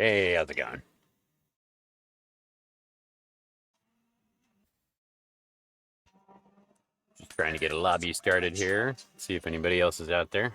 Hey, how's it going? Just trying to get a lobby started here. See if anybody else is out there.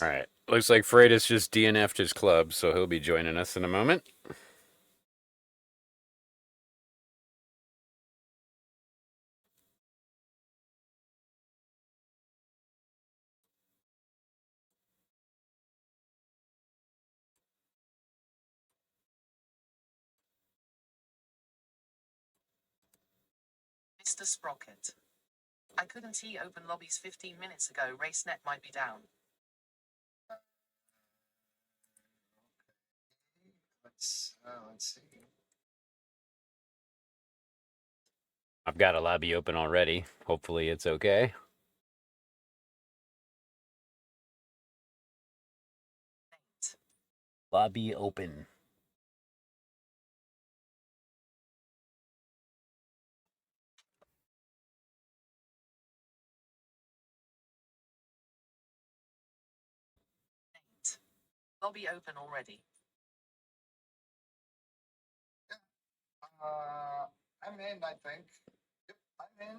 All right. Looks like Freitas just DNF'd his club, so he'll be joining us in a moment. Mr. Sprocket. I couldn't see open lobbies 15 minutes ago. RaceNet might be down. Let's see. I've got a lobby open already. Hopefully it's okay. Lobby open. Lobby open already. I'm in, I think. Yep, I'm in.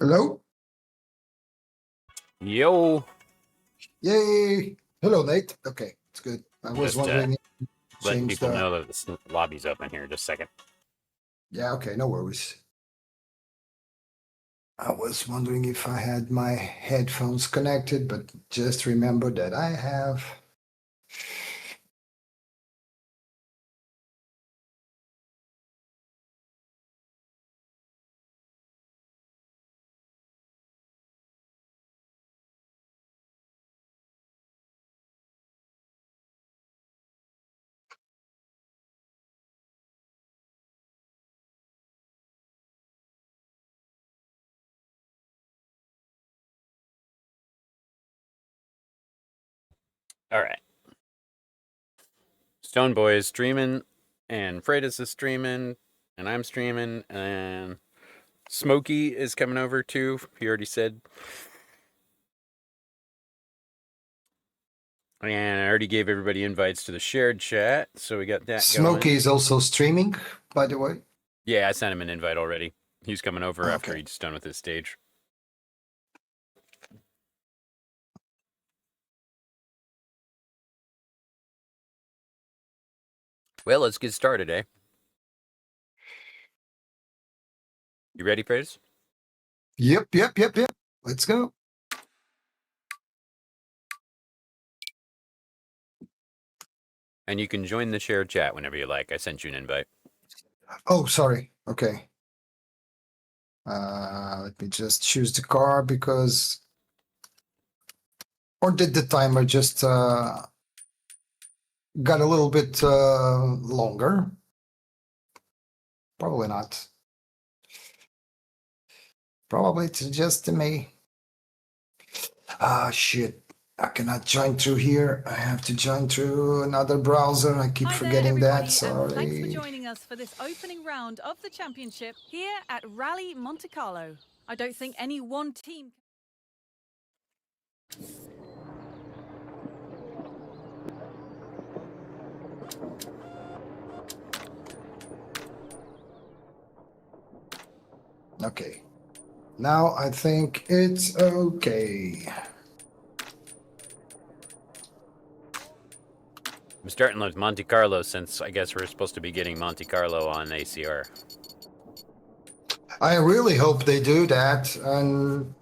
Hello? Yo. Yay! Hello, Nate. Okay, it's good. I was Just wondering if you letting changed people the... know that the lobby's open here. Just a second. Yeah, okay, no worries. I was wondering if I had my headphones connected, but just remember that I have... All right. Stone Boy is streaming, and Freitas is streaming, and I'm streaming, and Smokey is coming over too. He already said. And I already gave everybody invites to the shared chat, so we got that Smokey going. is also streaming, by the way. Yeah, I sent him an invite already. He's coming over after Okay. he's done with his stage. Well, let's get started, eh? You ready, Freitas? Yep. Let's go. And you can join the shared chat whenever you like. I sent you an invite. Oh, sorry. Okay. Let me just choose the car because... Or did the timer just got a little bit longer? Probably not. Probably it's just me. Ah, shit. I cannot join through here. I have to join through another browser. I keep forgetting that. Sorry. Thanks for joining us for this opening round of the championship here at Rally Monte Carlo. I don't think any one team... Okay. Now I think it's okay. I'm starting with Monte Carlo since I guess we're supposed to be getting Monte Carlo on ACR. I really hope they do that, and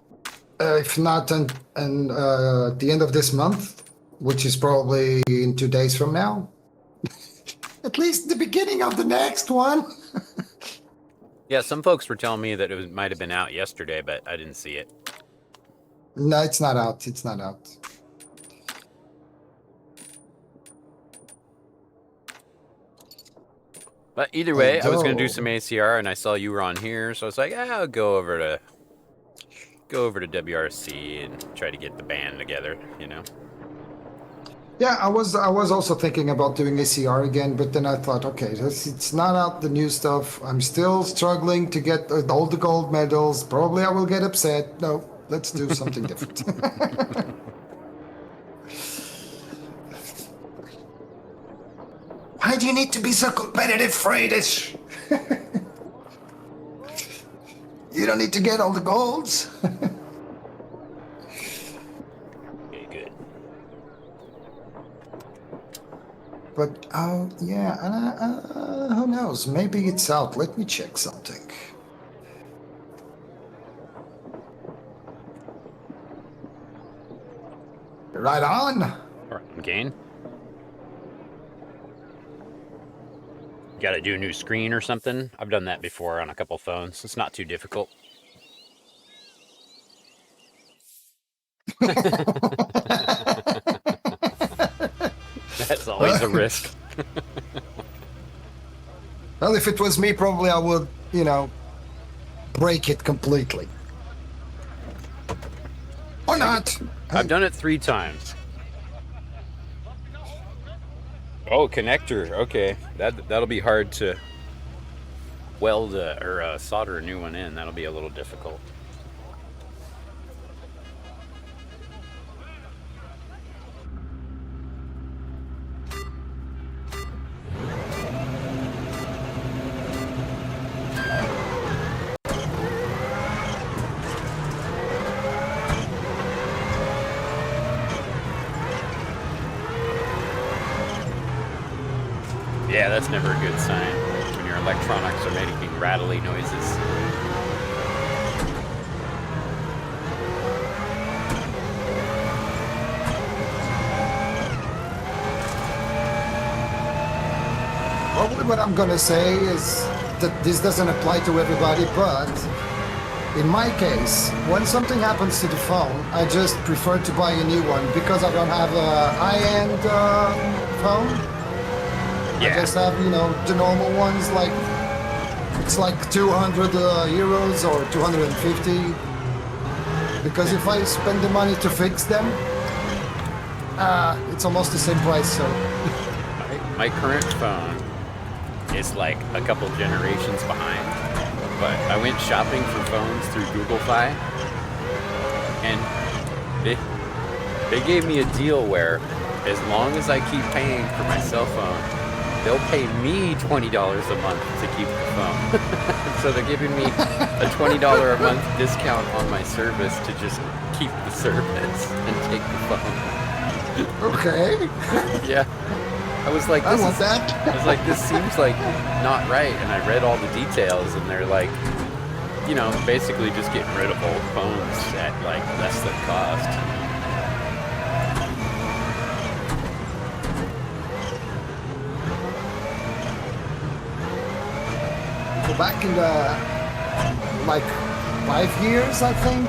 if not, at the end of this month, which is probably in 2 days from now, at least the beginning of the next one. Yeah, some folks were telling me that it might have been out yesterday, but I didn't see it. No, it's not out. It's not out. But either way, I was going to do Although- some ACR, and I saw you were on here, so I was like, I'll go over to WRC and try to get the band together, you know. Yeah, I was also thinking about doing ACR again, but then I thought, okay, it's not out the new stuff. I'm still struggling to get all the gold medals. Probably I will get upset. No, let's do something different. Why do you need to be so competitive, Freitas? You don't need to get all the golds. Okay, good. But, oh, yeah, who knows? Maybe it's out. Let me check something. Right on. All right, Gain. Got to do a new screen or something? I've done that before on a couple phones. It's not too difficult. That's always a risk. Well, if it was me, probably I would, you know, break it completely. Or not. I've done it 3 times. Oh, connector. Okay, that'll be hard to weld or solder a new one in. That'll be a little difficult. Yeah, that's never a good sign when your electronics are making rattly noises. Probably what I'm gonna say is that this doesn't apply to everybody, but in my case, when something happens to the phone, I just prefer to buy a new one because I don't have a high-end phone. Yeah. I just have, you know, the normal ones, like it's like 200 euros or 250. Because if I spend the money to fix them, It's almost the same price, so My current phone is like a couple generations behind, but I went shopping for phones through Google Fi, and they gave me a deal where as long as I keep paying for my cell phone, they'll pay me $20 a month to keep the phone. So they're giving me a $20 a month discount on my service to just keep the service and take the phone. okay. Yeah. I was like, I want that. I was like, this seems like not right. And I read all the details, and they're like, you know, basically just getting rid of old phones at like less than cost. So back in the like 5 years, I think,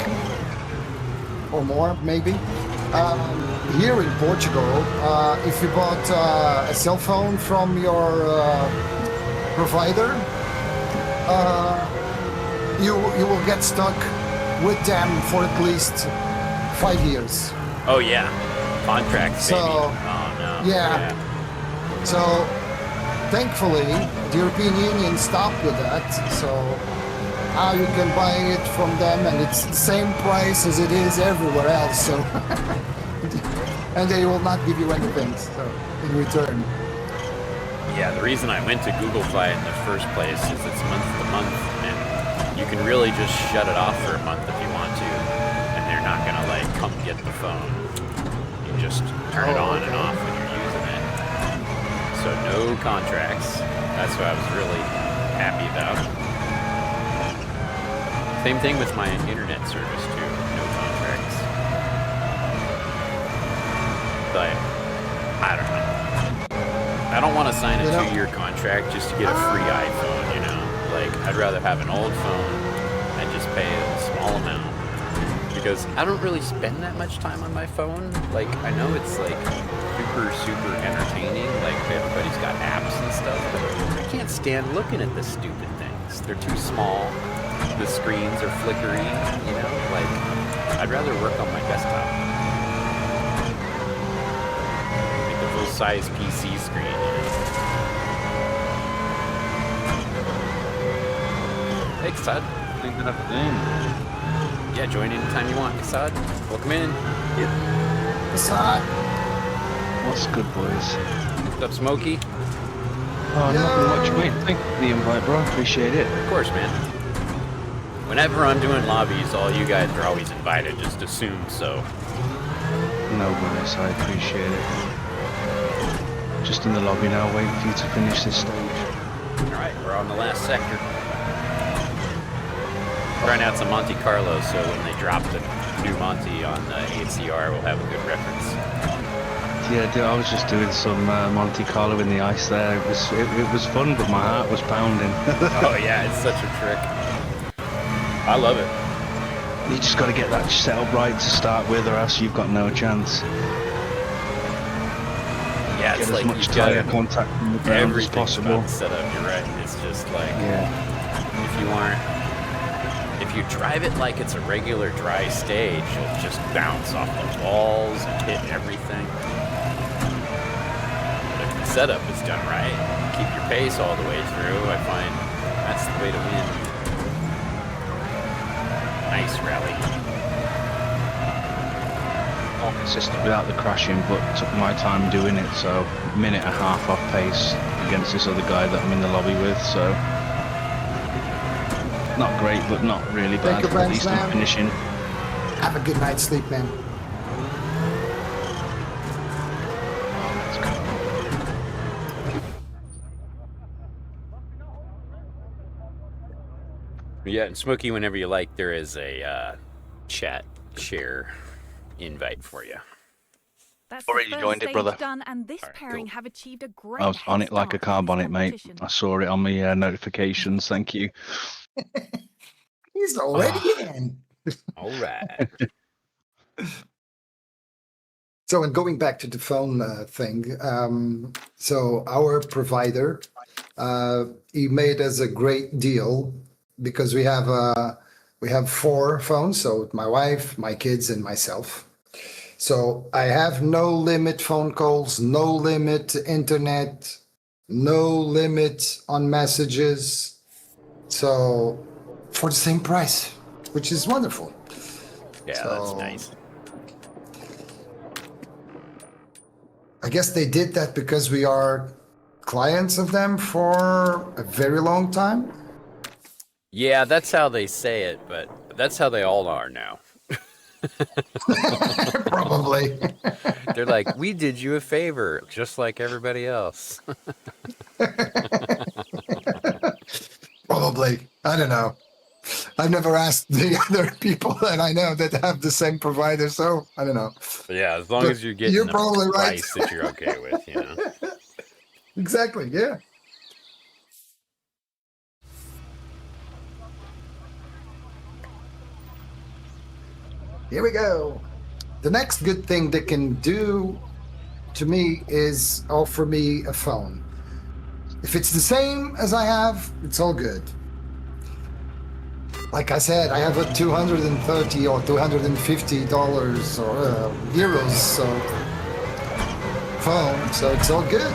or more, maybe. Here in Portugal, if you bought a cell phone from your provider, you will get stuck with them for at least 5 years. Oh yeah, contracts. So, baby. Oh no. yeah. So, thankfully, the European Union stopped with that. So now you can buy it from them, and it's the same price as it is everywhere else. So, and they will not give you anything so in return. Yeah, the reason I went to Google Fi in the first place is it's month to month, and you can really just shut it off for a month if you want to, and they're not gonna like come get the phone. You just turn it on and off when you're using it. So no contracts. That's what I was really happy about. Same thing with my internet service too. No contracts. But I don't know. I don't want to sign a 2-year contract just to get a free iPhone, you know? Like, I'd rather have an old phone and just pay a small amount. Because I don't really spend that much time on my phone. Like, I know it's like super entertaining. Like, everybody's got apps and stuff, but I can't stand looking at the stupid things. They're too small. The screens are flickery, you know? Like, I'd rather work on my desktop. Like the full-size PC screen, you know? Hey, Kasad. Good afternoon. Yeah, join anytime you want, Kasad. Welcome in. Assad, What's good, boys? What's up, Smokey? Oh, nothing much, mate. Thank you for the invite, bro. Appreciate it. Of course, man. Whenever I'm doing lobbies, all you guys are always invited. Just assume so. No worries, I appreciate it. Just in the lobby now, waiting for you to finish this stage. Alright, we're on the last sector. Trying out some Monte Carlo, so when they drop the new Monte on the HCR, we'll have a good reference. Yeah, dude, I was just doing some Monte Carlo in the ice there. It was fun, but my heart was pounding. Oh yeah, it's such a trick. I love it. You just got to get that setup right to start with, or else you've got no chance. Yeah, Get it's as like much you tire gotta contact from the ground as everything's possible. about the setup. You're right. It's just like if you drive it like it's a regular dry stage, you'll just bounce off the walls and hit everything. But if the setup is done right, keep your pace all the way through, I find that's the way to win. Nice rally. More consistent without the crashing, but took my time doing it, so a minute and a half off pace against this other guy that I'm in the lobby with, so not great, but not really bad. Thank you, At least I'm Slam. finishing. have a good night's sleep, man. Let's go. Yeah, and Smokey, whenever you like, there is a chat share invite for you. That's Already the first joined it, stage brother. done, and this Alright, pairing cool. have achieved a great I was on head it like a start car in this bonnet, mate. competition. I saw it on my notifications. Thank you. He's already in. All right. So, and going back to the phone thing, so our provider, he made us a great deal because we have 4 phones. So my wife, my kids, and myself. So I have no limit phone calls, no limit internet, no limit on messages. So for the same price, which is wonderful. Yeah, So, that's nice. I guess they did that because we are clients of them for a very long time. Yeah, that's how they say it, but that's how they all are now. Probably. They're like, we did you a favor, just like everybody else. Probably. I don't know. I've never asked the other people that I know that have the same provider, so I don't know. But yeah, as long But as you're getting you're the probably right. price that you're okay with, you know. Exactly, yeah. Here we go. The next good thing they can do to me is offer me a phone. If it's the same as I have, it's all good. Like I said, I have a $230 or $250 or euros phone, so it's all good.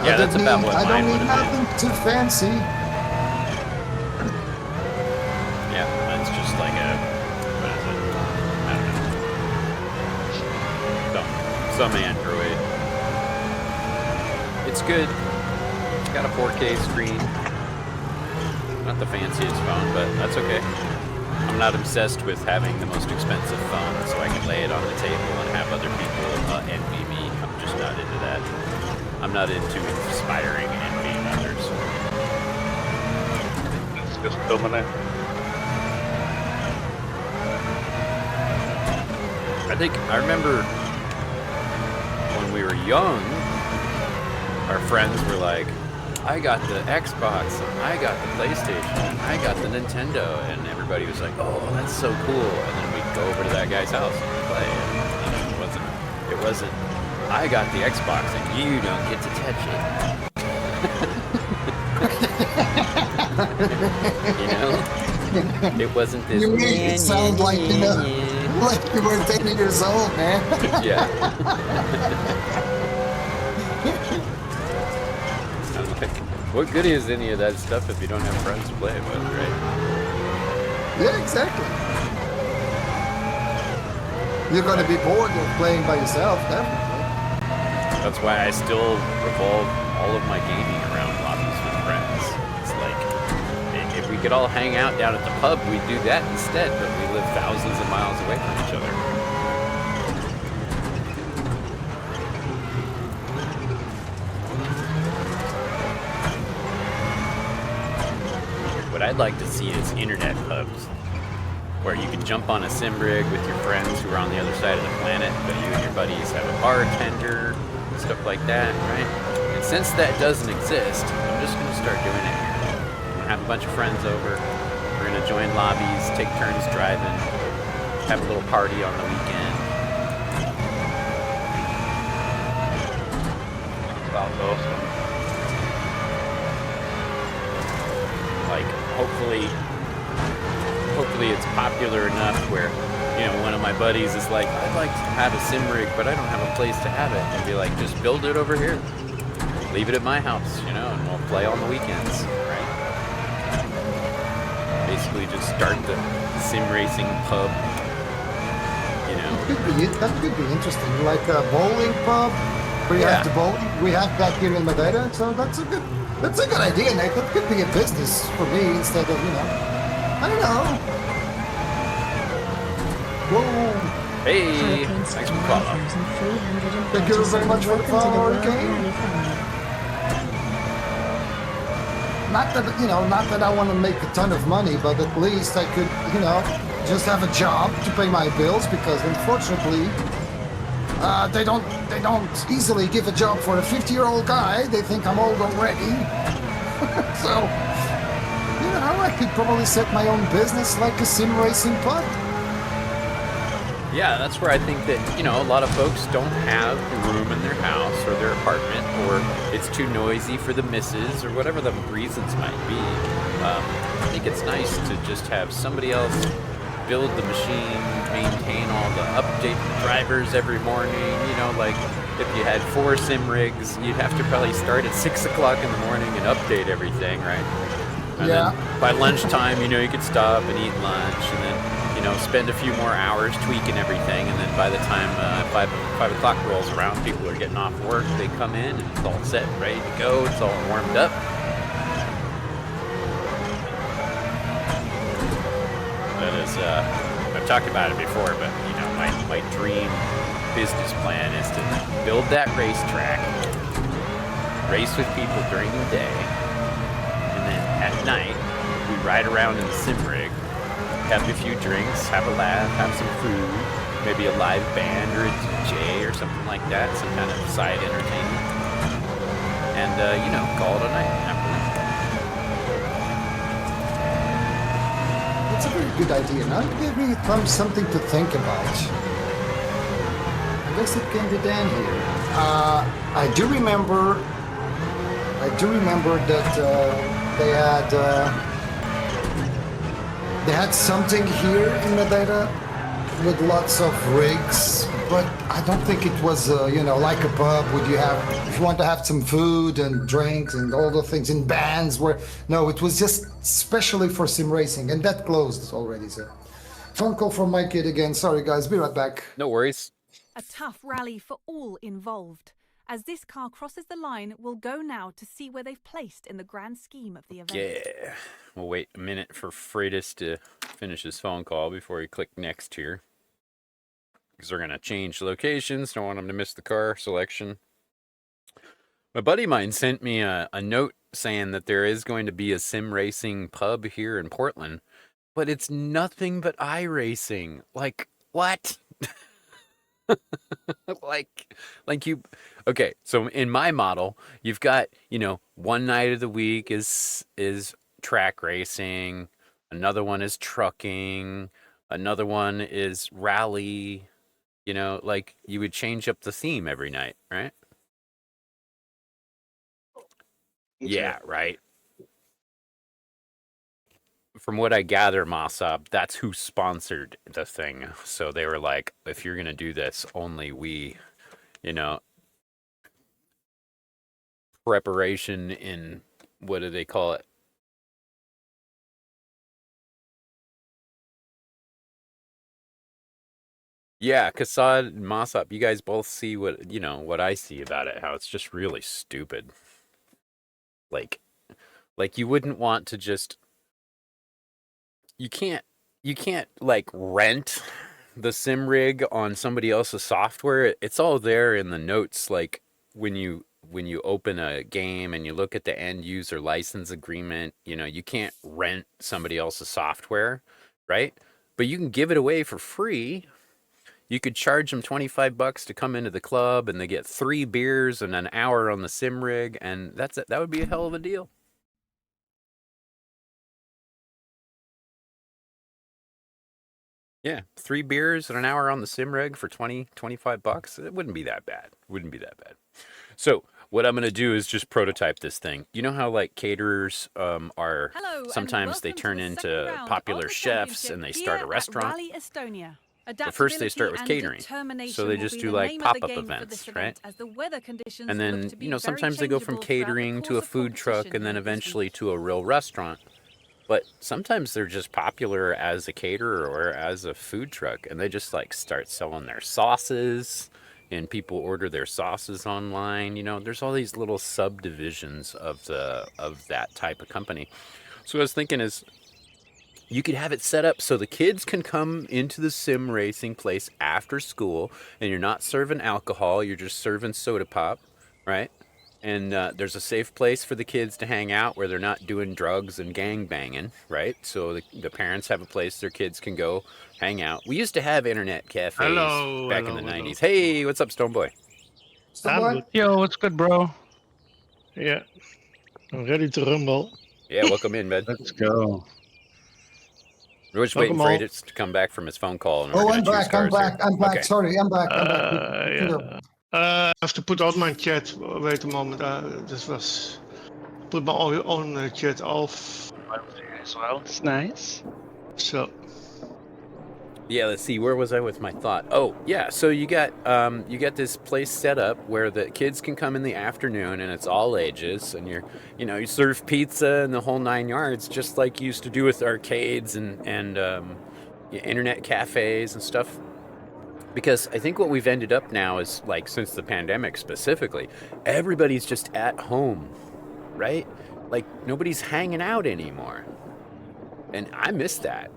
Yeah, that's about what I don't mine need would have been. nothing too fancy. Yeah, mine's just like a, what is it? I don't know. Some Android. It's good. It's got a 4K screen. Not the fanciest phone, but that's okay. I'm not obsessed with having the most expensive phone, so I can lay it on the table and have other people envy me. I'm just not into that. I'm not into inspiring envy in others. It's just dominant. I remember when we were young, our friends were like, I got the Xbox, and I got the PlayStation, and I got the Nintendo, and everybody was like, oh, that's so cool. And then we'd go over to that guy's house and play, and it wasn't, I got the Xbox, and you don't get to touch it. You know? It wasn't this. You make it sound like, you know, like you were 10 years old, man. Yeah. What good is any of that stuff if you don't have friends to play it with, right? Yeah, exactly. You're going to be bored of playing by yourself, definitely. That's why I still revolve all of my gaming around lobbies with friends. It's like, if we could all hang out down at the pub, we'd do that instead, but we live thousands of miles away from each other. What I'd like to see is internet pubs, where you can jump on a sim rig with your friends who are on the other side of the planet, but you and your buddies have a bartender, stuff like that, right? And since that doesn't exist, I'm just going to start doing it here. I'm going to have a bunch of friends over, we're going to join lobbies, take turns driving, have a little party on the weekend. Sounds awesome. Like, hopefully it's popular enough where, you know, one of my buddies is like, I'd like to have a sim rig, but I don't have a place to have it. And be like, just build it over here. Leave it at my house, you know, and we'll play on the weekends, right? Basically just start the sim racing pub, you know. That could be interesting. Like a bowling pub where you have to bowl. We have that here in Madeira, so that's a good idea, Nate. That could be a business for me instead of, you know, I don't know. Whoa. Hey, thanks for the follow. Thank you very much for the follow, Hurricane. Not that I want to make a ton of money, but at least I could, you know, just have a job to pay my bills, because unfortunately, they don't easily give a job for a 50-year-old guy. They think I'm old already. So, you know, I could probably set my own business like a sim racing pub. Yeah, that's where I think that, you know, a lot of folks don't have a room in their house or their apartment, or it's too noisy for the missus, or whatever the reasons might be. I think it's nice to just have somebody else build the machine, maintain all the update the drivers every morning. You know, like if you had 4 sim rigs, you'd have to probably start at 6 o'clock in the morning and update everything, right? And then by lunchtime, you know, you could stop and eat lunch, and then, you know, spend a few more hours tweaking everything, and then by the time 5 o'clock rolls around, people are getting off work, they come in, and it's all set, ready to go, it's all warmed up. That is, I've talked about it before, but, you know, my dream business plan is to build that racetrack, race with people during the day, and then at night, we ride around in the sim rig, have a few drinks, have a laugh, have some food, maybe a live band or a DJ or something like that, some kind of side entertainment, and, you know, call it a night after that. It's a very good idea. Now you gave me something to think about. I guess it can be done here. I do remember that they had something here in Madeira with lots of rigs, but I don't think it was you know, like a pub. Would you have, if you want to have some food and drinks and all the things in bands? Where no, it was just specially for sim racing, and that closed already. So, phone call from my kid again. Sorry guys, be right back. No worries. A tough rally for all involved. As this car crosses the line, we'll go now to see where they've placed in the grand scheme of the event. Yeah. We'll wait a minute for Freitas to finish his phone call before he click next here. Because they're going to change locations. Don't want him to miss the car selection. My buddy of mine sent me a note saying that there is going to be a sim racing pub here in Portland. But it's nothing but iRacing. Like, what? like you, okay, so in my model, you've got, you know, one night of the week is track racing, another one is trucking, another one is rally, you know, like you would change up the theme every night, right? Yeah, right. From what I gather, Mossop, that's who sponsored the thing. So they were like, if you're going to do this, only we, you know, preparation in, what do they call it? Yeah, Kassad and Mossop, you guys both see what, you know, what I see about it, how it's just really stupid. Like you wouldn't want to just... You can't like rent the sim rig on somebody else's software. It's all there in the notes. Like when you open a game and you look at the end user license agreement, you know, you can't rent somebody else's software, right? But you can give it away for free. You could charge them $25 to come into the club, and they get 3 beers and an hour on the sim rig, and that's it. That would be a hell of a deal. Yeah, 3 beers and an hour on the sim rig for $25. It wouldn't be that bad. Wouldn't be that bad. So what I'm going to do is just prototype this thing. You know how like caterers are, sometimes they turn into popular chefs and they start a restaurant? But first they start with catering. So they just do like pop-up events, right? And then, you know, sometimes they go from catering to a food truck and then eventually to a real restaurant. But sometimes they're just popular as a caterer or as a food truck, and they just like start selling their sauces, and people order their sauces online. You know, there's all these little subdivisions of that type of company. So what I was thinking is, you could have it set up so the kids can come into the sim racing place after school, and you're not serving alcohol, you're just serving soda pop, right? And there's a safe place for the kids to hang out where they're not doing drugs and gang banging, right? So the parents have a place their kids can go hang out. We used to have internet cafes back in the 90s. Hey, what's up, Stoneboy? Stoneboy? Yo, what's good, bro? Yeah, I'm ready to rumble. Yeah, welcome in, man. Let's go. We're just waiting for Freitas to come back from his phone call. And I'm back. I'm back. Okay. Sorry, I'm back. Yeah. I have to put out my chat. Wait a moment. This was put my own chat off. As well. It's nice. So. Yeah, let's see. Where was I with my thought? Oh, yeah. So you got this place set up where the kids can come in the afternoon, and it's all ages, and you serve pizza and the whole 9 yards, just like you used to do with arcades and internet cafes and stuff. Because I think what we've ended up now is, like, since the pandemic specifically, everybody's just at home, right? Like, nobody's hanging out anymore, and I miss that.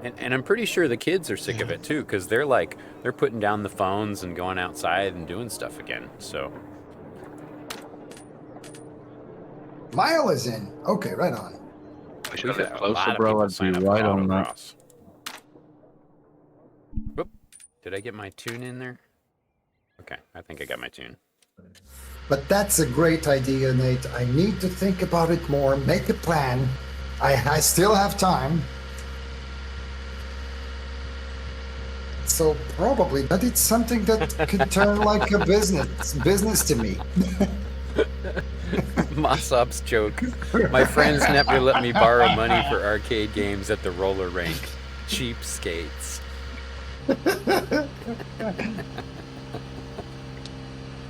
And I'm pretty sure the kids are sick of it too, because they're putting down the phones and going outside and doing stuff again. So Mile is in. Okay, right on. I should have we've it had a lot closer, of bro. people I'd sign be up for right on that. autocross. Whoop. Did I get my tune in there? Okay, I think I got my tune. But that's a great idea, Nate. I need to think about it more, make a plan. I still have time. So probably, but it's something that could turn like a business to me. Mossop's joke. My friends never let me borrow money for arcade games at the roller rink. Cheapskates.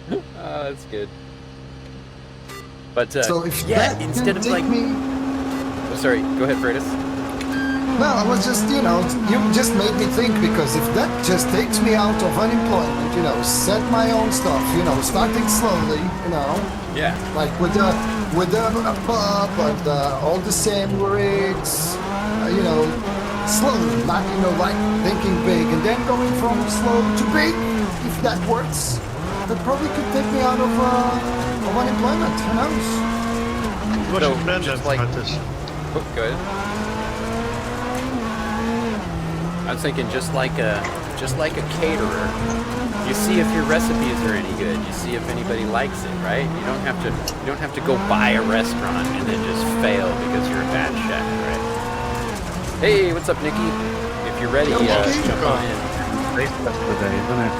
Oh, that's good. But So if yeah, that instead can of take like, me, oh, sorry, go ahead, Freitas. no, I was just, you just made me think, because if that just takes me out of unemployment, set my own stuff, starting slowly, Yeah. like with the pub and all the same rigs, slowly, not like thinking big and then going from slow to big. If that works, that probably could take me out of unemployment. Who knows? What's So, your plan just then, like- Marcus? Oh, go ahead. I was thinking just like a caterer. You see if your recipes are any good. You see if anybody likes it, right? You don't have to go buy a restaurant and then just fail because you're a bad chef, right? Hey, what's up, Nikki? If you're ready, jump on in. Race test of the day, isn't it?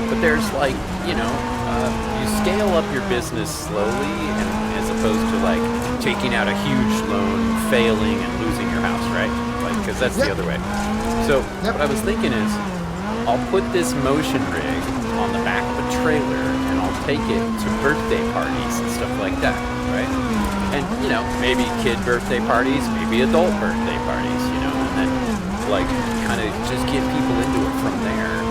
But there's you scale up your business slowly, and as opposed to like taking out a huge loan, failing, and losing your house, right? Because that's the other way. So what I was thinking is, I'll put this motion rig on the back of a trailer, and I'll take it to birthday parties and stuff like that, right? And maybe kid birthday parties, maybe adult birthday parties, and then like kind of just get people into it from there.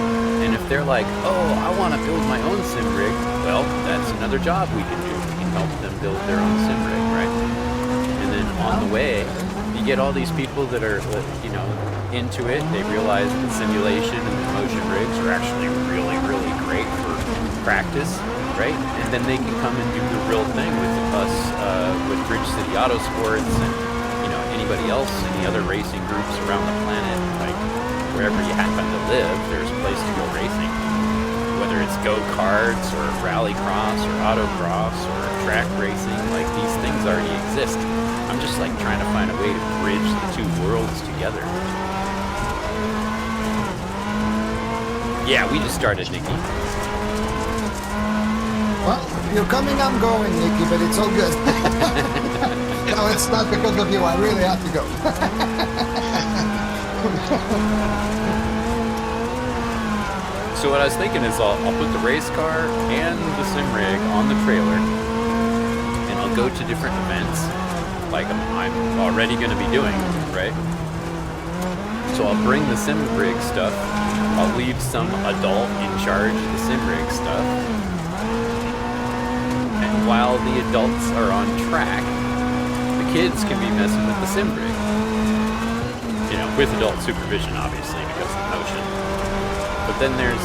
And if they're like, oh, I want to build my own sim rig, well, that's another job we can do. We can help them build their own sim rig, right? And then on the way, you get all these people that are, into it. They realize that simulation and the motion rigs are actually really, really great for practice, right? And then they can come and do the real thing with us, with Bridge City Autosports and, anybody else, any other racing groups around the planet. Like, wherever you happen to live, there's a place to go racing. Whether it's go-karts or rallycross or autocross or track racing, like, these things already exist. I'm just like trying to find a way to bridge the two worlds together. Yeah, we just started, Nikki. Well, you're coming, I'm going, Nikki, but it's all good. No, it's not because of you. I really have to go. So what I was thinking is I'll put the race car and the sim rig on the trailer, and I'll go to different events, like I'm already going to be doing, right? So I'll bring the sim rig stuff. I'll leave some adult in charge of the sim rig stuff. And while the adults are on track, the kids can be messing with the sim rig. With adult supervision, obviously, because of the motion. But then there's,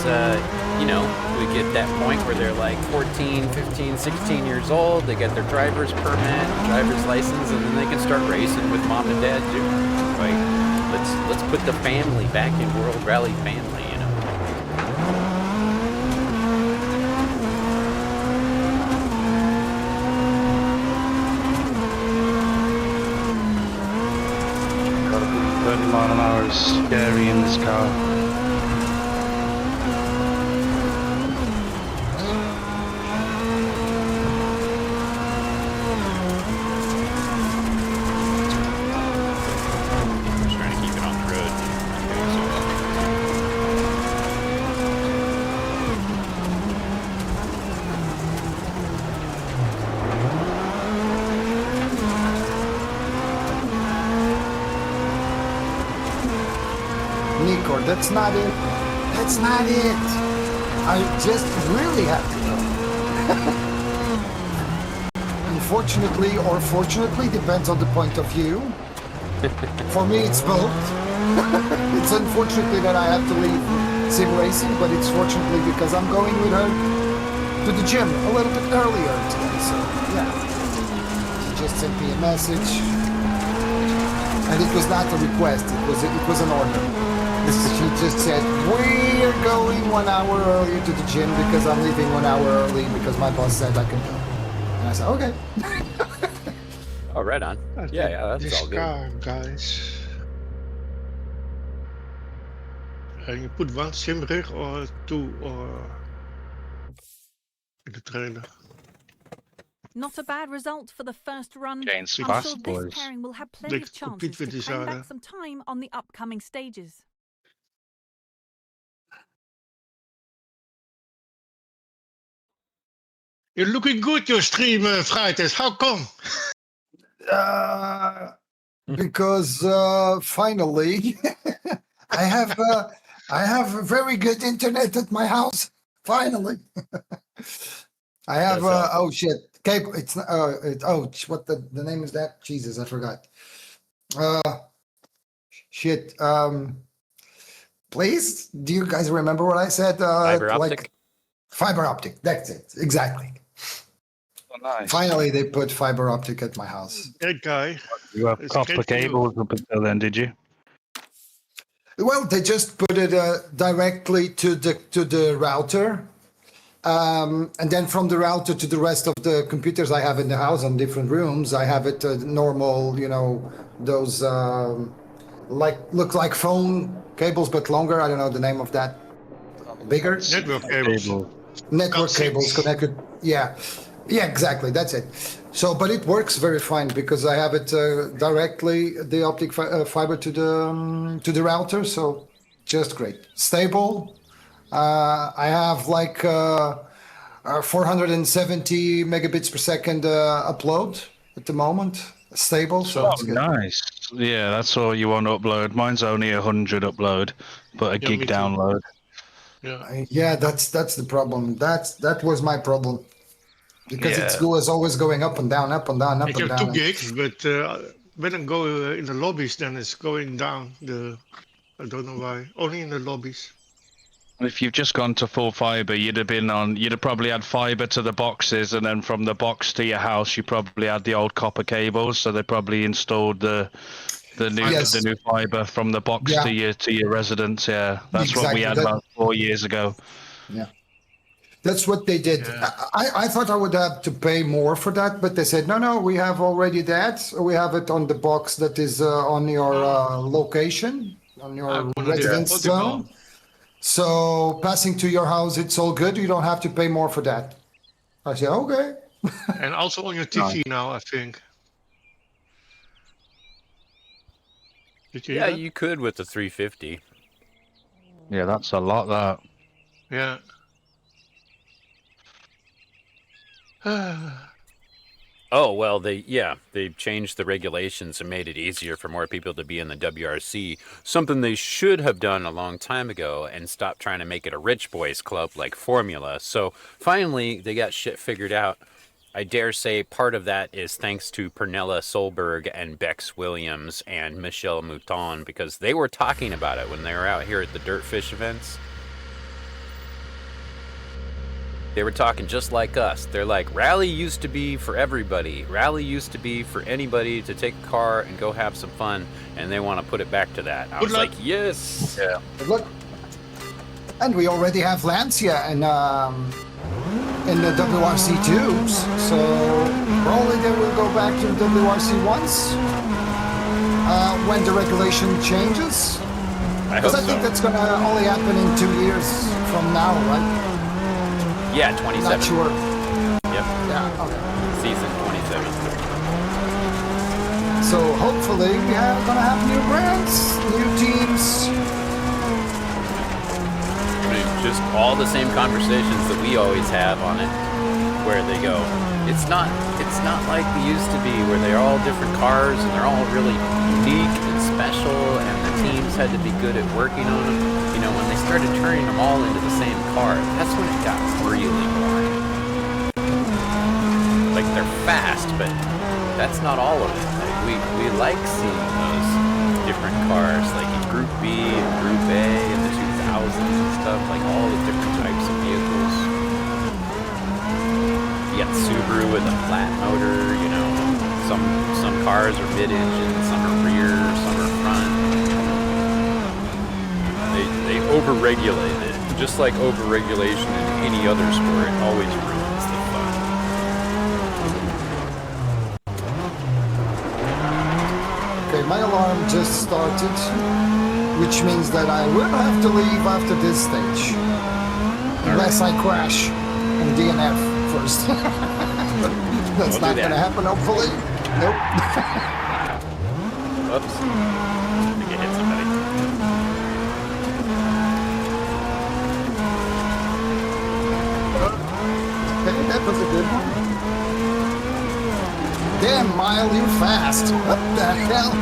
we get that point where they're like 14, 15, 16 years old, they get their driver's permit, driver's license, and then they can start racing with mom and dad too, right? Let's put the family back in World Rally family, Gotta be 30 mile an hour is scary in this car. That's not it. That's not it. I just really have to go. Unfortunately or fortunately, depends on the point of view. For me, it's both. It's unfortunately that I have to leave sim racing, but it's fortunately because I'm going with her to the gym a little bit earlier today. So, yeah. She just sent me a message. And it was not a request, it was an order. She just said, we're going 1 hour earlier to the gym because I'm leaving 1 hour early because my boss said I can go. And I said, okay. Oh, right on. Yeah, that's This all good. car, guys. And you put one sim rig or two or in the trailer. Not a bad result for the first run. Gains I'm fast, sure this boys. pairing will have plenty They of compete chances with to each claim other. back some time on the upcoming stages. You're looking good, your stream, Fridays. How come? Because finally, I have very good internet at my house. Finally, I have That's oh shit, cable. It's what the name is that? Jesus, I forgot. Shit. Please, do you guys remember what I said? Fiber optic? Like fiber optic. That's it. Exactly. Oh, nice. Finally, they put fiber optic at my house. That guy. You have It's copper great for you. cables up until then, did you? Well, they just put it directly to the router, and then from the router to the rest of the computers I have in the house on different rooms. I have it normal, you know, those look like phone cables but longer. I don't know the name of that. Bigger Network cables. network Cat6. cables connected. Yeah, exactly. That's it. So, but it works very fine because I have it directly the optic fiber to the router. So, just great, stable. I have like 470 megabits per second upload at the moment. Stable, so it's good. Nice. Yeah, that's all you want to upload. Mine's only 100 upload, but a Yeah, me gig too. download. Yeah. Yeah, that's the problem. That was my problem because Yeah. it was always going up and down, up and down, up I and have down. 2 gigs, but when I go in the lobbies, then it's going down. I don't know why. Only in the lobbies. If you've just gone to full fiber, you'd have probably had fiber to the boxes, and then from the box to your house, you probably had the old copper cables. So they probably installed the new Yes. the new fiber from the box Yeah. to your residence. Yeah, that's what we Exactly. had That- about 4 years ago. Yeah. That's what they did. Yeah. I thought I would have to pay more for that, but they said, no, we have already that. We have it on the box that is on your location, on your I wanna residence do protocol. zone. So passing to your house, it's all good. You don't have to pay more for that. I said, okay. And also on your TV now, I think. Did you Yeah, hear that? you could with the 350. Yeah, that's a lot. That. Yeah. Oh, well, they changed the regulations and made it easier for more people to be in the WRC, something they should have done a long time ago and stopped trying to make it a rich boys club like Formula. So finally, they got shit figured out. I dare say part of that is thanks to Pernilla Solberg and Bex Williams and Michelle Mouton, because they were talking about it when they were out here at the Dirtfish events. They were talking just like us. They're like, rally used to be for everybody. Rally used to be for anybody to take a car and go have some fun, and they want to put it back to that. I Good was luck. like, yes. Yeah. Good luck. And we already have Lancia in the WRC2s. So probably they will go back to the WRC1s when the regulation changes. I hope Because I think so. that's going to only happen in 2 years from now, right? Yeah, 27. Not sure. Yep, Yeah, okay. season 27. So hopefully we are going to have new brands, new teams. I mean, just all the same conversations that we always have on it, where they go, it's not like they used to be, where they're all different cars and they're all really unique and special, and the teams had to be good at working on them. started turning them all into the same car, that's when it got really boring. Like, they're fast, but that's not all of it. Like, we like seeing those different cars, like in Group B and Group A in the 2000s and stuff, like all the different types of vehicles. You got the Subaru with a flat motor, you know, some cars are mid-engine, some are rear, some are front. They over-regulate it. Just like over-regulation in any other sport, it always ruins the fun. Okay, my alarm just started, which means that I will have to leave after this stage. Unless I crash and DNF first. That's not gonna happen, hopefully. Nope. Whoops. I think I hit somebody. Okay, that was a good one. Damn, Mile, you're fast. What the hell?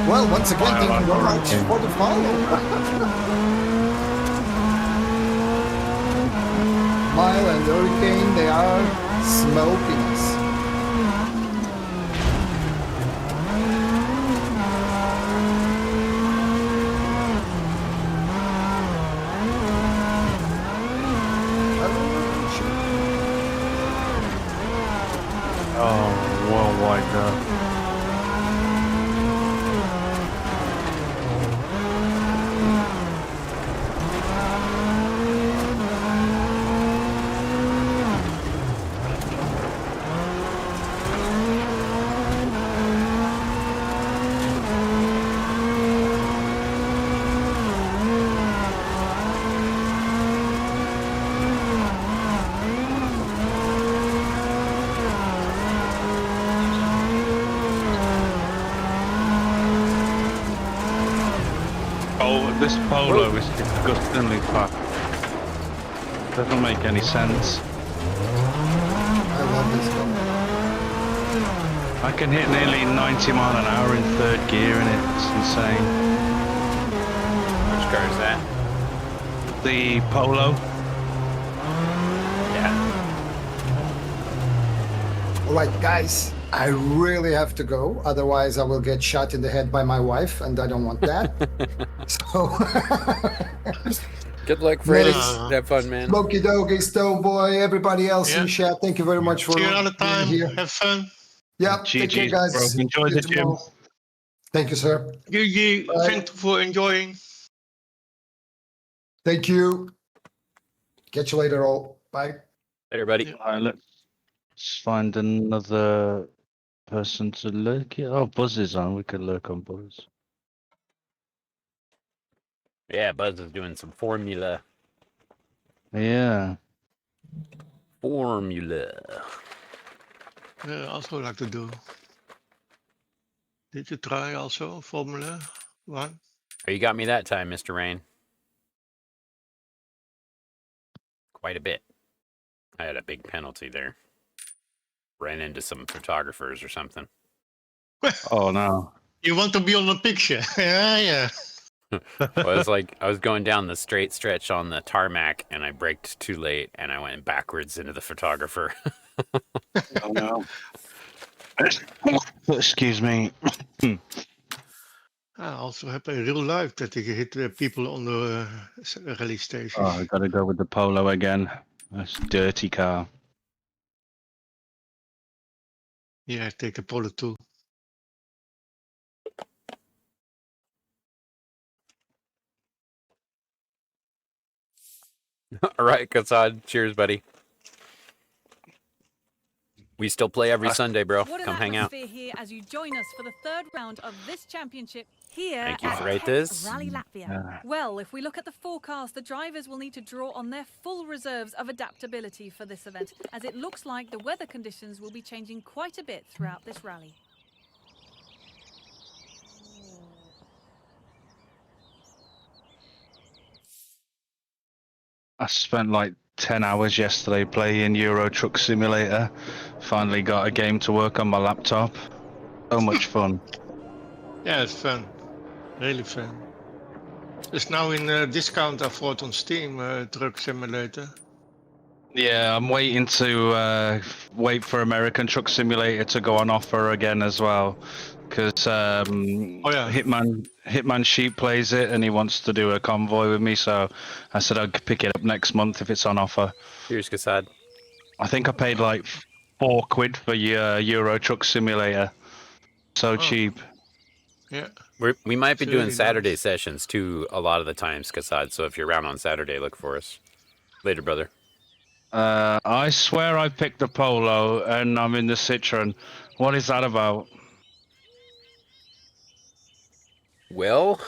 Well, once again, thank you very much for the follow. Mile and Hurricane, they are smoking us. Oh, worldwide God. This polo is disgustingly fast. Doesn't make any sense. I love this one. I can hit nearly 90 mile an hour in third gear and it's insane. Which car is that? The polo. Yeah. Alright, guys, I really have to go. Otherwise, I will get shot in the head by my wife, and I don't want that. So, Good luck, Freddy. Yeah. Have fun, man. Smokey Doggy, Stowboy, everybody else in chat, thank you very much for See you another being time. here. Have fun. Yeah, take care, GG's, guys. bro. Enjoy See you the gym. tomorrow. Thank you, sir. GG. Bye. Thank you for enjoying. Thank you. Catch you later, all. Bye. Later, buddy. Yeah. Alright, let's find another person to lurk at. Oh, Buzz is on. We could lurk on Buzz. Yeah, Buzz is doing some formula. Yeah. Formula. Yeah, also like to do. Did you try also Formula 1? Oh, you got me that time, Mr. Rain. Quite a bit. I had a big penalty there. Ran into some photographers or something. Oh no. You want to be on the picture? Yeah. Well, it was like I was going down the straight stretch on the tarmac and I braked too late and I went backwards into the photographer. Oh no. Excuse me. I also have a real life that you hit people on the rally stations. Oh, I gotta go with the Polo again. That's a dirty car. Yeah, take a Polo too. All right, Kassad. Cheers, buddy. We still play every Sunday, bro. What an Come hang out. atmosphere here as you join us for the third round of this championship here Thank you at for right Tech this. Rally Latvia. Well, if we look at the forecast, the drivers will need to draw on their full reserves of adaptability for this event, as it looks like the weather conditions will be changing quite a bit throughout this rally. I spent like 10 hours yesterday playing Euro Truck Simulator. Finally got a game to work on my laptop. So much fun. Yeah, it's fun. Really fun. It's now in discount, I thought, on Steam, Truck Simulator. Yeah, I'm waiting to wait for American Truck Simulator to go on offer again as well, because yeah. Hitman Sheep plays it and he wants to do a convoy with me. So I said I'd pick it up next month if it's on offer. Here's Kassad. I think I paid like £4 for Euro Truck Simulator. So cheap. Yeah. We might be It's doing really Saturday nice. sessions too a lot of the times, Kassad. So if you're around on Saturday, look for us. Later, brother. I swear I picked the Polo and I'm in the Citroen. What is that about? Well,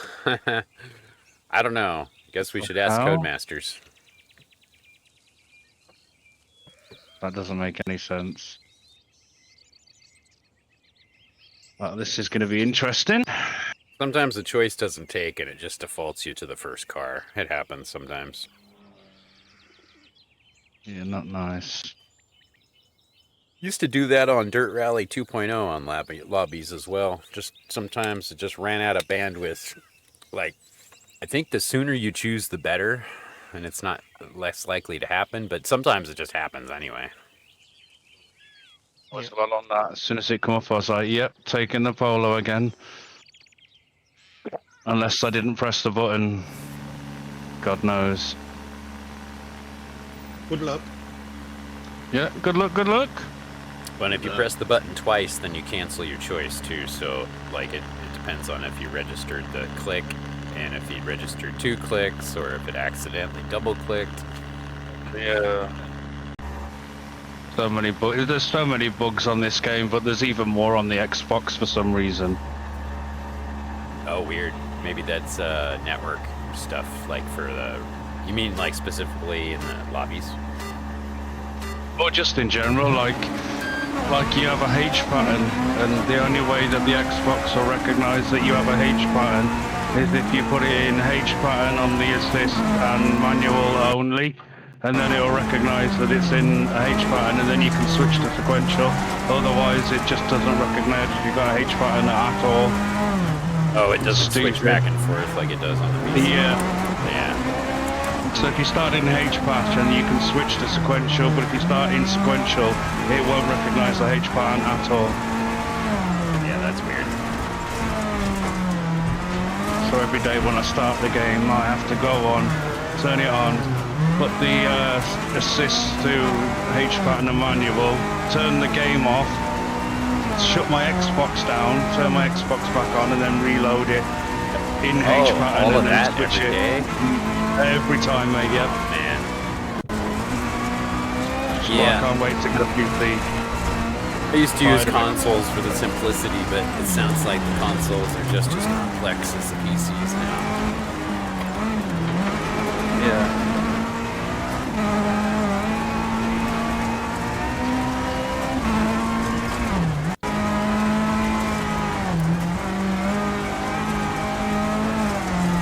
I don't know. Guess we should ask How? Codemasters. That doesn't make any sense. Well, this is going to be interesting. Sometimes the choice doesn't take and it just defaults you to the first car. It happens sometimes. Yeah, not nice. Used to do that on Dirt Rally 2.0 on lobbies as well. Just sometimes it just ran out of bandwidth. Like, I think the sooner you choose, the better. And it's not less likely to happen, but sometimes it just happens anyway. I was well on that. As soon as it come up, I was like, yep, taking the Polo again. Unless I didn't press the button. God knows. Good luck. Yeah, good luck, good luck. But if you press the button twice, then you cancel your choice too. So, like, it depends on if you registered the click, and if you registered 2 clicks, or if it accidentally double-clicked. Yeah. So many bugs. There's so many bugs on this game, but there's even more on the Xbox for some reason. Oh, weird. Maybe that's network stuff, like for the... You mean, like, specifically in the lobbies? Or just in general, like you have a H pattern, and the only way that the Xbox will recognize that you have a H pattern is if you put it in H pattern on the assist and manual only, and then it will recognize that it's in a H pattern, and then you can switch to sequential. Otherwise, it just doesn't recognize if you've got a H pattern at all. Oh, it doesn't switch back and forth like it does on the PC. Yeah. Yeah. So if you start in H pattern, you can switch to sequential, but if you start in sequential, it won't recognize the H pattern at all. Yeah, that's weird. So every day when I start the game, I have to go on, turn it on, put the assist to H pattern and manual, turn the game off, shut my Xbox down, turn my Xbox back on, and then reload it in H pattern all and of then that switch every it. day? Every time, mate, yep. Man. So Yeah. I can't wait to go through the... I used to use consoles for the simplicity, but it sounds like the consoles are just as complex as the PCs now. Yeah.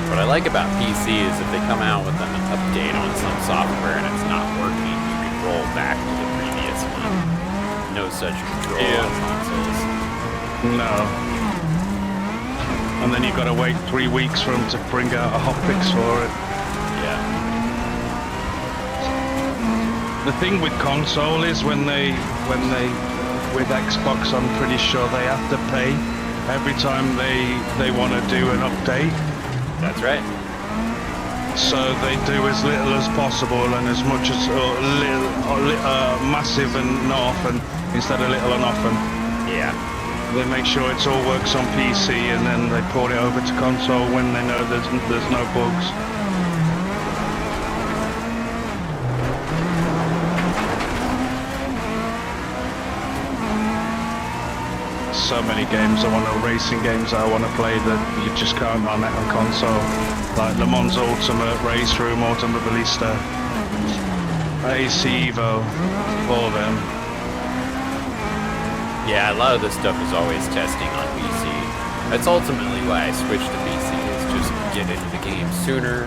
What I like about PC is if they come out with an update on some software and it's not working, you can roll back to the previous one. No such control on consoles. No. And then you've got to wait 3 weeks for them to bring out a hotfix for it. Yeah. The thing with console is when they with Xbox, I'm pretty sure they have to pay every time they want to do an update. That's right. So they do as little as possible and as much as massive and not often instead of little and often. Yeah. They make sure it all works on PC and then they port it over to console when they know there's no bugs. So many games racing games I want to play that you just can't on console, like Le Mans Ultimate, Race Room, Automobilista, AC Evo, all of them. Yeah, a lot of this stuff is always testing on PC. That's ultimately why I switched to PC, is just get into the game sooner,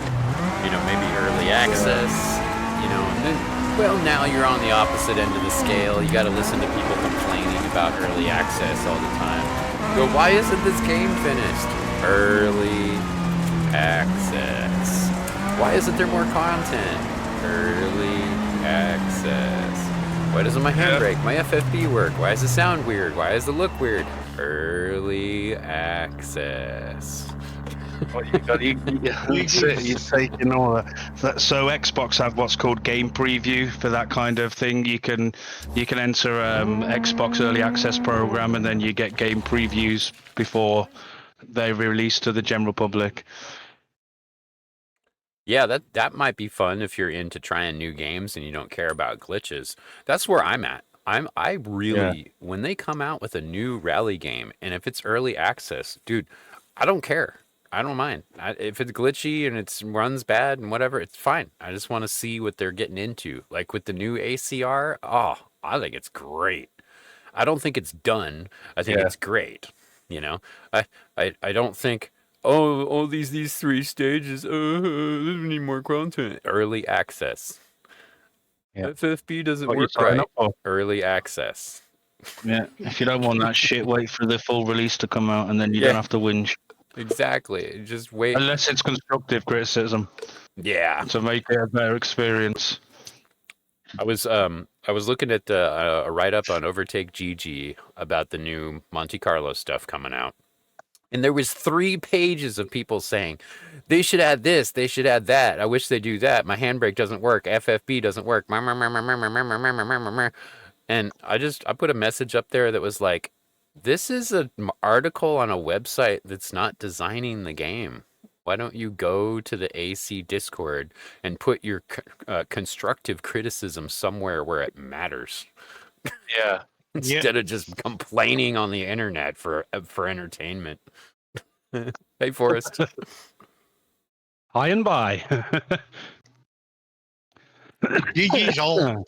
you know, maybe early access, you know, and then, well, now you're on the opposite end of the scale. You gotta listen to people complaining about early access all the time. Go, why isn't this game finished? Early access. Why isn't there more content? Early access. Why doesn't my handbrake, my FFB work? Why does it sound weird? Why does it look weird? Early access. Well, you're taking all that. So Xbox have what's called game preview for that kind of thing. You can enter Xbox early access program, and then you get game previews before they're released to the general public. Yeah, that might be fun if you're into trying new games and you don't care about glitches. That's where I'm at. I really, when they come out with a new rally game, and if it's early access, dude, I don't care. I don't mind. If it's glitchy and it runs bad and whatever, it's fine. I just want to see what they're getting into. Like with the new ACR, oh, I think it's great. I don't think it's done. I think it's great. You know, I don't think, oh, these 3 stages, we need more content. Early access. Yeah. FFB doesn't What work you sign right. up for? Early access. Yeah, if you don't want that shit, wait for the full release to come out, and then you don't have to whinge. Exactly. Just wait. Unless it's constructive criticism. Yeah. To make it a better experience. I was looking at a write-up on Overtake GG about the new Monte Carlo stuff coming out. And there was 3 pages of people saying, they should add this, they should add that. I wish they do that. My handbrake doesn't work. FFB doesn't work. And I put a message up there that was like, this is an article on a website that's not designing the game. Why don't you go to the AC Discord and put your constructive criticism somewhere where it matters? Yeah. Instead of just complaining on the internet for entertainment. Hey, Forrest. Hi and bye. GG's all.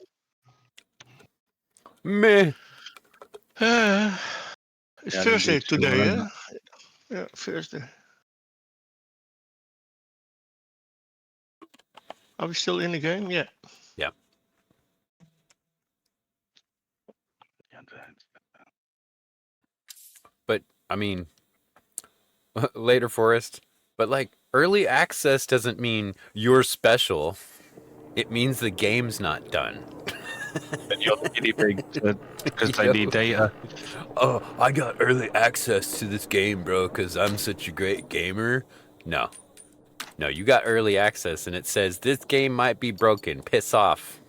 Meh. It's Thursday today, yeah? Yeah, Thursday. Are we still in the game? Yeah. Yeah. But, I mean, later, Forrest, but like, early access doesn't mean you're special. It means the game's not done. And you're the guinea pig because they need data. Oh, I got early access to this game, bro, because I'm such a great gamer. No, you got early access, and it says this game might be broken. Piss off.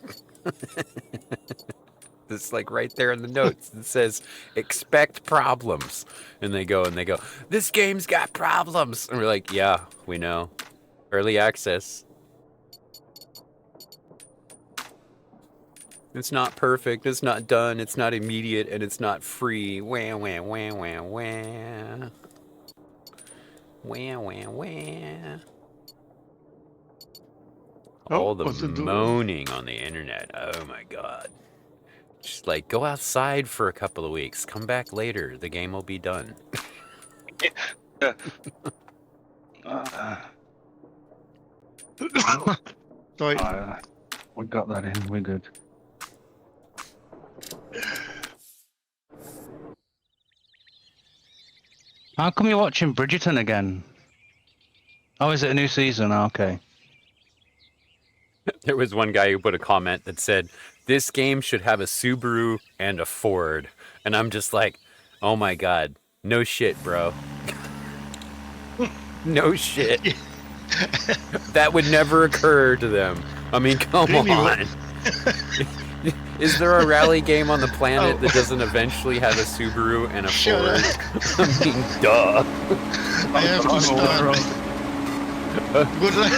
It's like right there in the notes. It says expect problems, and they go, this game's got problems, and we're like, yeah, we know. Early access. It's not perfect, it's not done, it's not immediate, and it's not free. Wah, wah, wah, wah, wah. Wah, wah, wah. All the moaning on the internet. Oh my god. Just like, go outside for a couple of weeks. Come back later. The game will be done. Sorry. We got that in. We're good. How come you're watching Bridgerton again? Oh, is it a new season? Oh, okay. There was one guy who put a comment that said, this game should have a Subaru and a Ford. And I'm just like, oh my god. No shit, bro. No shit. That would never occur to them. I mean, come on. Is there a rally game on the planet that doesn't eventually have a Subaru and a Ford? I mean, duh. I have to start. Good luck.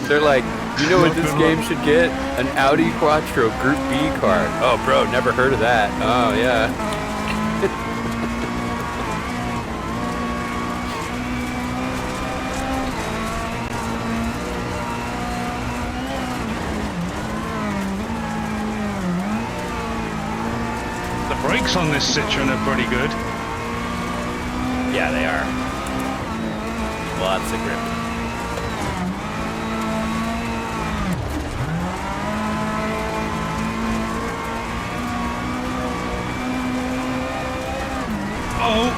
They're like, you know what this game should get? An Audi Quattro Group B car. Oh, bro, never heard of that. Oh, yeah. The brakes on this Citroen are pretty good. Yeah, they are. Lots of grip.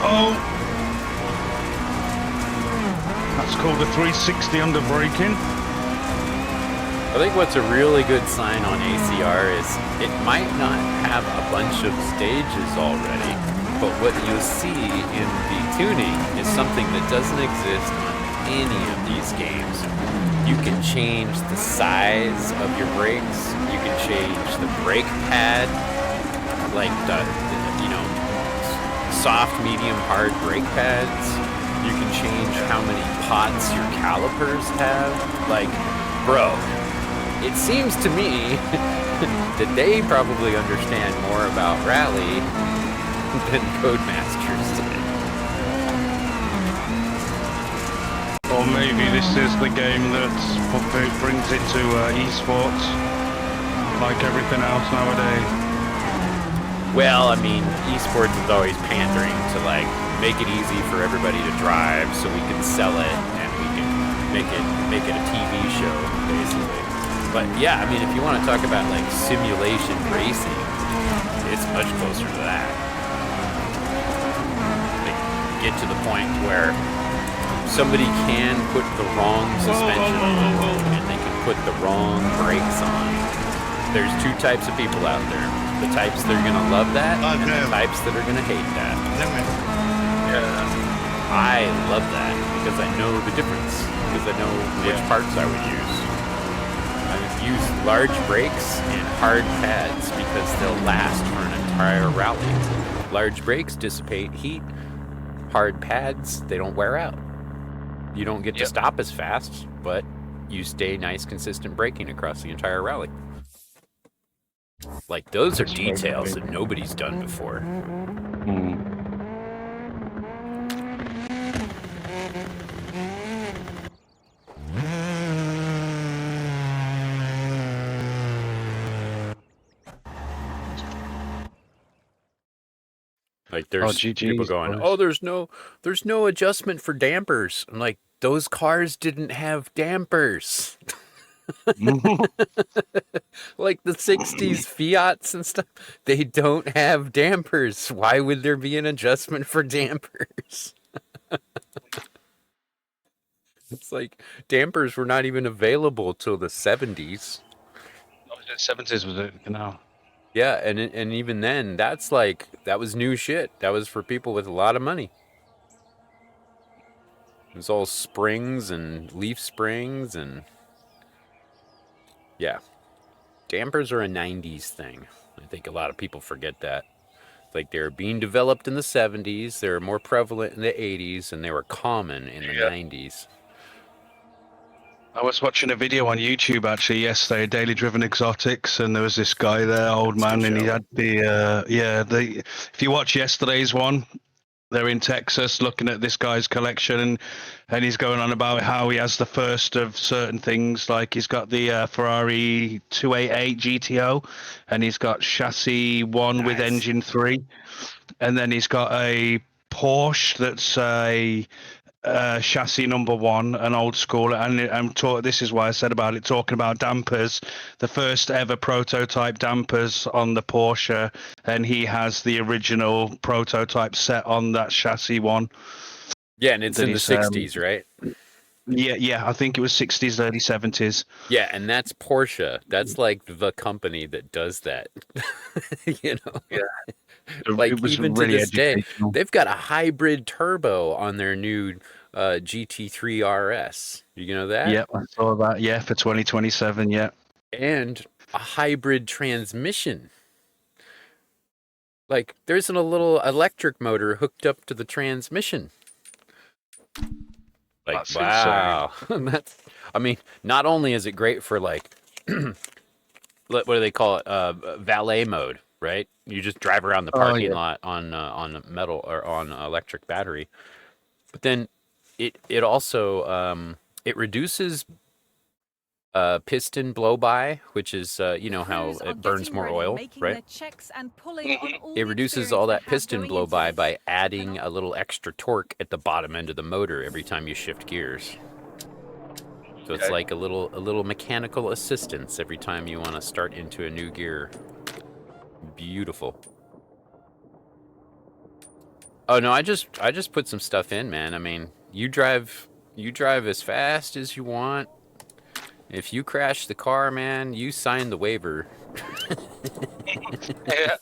Oh. That's called a 360 under braking. I think what's a really good sign on ACR is it might not have a bunch of stages already, but what you'll see in the tuning is something that doesn't exist on any of these games. You can change the size of your brakes. You can change the brake pad, like the soft, medium, hard brake pads. You can change how many pots your calipers have. Like, bro, it seems to me that they probably understand more about rally than Codemasters did. Or maybe this is the game that brings it to esports, like everything else nowadays. Well, I mean, esports is always pandering to like make it easy for everybody to drive, so we can sell it and we can make it a TV show, basically. But yeah, I mean, if you want to talk about like simulation racing, it's much closer to that. They get to the point where somebody can put the wrong suspension on and they can put the wrong brakes on. There's two types of people out there. The types that are going to love that and the types that are going to hate that. I love that because I know the difference. Because I know which parts I would use. I would use large brakes and hard pads because they'll last for an entire rally. Large brakes dissipate heat. Hard pads, they don't wear out. You don't get to stop as fast, but you stay nice, consistent braking across the entire rally. Like, those are details that nobody's done before. Like, there's people going, oh, there's no adjustment for dampers. I'm like, those cars didn't have dampers. Like the 60s Fiats and stuff, they don't have dampers. Why would there be an adjustment for dampers? It's like dampers were not even available till the 70s. Oh, the 70s was it? No. Yeah, and even then, that was new shit. That was for people with a lot of money. It was all springs and leaf springs and... Yeah. Dampers are a 90s thing. I think a lot of people forget that. Like, they were being developed in the 70s, they were more prevalent in the 80s, and they were common in the 90s. I was watching a video on YouTube actually yesterday, Daily Driven Exotics, and there was this guy there, old man, and he had the if you watch yesterday's one, they're in Texas looking at this guy's collection, and he's going on about how he has the first of certain things, like he's got the Ferrari 288 GTO, and he's got chassis 1 with engine 3, and then he's got a Porsche that's a chassis number 1, an old school, and this is why I said about it, talking about dampers, the first ever prototype dampers on the Porsche, and he has the original prototype set on that chassis 1. Yeah, and it's in the 60s, right? Yeah, I think it was 60s, early 70s. Yeah, and that's Porsche. That's like the company that does that. You know? Yeah. Like, it was even really to this day, they've got a hybrid turbo on their new GT3 RS. You know that? Yeah, I saw that. Yeah, for 2027. Yeah, and a hybrid transmission. Like, there's a little electric motor hooked up to the transmission. Like, that's wow. That's, I mean, not only is it great for, like, what do they call it? Valet mode, right? You just drive around the parking lot on metal or on electric battery. But then it also it reduces piston blow by, which is you know how it burns more oil, right? It reduces all that piston blow by adding a little extra torque at the bottom end of the motor every time you shift gears. So it's like a little mechanical assistance every time you want to start into a new gear. Beautiful. Oh no, I just put some stuff in, man. I mean, you drive as fast as you want. If you crash the car, man, you sign the waiver. Yeah.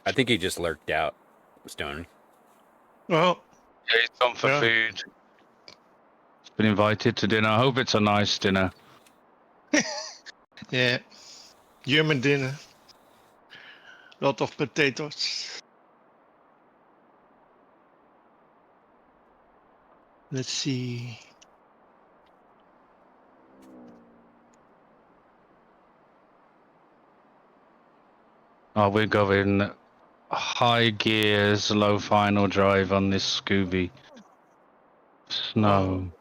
I think he just lurked out, Stone. Well, Yeah, he's gone for Yeah. food. He's been invited to dinner. I hope it's a nice dinner. yeah. German dinner. Lot of potatoes. Let's see. Oh, we're going high gears, low final drive on this Scooby. Snow.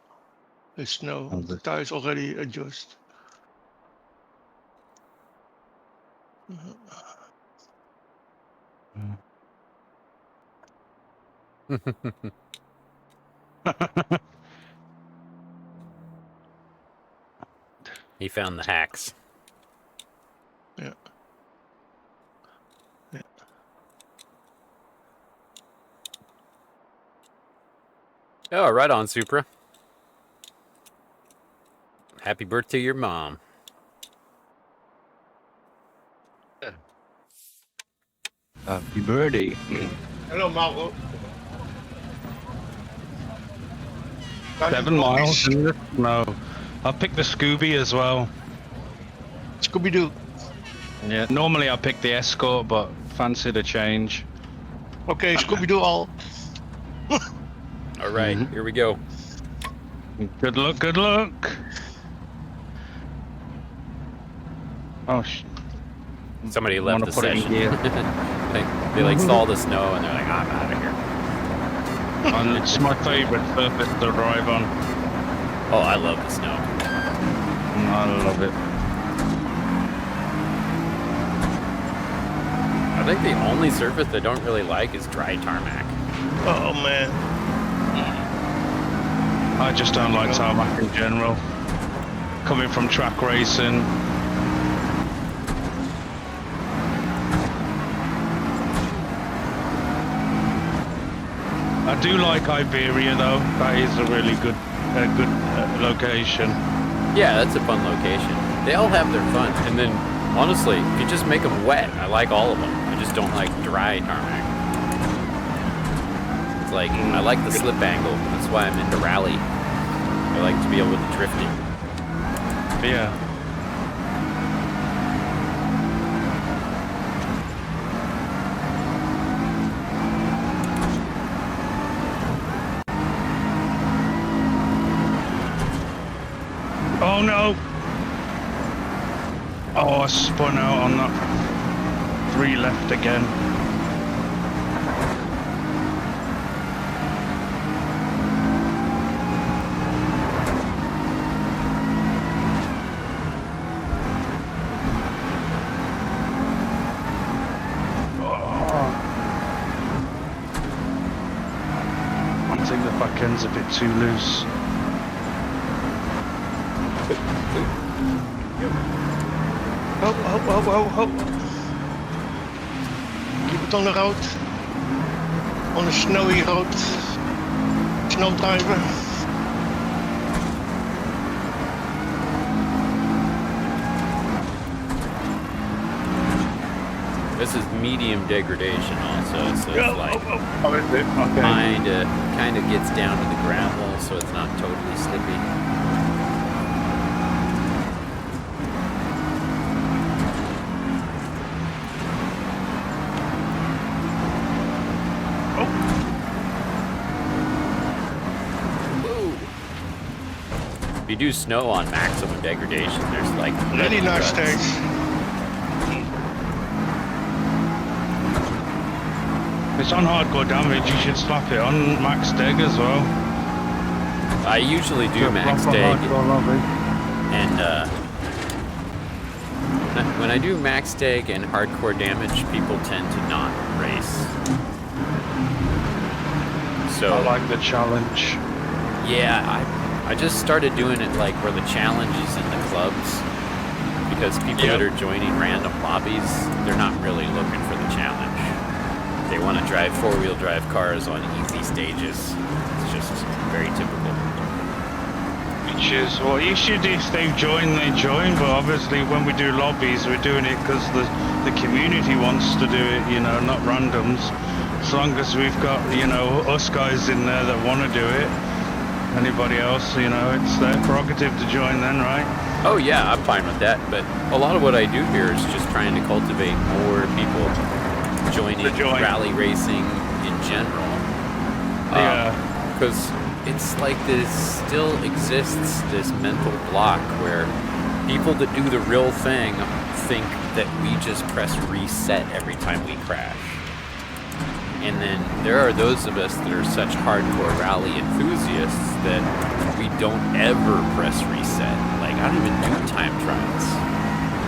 The snow. Oh, The this- tires already adjust. He found the hacks. Yeah. Yeah. Oh, right on, Supra. Happy birthday, your mom. Happy birthday. Hello, Mauro. 7 miles in the snow. I'll pick the Scooby as well. Scooby-Doo. Yeah, normally I pick the Escort, but fancy the change. Okay, Scooby-Doo all. All right, here we go. Good luck, good luck. Oh, Somebody left wanna the put it in session. gear. they like saw the snow and they're like, I'm out of here. And it's my favorite surface to drive on. Oh, I love the snow. I love it. I think the only surface I don't really like is dry tarmac. Oh, man. I just don't like tarmac in general. Coming from track racing. I do like Iberia though. That is a really good location. Yeah, that's a fun location. They all have their fun. And then, honestly, if you just make them wet, I like all of them. I just don't like dry tarmac. It's like, I like the slip angle. That's why I'm into rally. I like to be able to drift it. Yeah. Oh no! Oh, I spun out on that 3 left again. I think the back end's a bit too loose. Ho. Keep it on the road. On a snowy road. Snow driver. This is medium degradation also, so it's like Oh, is it? Okay. kinda gets down to the gravel, so it's not totally slippy. If you do snow on maximum degradation, there's like Really nice ruts. stage. It's on hardcore damage, you should slap it on max deg as well. I usually do max Proper deg, hardcore lobby. and when I do max deg and hardcore damage, people tend to not race. So I like the challenge. yeah, I just started doing it like where the challenge is in the clubs, because people that are joining random lobbies, they're not really looking for the challenge. They want to drive four-wheel drive cars on easy stages. It's just very typical. Which is what you should. If they've joined, they join. But obviously, when we do lobbies, we're doing it because the community wants to do it. You know, not randoms. As long as we've got, you know, us guys in there that want to do it. Anybody else, you know, it's their prerogative to join then, right? Oh yeah, I'm fine with that. But a lot of what I do here is just trying to cultivate more people joining rally racing in general. Because it's like this still exists, this mental block where people that do the real thing think that we just press reset every time we crash. And then there are those of us that are such hardcore rally enthusiasts that we don't ever press reset. Like, I don't even do time trials.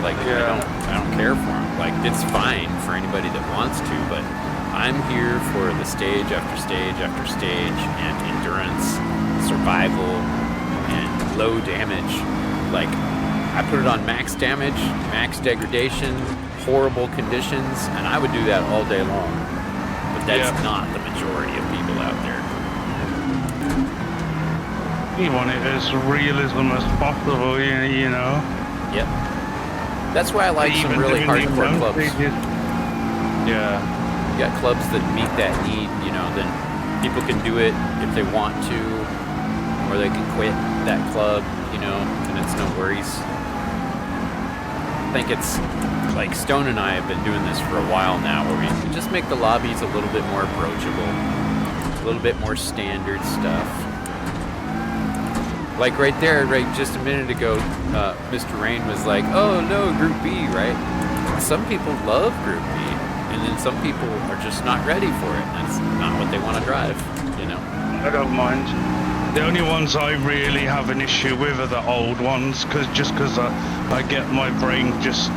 Like, I don't care for them. Like, it's fine for anybody that wants to, but I'm here for the stage after stage after stage and endurance, survival, and low damage. Like, I put it on max damage, max degradation, horrible conditions, and I would do that all day long. That's not the majority of people out there. You want it as realism as possible, you know? Yep. That's why I like some really hardcore clubs. Yeah. You got clubs that meet that need, you know, then people can do it if they want to, or they can quit that club, you know, and it's no worries. I think it's like Stone and I have been doing this for a while now, where we just make the lobbies a little bit more approachable, a little bit more standard stuff. Like right there, right just a minute ago, Mr. Rain was like, "Oh no, Group B, right?" Some people love Group B, and then some people are just not ready for it. That's not what they want to drive, you know. I don't mind. The only ones I really have an issue with are the old ones, because I get my brain just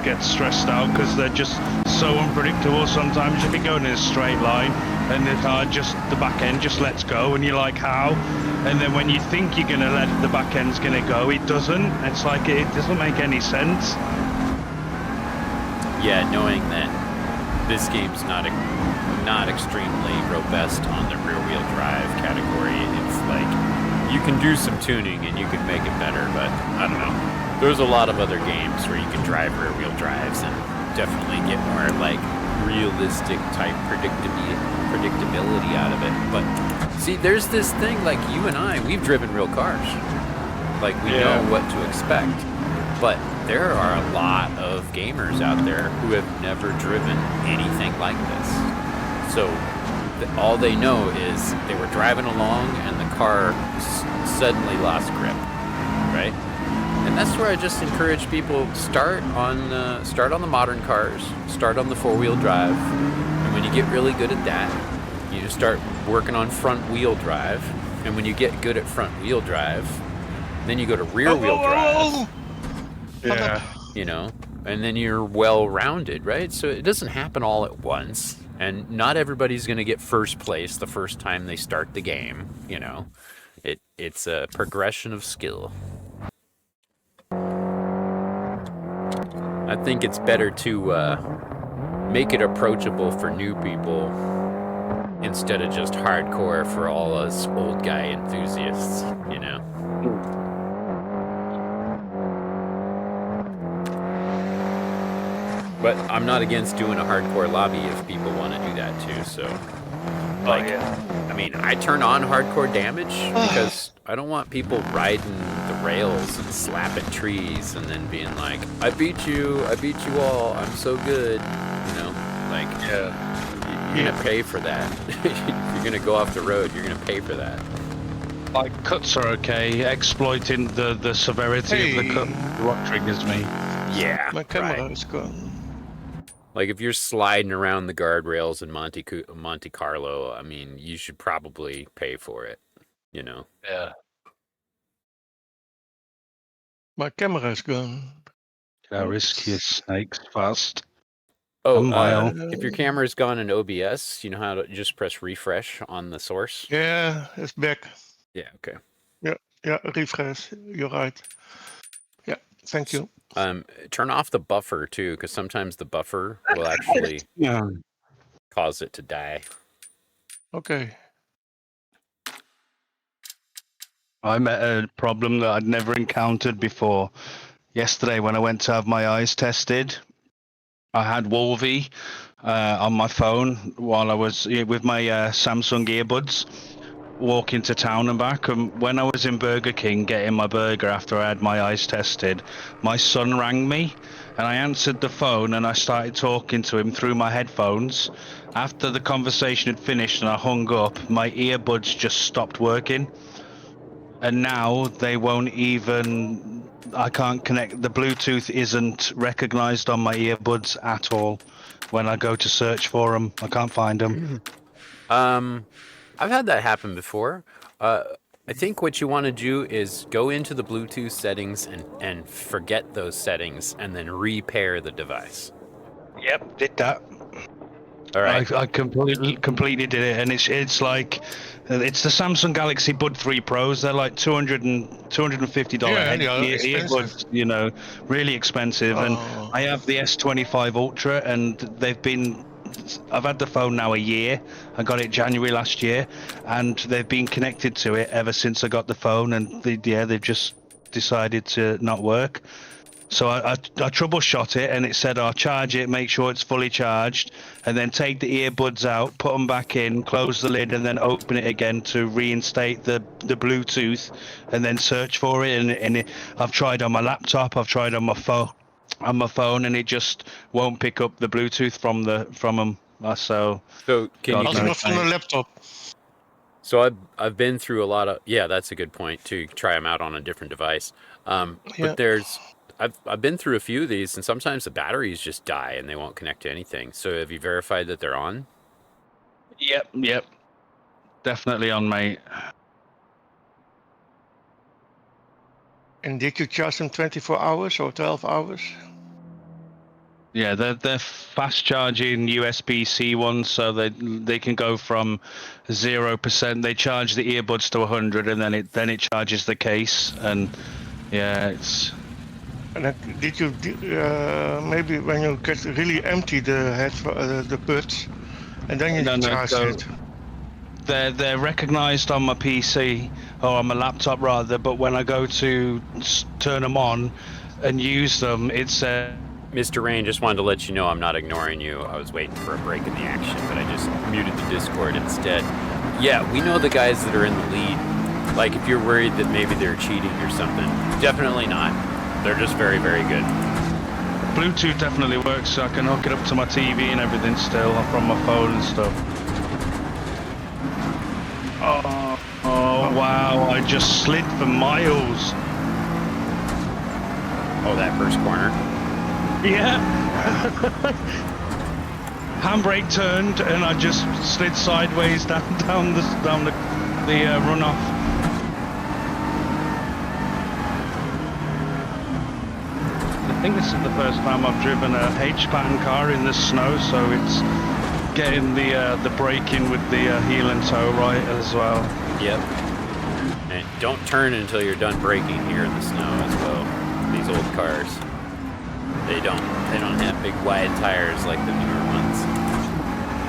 gets stressed out because they're just so unpredictable. Sometimes you'll be going in a straight line and the car the back end just lets go, and you're like, how? And then when you think you're gonna let the back end's gonna go, it doesn't. It's like it doesn't make any sense. Yeah, knowing that this game's not extremely robust on the rear-wheel drive category. It's like you can do some tuning and you can make it better, but I don't know. There's a lot of other games where you can drive rear-wheel drives and definitely get more like realistic type predictability out of it. But see, there's this thing, like you and I, we've driven real cars. Like we know what to expect. But there are a lot of gamers out there who have never driven anything like this. So all they know is they were driving along and the car suddenly lost grip, right? And that's where I just encourage people, start on the modern cars, start on the four-wheel drive, and when you get really good at that, you just start working on front-wheel drive, and when you get good at front-wheel drive, then you go to rear-wheel drive. Yeah. You know, and then you're well-rounded, right? So it doesn't happen all at once, and not everybody's going to get first place the first time they start the game, you know. It's a progression of skill. I think it's better to make it approachable for new people instead of just hardcore for all us old guy enthusiasts, you know. But I'm not against doing a hardcore lobby if people want to do that too, so. Like, I mean, I turn on hardcore damage because I don't want people riding the rails and slapping trees and then being like, I beat you all, I'm so good, you know? Like, you're gonna pay for that. If you're gonna go off the road, you're gonna pay for that. Like, cuts are okay, exploiting the severity of the cut, what triggers me. Yeah, My camera is gone. Like, if you're sliding around the guardrails in Monte Carlo, I mean, you should probably pay for it, you know? Yeah. My camera is gone. How risky is snakes fast. Oh, if your camera's gone in OBS, you know how to just press refresh on the source? Yeah, it's back. Yeah, okay. Yeah, refresh. You're right. Yeah, thank you. Turn off the buffer too, because sometimes the buffer will actually cause it to die. Okay. I met a problem that I'd never encountered before. Yesterday, when I went to have my eyes tested, I had Wolvie on my phone while I was with my Samsung earbuds, walking to town and back. And when I was in Burger King getting my burger after I had my eyes tested, my son rang me, and I answered the phone and I started talking to him through my headphones. After the conversation had finished and I hung up, my earbuds just stopped working. And now they won't even, I can't connect, the Bluetooth isn't recognized on my earbuds at all. When I go to search for them, I can't find them. I've had that happen before. I think what you want to do is go into the Bluetooth settings and forget those settings and then repair the device. Yep, did that. All right. I completely did it, and it's like it's the Samsung Galaxy Bud 3 Pros. They're like $250 Yeah, they are expensive. earbuds, you know, really expensive. And Oh. I have the S25 Ultra, and I've had the phone now a year. I got it January last year, and they've been connected to it ever since I got the phone. And they've just decided to not work. So I troubleshot it, and it said, "I'll charge it, make sure it's fully charged, and then take the earbuds out, put them back in, close the lid, and then open it again to reinstate the Bluetooth, and then search for it." And I've tried on my laptop, I've tried on my phone, and it just won't pick up the Bluetooth from them. So can you? Also not from a laptop. So I've been through a lot of. Yeah, that's a good point too. You can try them out on a different device. But I've been through a few of these, and sometimes the batteries just die and they won't connect to anything. So have you verified that they're on? Yep. Definitely on, mate. And did you charge them 24 hours or 12 hours? Yeah, they're fast charging USB-C ones, so they can go from 0%. They charge the earbuds to 100, and then it charges the case. And yeah, it's. And did you maybe when you get really empty the buds, and then you charge it? They're recognized on my PC or on my laptop rather, but when I go to turn them on and use them, it's. Mr. Rain, just wanted to let you know I'm not ignoring you. I was waiting for a break in the action, but I just muted the Discord instead. Yeah, we know the guys that are in the lead. Like, if you're worried that maybe they're cheating or something, definitely not. They're just very, very good. Bluetooth definitely works, so I can hook it up to my TV and everything still from my phone and stuff. Oh wow, I just slid for miles. Oh, that first corner? Yeah. Handbrake turned and I just slid sideways down the runoff. I think this is the first time I've driven a H-pattern car in the snow, so it's getting the braking with the heel and toe right as well. Yep. And don't turn until you're done braking here in the snow as well. These old cars. They don't have big wide tires like the newer ones.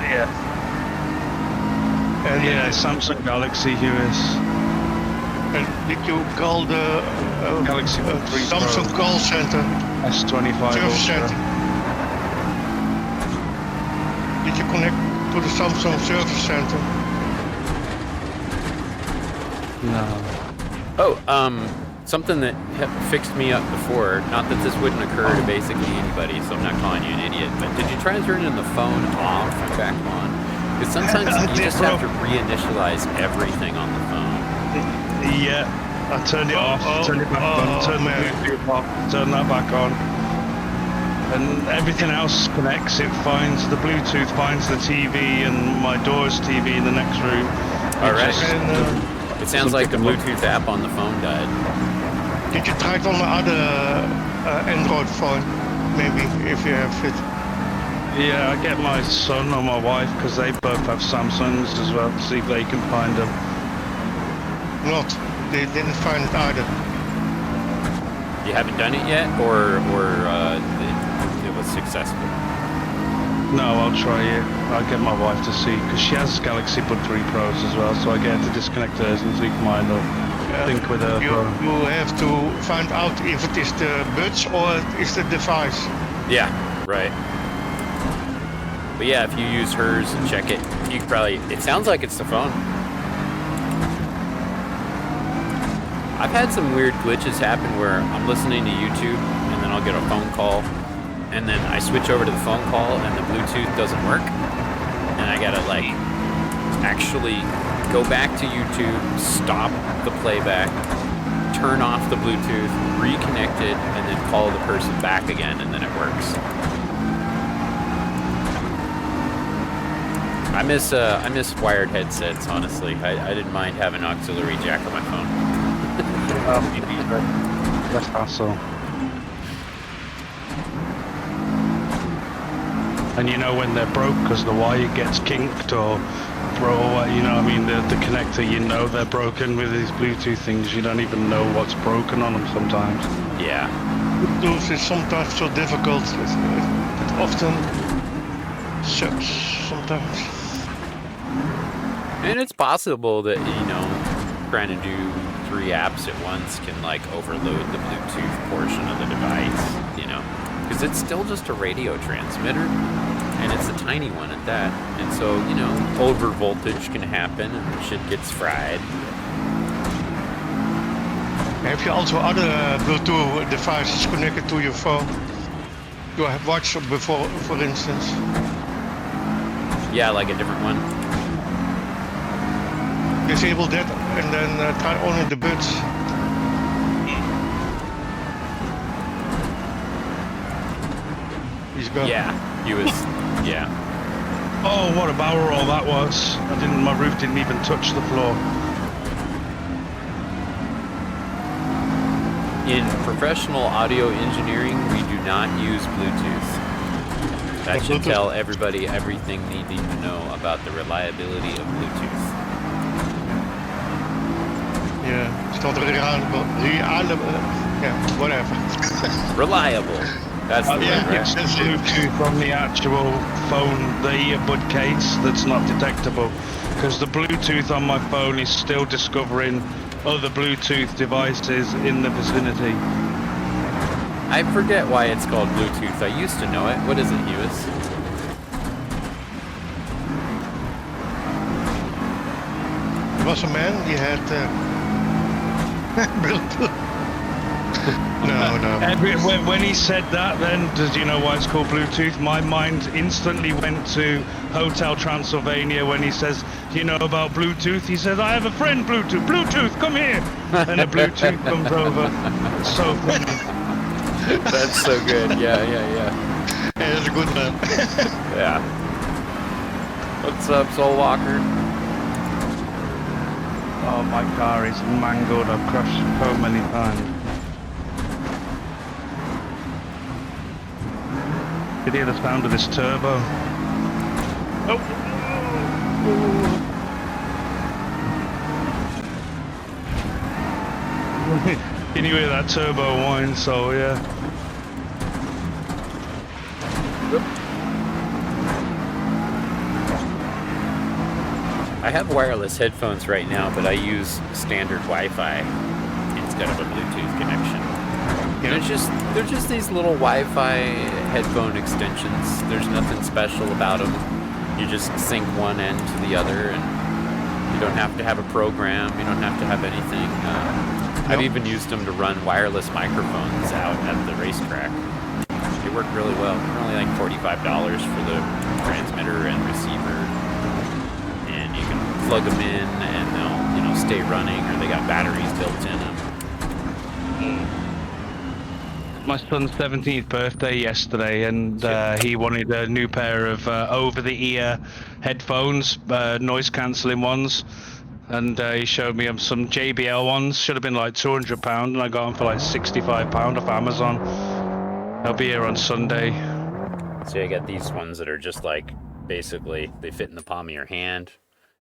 Yeah. And yeah, Samsung Galaxy US. And did you call the Galaxy Samsung call center? S25 Service center. Did you connect to the Samsung service center? No. Oh, something that fixed me up before, not that this wouldn't occur to basically anybody, so I'm not calling you an idiot, but did you try and turn the phone off and back on? Because sometimes you just have to reinitialize everything on the phone. Yeah, I turned it off, turned it back on, turned the Bluetooth off, turned that back on. And everything else connects, it finds the Bluetooth, finds the TV and my door's TV in the next room. Alright. It sounds like the Bluetooth app on the phone died. Did you try it on the other Android phone? Maybe, if you have it. Yeah, I get my son or my wife, because they both have Samsungs as well, to see if they can find them. Not. They didn't find it either. You haven't done it yet, or it was successful? No, I'll try it. I'll get my wife to see, because she has Galaxy Bud 3 Pros as well, so I get her to disconnect hers and sync mine up. Think with her. You have to find out if it is the buds or it is the device. Yeah, right. But yeah, if you use hers and check it, you could probably... It sounds like it's the phone. I've had some weird glitches happen where I'm listening to YouTube and then I'll get a phone call and then I switch over to the phone call and the Bluetooth doesn't work. And I gotta like actually go back to YouTube, stop the playback, turn off the Bluetooth, reconnect it, and then call the person back again, and then it works. I miss wired headsets, honestly. I didn't mind having an auxiliary jack on my phone. Less hassle. And you know when they're broke because the wire gets kinked or broke, you know what I mean, the connector, you know they're broken with these Bluetooth things. You don't even know what's broken on them sometimes. Yeah. Bluetooth is sometimes so difficult. It often sucks sometimes. And it's possible that, you know, trying to do 3 apps at once can like overload the Bluetooth portion of the device, you know, because it's still just a radio transmitter and it's a tiny one at that. And so, you know, over voltage can happen and shit gets fried. Have you also other Bluetooth devices connected to your phone? Your watch before, for instance? Yeah, like a different one. Disable that and then try only the buds. He's gone. Yeah, he was, yeah. Oh, what a barrel roll that was. My roof didn't even touch the floor. In professional audio engineering, we do not use Bluetooth. That should tell everybody everything needing to know about the reliability of Bluetooth. Yeah, it's not reliable. Yeah, whatever. Reliable. That's the word, right? It's the Bluetooth on the actual phone, the earbud case, that's not detectable. Because the Bluetooth on my phone is still discovering other Bluetooth devices in the vicinity. I forget why it's called Bluetooth. I used to know it. What is it, Hewis? There was a man, he had Bluetooth. No. When he said that, then, does you know why it's called Bluetooth? My mind instantly went to Hotel Transylvania when he says, you know about Bluetooth? He says, I have a friend, Bluetooth. Bluetooth, come here. And a Bluetooth comes over. It's so funny. That's so good. Yeah. Yeah, that's a good man. Yeah. What's up, Soul Walker? Oh, my car is mangled. I've crashed so many times. Did you hear the sound of this turbo? Oh! Can you hear that turbo whine? So yeah. I have wireless headphones right now, but I use standard Wi-Fi instead of a Bluetooth connection. And they're just these little Wi-Fi headphone extensions. There's nothing special about them. You just sync one end to the other, and you don't have to have a program. You don't have to have anything. I've even used them to run wireless microphones out at the racetrack. They work really well. They're only like $45 for the transmitter and receiver, and you can plug them in, and they'll, you know, stay running, or they got batteries built in them. My son's 17th birthday yesterday, and he wanted a new pair of over-the-ear headphones, noise-cancelling ones. And he showed me some JBL ones. Should have been like £200, and I got them for like £65 off Amazon. I'll be here on Sunday. So I got these ones that are just like, basically, they fit in the palm of your hand.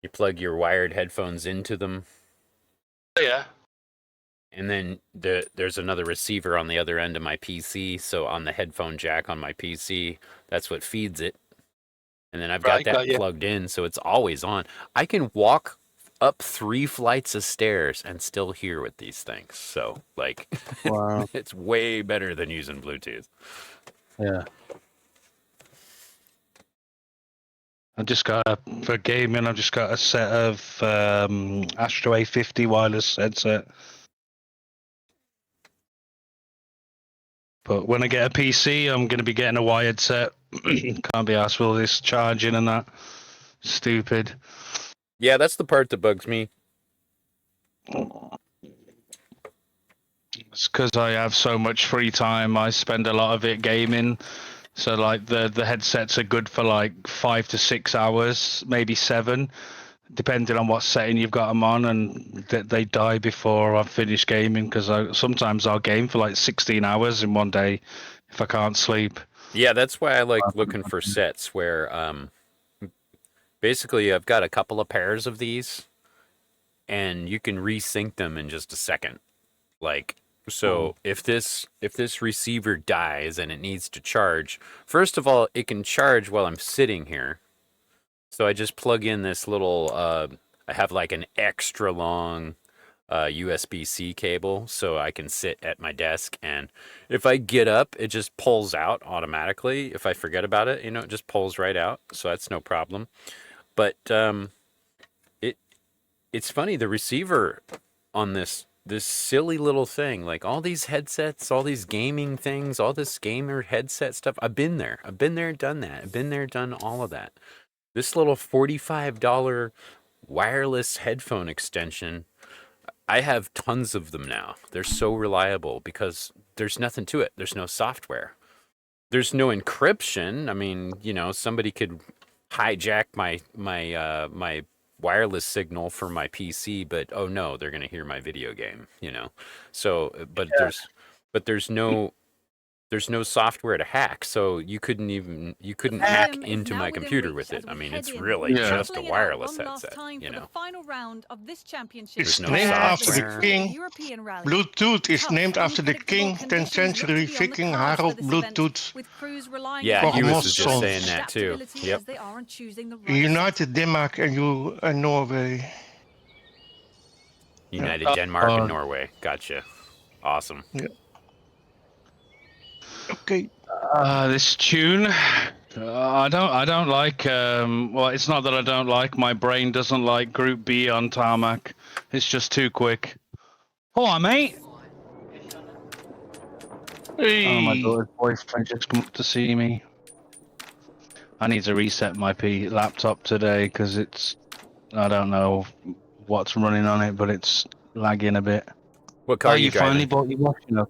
You plug your wired headphones into them. Yeah. And then there's another receiver on the other end of my PC. So on the headphone jack on my PC, that's what feeds it. And then I've got that plugged in, so it's always on. I can walk up 3 flights of stairs and still hear with these things. So, like, Wow. it's way better than using Bluetooth. Yeah. For gaming, I've just got a set of Astro A50 wireless headset. But when I get a PC, I'm going to be getting a wired set. Can't be asked for all this charging and that. Stupid. Yeah, that's the part that bugs me. It's because I have so much free time. I spend a lot of it gaming. So, like, the headsets are good for, like, 5 to 6 hours, maybe 7, depending on what setting you've got them on. And they die before I've finished gaming, because sometimes I'll game for, like, 16 hours in one day if I can't sleep. Yeah, that's why I like looking for sets where basically I've got a couple of pairs of these and you can resync them in just a second. Like, so if this receiver dies and it needs to charge, first of all, it can charge while I'm sitting here. So I just plug in this little I have like an extra long USB-C cable, so I can sit at my desk, and if I get up, it just pulls out automatically. If I forget about it, it just pulls right out, so that's no problem. But it's funny, the receiver on this silly little thing, like all these headsets, all these gaming things, all this gamer headset stuff, I've been there, done that. I've been there, done all of that. This little $45 wireless headphone extension, I have tons of them now. They're so reliable because there's nothing to it. There's no software. There's no encryption. I mean, somebody could hijack my wireless signal for my PC, but oh no, they're gonna hear my video game. So, but there's no software to hack, so you couldn't hack into my computer with it. I mean, it's really just a wireless headset. The final round of this championship. It's no named after the software. king. European rally. Bluetooth is Tough, named after the king, unpredictable 10th century conditions look to be on the Viking cards for Harald this event, Bluetooth. with crews relying Yeah, on he Almost was just sons. saying that too. adaptability Yep. as they are on choosing the right United Denmark and Norway. United Denmark and Norway. Gotcha. Awesome. Yeah. Okay. This tune, I don't like. Well, it's not that I don't like. My brain doesn't like Group B on tarmac. It's just too quick. Hi, mate. Hey. Oh, my daughter's boyfriend just come up to see me. I need to reset my laptop today because I don't know what's running on it, but it's lagging a bit. What car are you driving? Finally bought your washing up.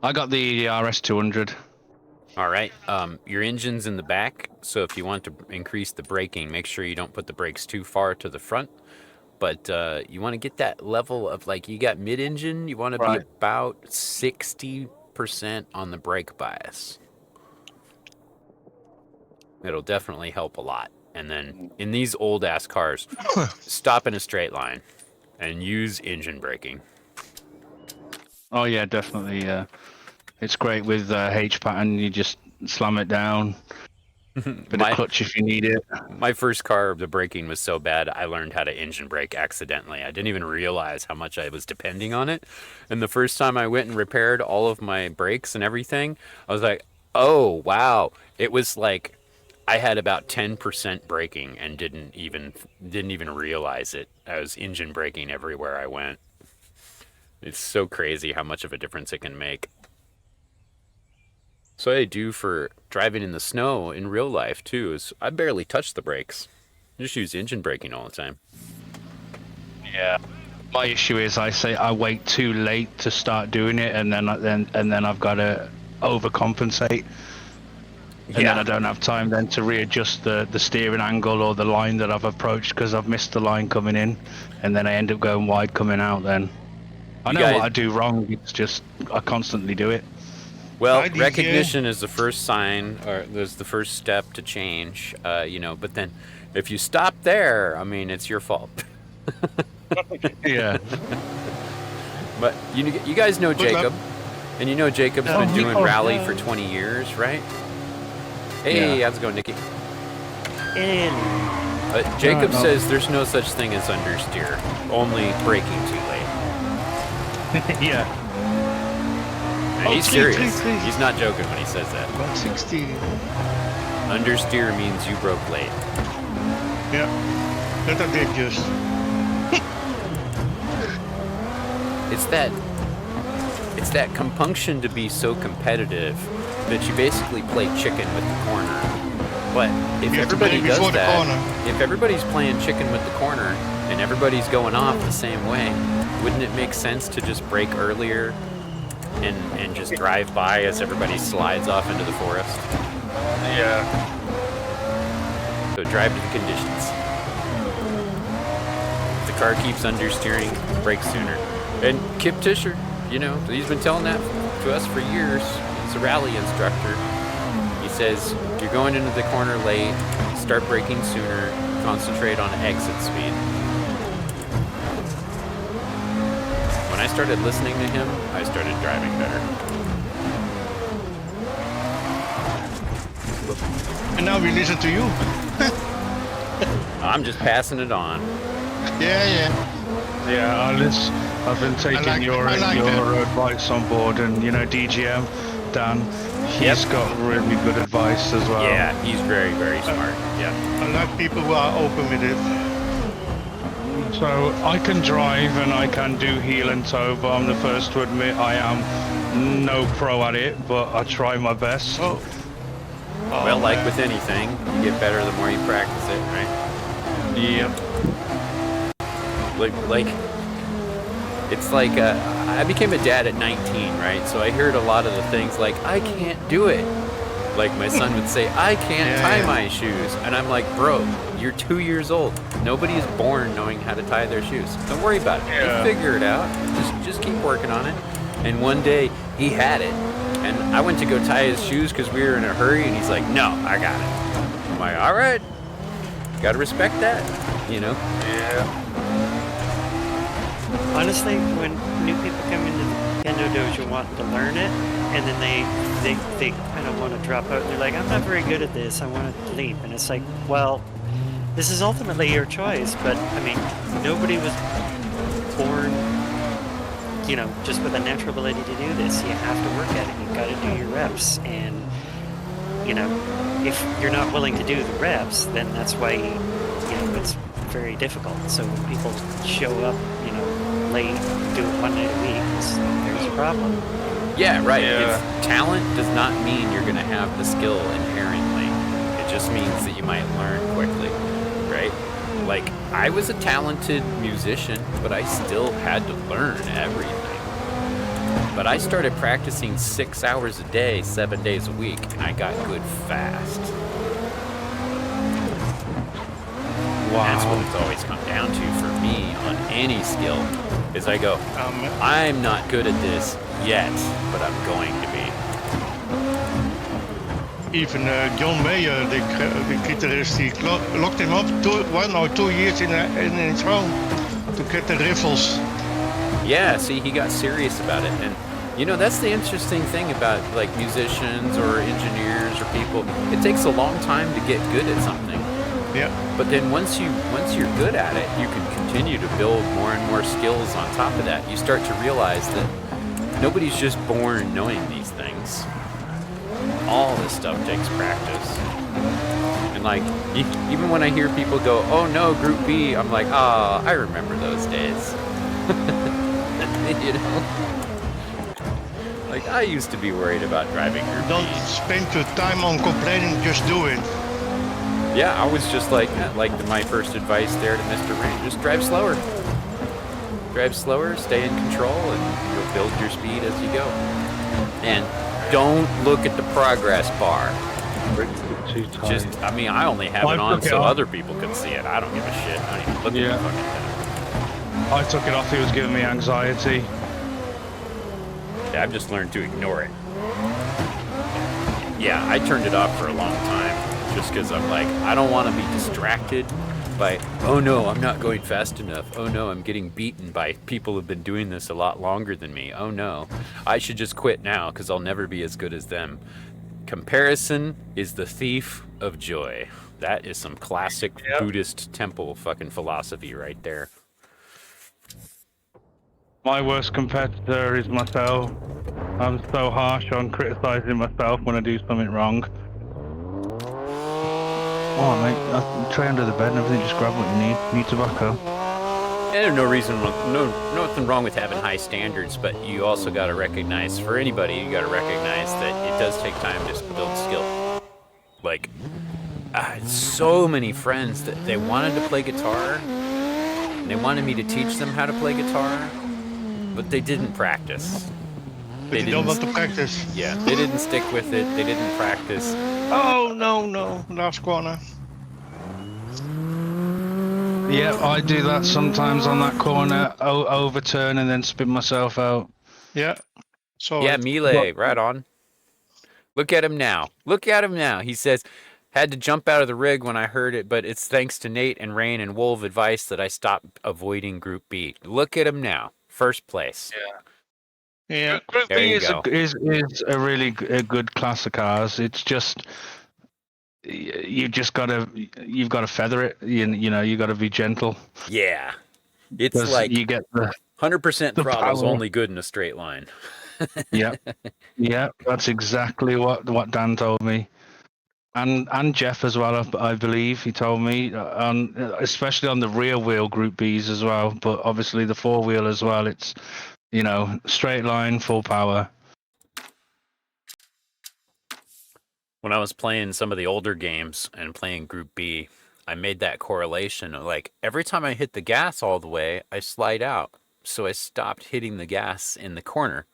I got the RS200. All right. Your engine's in the back, so if you want to increase the braking, make sure you don't put the brakes too far to the front. But you want to get that level of, like, you got mid-engine, you want to be about 60% on the brake bias. It'll definitely help a lot. And then in these old-ass cars, stop in a straight line and use engine braking. Oh, yeah, definitely. It's great with H pattern. You just slam it down. Bit of clutch if you need it. My first car, the braking was so bad, I learned how to engine brake accidentally. I didn't even realize how much I was depending on it. And the first time I went and repaired all of my brakes and everything, I was like, oh, wow. It was like I had about 10% braking and didn't even realize it. I was engine braking everywhere I went. It's so crazy how much of a difference it can make. So what I do for driving in the snow in real life too is I barely touch the brakes. I just use engine braking all the time. Yeah. My issue is I wait too late to start doing it, and then I've got to overcompensate. And then I don't have time then to readjust the steering angle or the line that I've approached because I've missed the line coming in, and then I end up going wide coming out then. I know what I do wrong, it's just I constantly do it. Well, recognition is the first sign, or there's the first step to change, but then if you stop there, I mean, it's your fault. Yeah. But you guys know Jacob, and you know Jacob's been doing rally for 20 years, right? Hey, how's it going, Nikki? Jacob says there's no such thing as understeer, only braking too late. Yeah. And he's serious. He's not joking when he says that. 160. Understeer means you broke late. Yeah, that I did just. It's that compunction to be so competitive that you basically play chicken with the corner. But if everybody does that, if everybody's playing chicken with the corner and everybody's going off the same way, wouldn't it make sense to just brake earlier and just drive by as everybody slides off into the forest? Yeah. So drive to the conditions. If the car keeps understeering, brake sooner. And Kip Tischer, you know, he's been telling that to us for years. He's a rally instructor. He says, you're going into the corner late, start braking sooner, concentrate on exit speed. When I started listening to him, I started driving better. And now we listen to you. I'm just passing it on. Yeah. I've been taking your advice on board, and you know DGM, Dan, he's got really good advice as well. Yeah, he's very, very smart. Yeah. I like people who are open with it. So I can drive and I can do heel and toe, but I'm the first to admit I am no pro at it, but I try my best. Well, like with anything, you get better the more you practice it, right? Yep. Like, it's like, I became a dad at 19, right? So I heard a lot of the things like, I can't do it. Like my son would say, I can't tie my shoes. And I'm like, bro, you're 2 years old. Nobody is born knowing how to tie their shoes. Don't worry about it. Yeah. You'll figure it out. Just keep working on it. And one day, he had it. And I went to go tie his shoes because we were in a hurry, and he's like, no, I got it. I'm like, all right. Gotta respect that, you know? Yeah. Honestly, when new people come into the Kendo Dojo wanting to learn it, and then they kind of want to drop out, and they're like, I'm not very good at this, I want to leap. And it's like, well, this is ultimately your choice, but, I mean, nobody was born, you know, just with a natural ability to do this. You have to work at it. You've got to do your reps. And, you know, if you're not willing to do the reps, then that's why, you know, it's very difficult. So when people show up, you know, late, do it 1 night a week, there's a problem. Yeah, right. Yeah. Talent does not mean you're going to have the skill inherently. It just means that you might learn quickly, right? Like, I was a talented musician, but I still had to learn everything. But I started practicing 6 hours a day, 7 days a week, and I got good fast. Wow. That's what it's always come down to for me on any skill, is I go, I'm not good at this yet, but I'm going to be. Even John Mayer, the guitarist, he locked him up 1 or 2 years in his home to get the riffles. Yeah, see, he got serious about it. And, you know, that's the interesting thing about, like, musicians or engineers or people. It takes a long time to get good at something. Yeah. But then once you're good at it, you can continue to build more and more skills on top of that. You start to realize that nobody's just born knowing these things. All this stuff takes practice. And like, even when I hear people go, oh no, Group B, I'm like, ah, I remember those days. You know? Like, I used to be worried about driving Group B. Don't spend your time on complaining, just do it. Yeah, I was just like my first advice there to Mr. Rain, just drive slower. Drive slower, stay in control, and you'll build your speed as you go. And don't look at the progress bar. Just, I mean, I only have it on so other people can see it. I don't give a shit. I don't even look at the fucking thing. I took it off, it was giving me anxiety. Yeah, I've just learned to ignore it. Yeah, I turned it off for a long time. Just because I'm like, I don't want to be distracted by, oh no, I'm not going fast enough. Oh no, I'm getting beaten by people who've been doing this a lot longer than me. Oh no, I should just quit now because I'll never be as good as them. Comparison is the thief of joy. That is some classic Buddhist temple fucking philosophy right there. My worst competitor is myself. I'm so harsh on criticizing myself when I do something wrong. Oh, mate, I'll tray under the bed and everything. Just grab what you need. Need tobacco. And there's no reason, nothing wrong with having high standards, but you also got to recognize, for anybody, you got to recognize that it does take time to build skill. Like, so many friends that they wanted to play guitar, and they wanted me to teach them how to play guitar, but they didn't practice. They don't want to practice. Yeah, they didn't stick with it. They didn't practice. Oh, no, last corner. Yeah, I do that sometimes on that corner, overturn and then spin myself out. Yeah. So Yeah, melee, right on. Look at him now. Look at him now. He says, had to jump out of the rig when I heard it, but it's thanks to Nate and Rain and Wolf advice that I stopped avoiding Group B. Look at him now. First place. Yeah. Group There B you is go. is a really good class of cars. It's just you've got to feather it. You know, you got to be gentle. Yeah. It's like you get the 100% the throttle's power. only good in a straight line. Yeah, that's exactly what Dan told me, and Jeff as well. I believe he told me, especially on the rear wheel Group Bs as well. But obviously the four wheel as well. It's straight line, full power. When I was playing some of the older games and playing Group B, I made that correlation of like every time I hit the gas all the way, I slide out. So I stopped hitting the gas in the corner.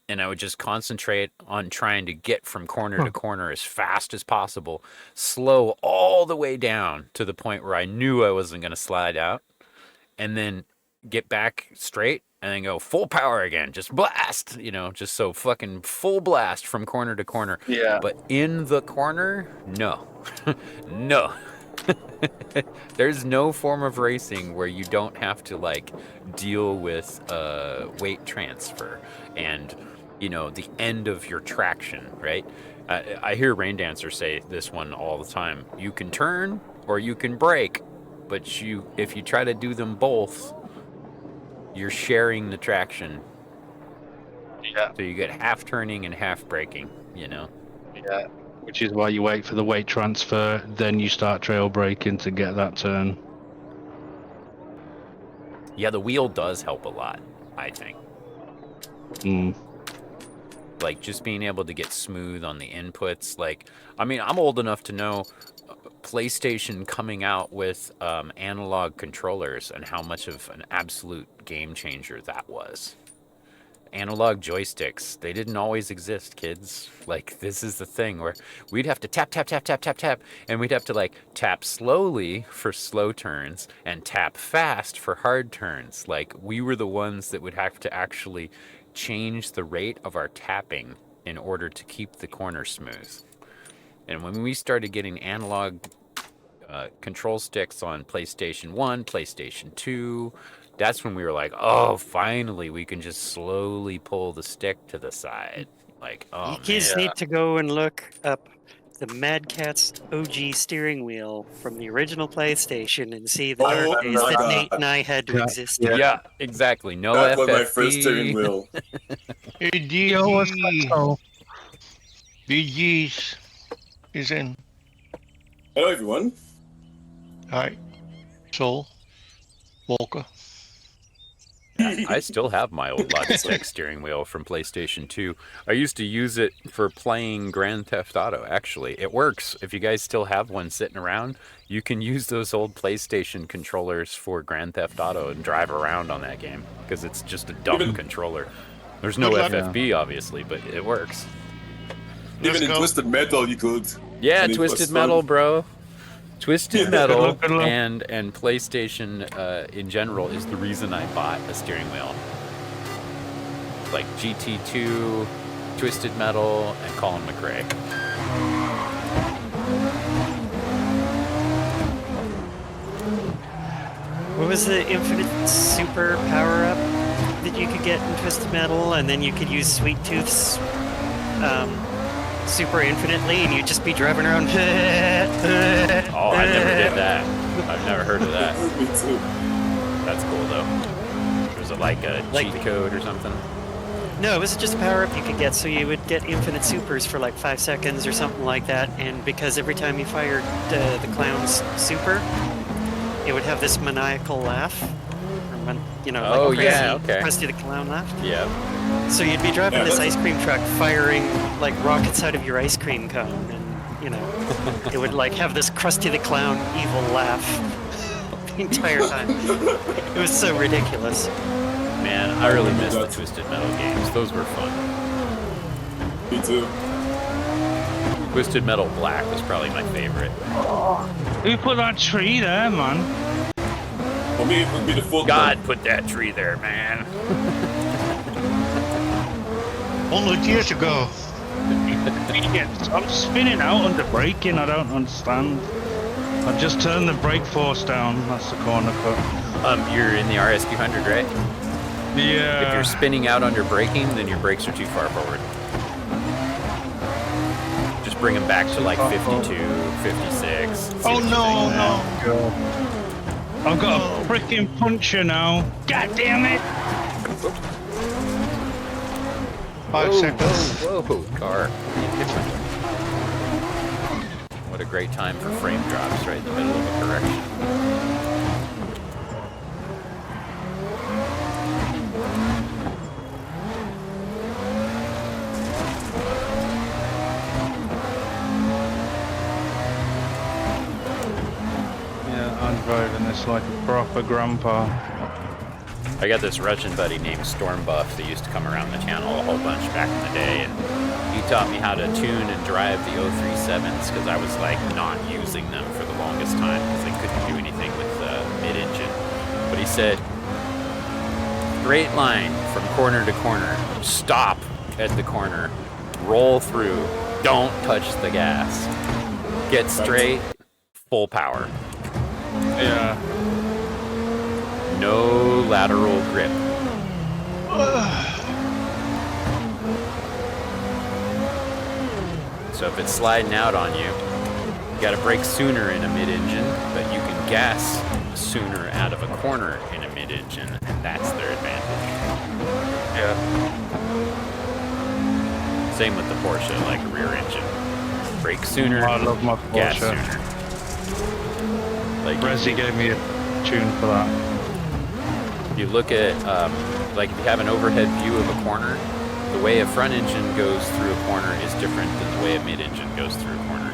And I would just concentrate on trying to get from corner to corner as fast as possible, slow all the way down to the point where I knew I wasn't going to slide out, and then get back straight and then go full power again, just blast, just so fucking full blast from corner to corner. Yeah. But in the corner, no. No. There's no form of racing where you don't have to like deal with weight transfer and the end of your traction, right? I hear Rain Dancer say this one all the time. You can turn or you can brake, but if you try to do them both, you're sharing the traction. Yeah. So you get half turning and half braking, Yeah. Which is why you wait for the weight transfer, then you start trail braking to get that turn. Yeah, the wheel does help a lot, I think. Like just being able to get smooth on the inputs. Like, I mean, I'm old enough to know PlayStation coming out with analog controllers and how much of an absolute game changer that was. Analog joysticks, they didn't always exist, kids. Like, this is the thing where we'd have to tap, tap, tap, tap, tap, tap, and we'd have to like tap slowly for slow turns and tap fast for hard turns. Like, we were the ones that would have to actually change the rate of our tapping in order to keep the corner smooth. And when we started getting analog control sticks on PlayStation 1, PlayStation 2, that's when we were like, oh, finally we can just slowly pull the stick to the side. Like, oh, you kids need to go and look up the Mad Catz OG steering wheel from the original PlayStation and see the dark days that Nate and I had to exist in. Yeah, exactly. No that FFP. was my first steering wheel. BG's is in. Hello, everyone. Hi. Sol. Walker. I still have my old Logitech steering wheel from PlayStation 2. I used to use it for playing Grand Theft Auto, actually. It works. If you guys still have one sitting around, you can use those old PlayStation controllers for Grand Theft Auto and drive around on that game, because it's just a dumb controller. There's no FFB, obviously, but it works. Even in Twisted Metal, you could. Yeah, Twisted Metal, bro. Twisted Metal and PlayStation in general is the reason I bought a steering wheel. Like GT2, Twisted Metal, and Colin McRae. What was the infinite super power up that you could get in Twisted Metal, and then you could use Sweet Tooth's super infinitely, and you'd just be driving around. Oh, I never did that. I've never heard of that. Me too. That's cool though. Was it like a cheat code or something? No, it was just a power up you could get, so you would get infinite supers for like 5 seconds or something like that, and because every time you fired the clown's super, it would have this maniacal laugh. Or you know, like Krusty the Clown laugh. Yeah. So you'd be driving this ice cream truck, firing like rockets out of your ice cream cone, and you know, it would like have this Krusty the Clown evil laugh the entire time. It was so ridiculous. Man, I really miss the Twisted Metal games. Those were fun. Me too. Twisted Metal Black was probably my favorite. Who put that tree there, man? For me, it would be the full. God put that tree there, man. 100 years ago. I'm spinning out under braking. I don't understand. I've just turned the brake force down. That's the corner cut. You're in the RS200, right? Yeah. If you're spinning out under braking, then your brakes are too far forward. Just bring them back to like 52, 56. Oh no, I've got a freaking puncher now. God damn it! 5 seconds. Whoa, car. What a great time for frame drops right in the middle of a correction. I'm driving this like a proper grandpa. I got this Russian buddy named Stormbuff that used to come around the channel a whole bunch back in the day, and he taught me how to tune and drive the 037s because I was like not using them for the longest time because they couldn't do anything with the mid-engine. But he said, straight line from corner to corner, stop at the corner, roll through, don't touch the gas, get straight, full power. Yeah. No lateral grip. So if it's sliding out on you, you gotta brake sooner in a mid-engine, but you can gas sooner out of a corner in a mid-engine, and that's their advantage. Yeah. Same with the Porsche, like a rear engine. Brake sooner, I love my gas Porsche. sooner. Like Resi gave me a tune for that. you look at, like if you have an overhead view of a corner, the way a front engine goes through a corner is different than the way a mid-engine goes through a corner.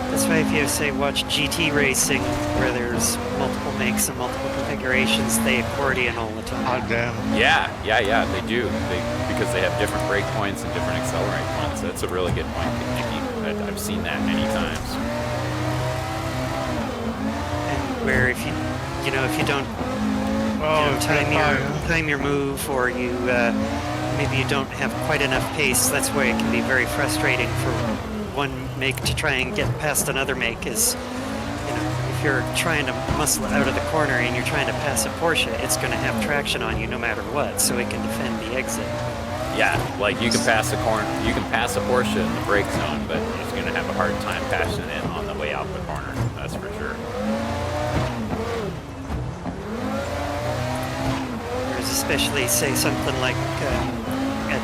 That's why if you say watch GT racing, where there's multiple makes and multiple configurations, they accordion all the time. Oh damn. Yeah, they do. Because they have different brake points and different accelerate points. That's a really good point, Nikki. I've seen that many times. And where if you don't time your move, or you maybe you don't have quite enough pace, that's where it can be very frustrating for one make to try and get past another make. Is, if you're trying to muscle out of the corner and you're trying to pass a Porsche, it's going to have traction on you no matter what, so it can defend the exit. Yeah, like you can pass a corner, you can pass a Porsche in the brake zone, but it's going to have a hard time passing it on the way out the corner. That's for sure. There's especially, say, something like at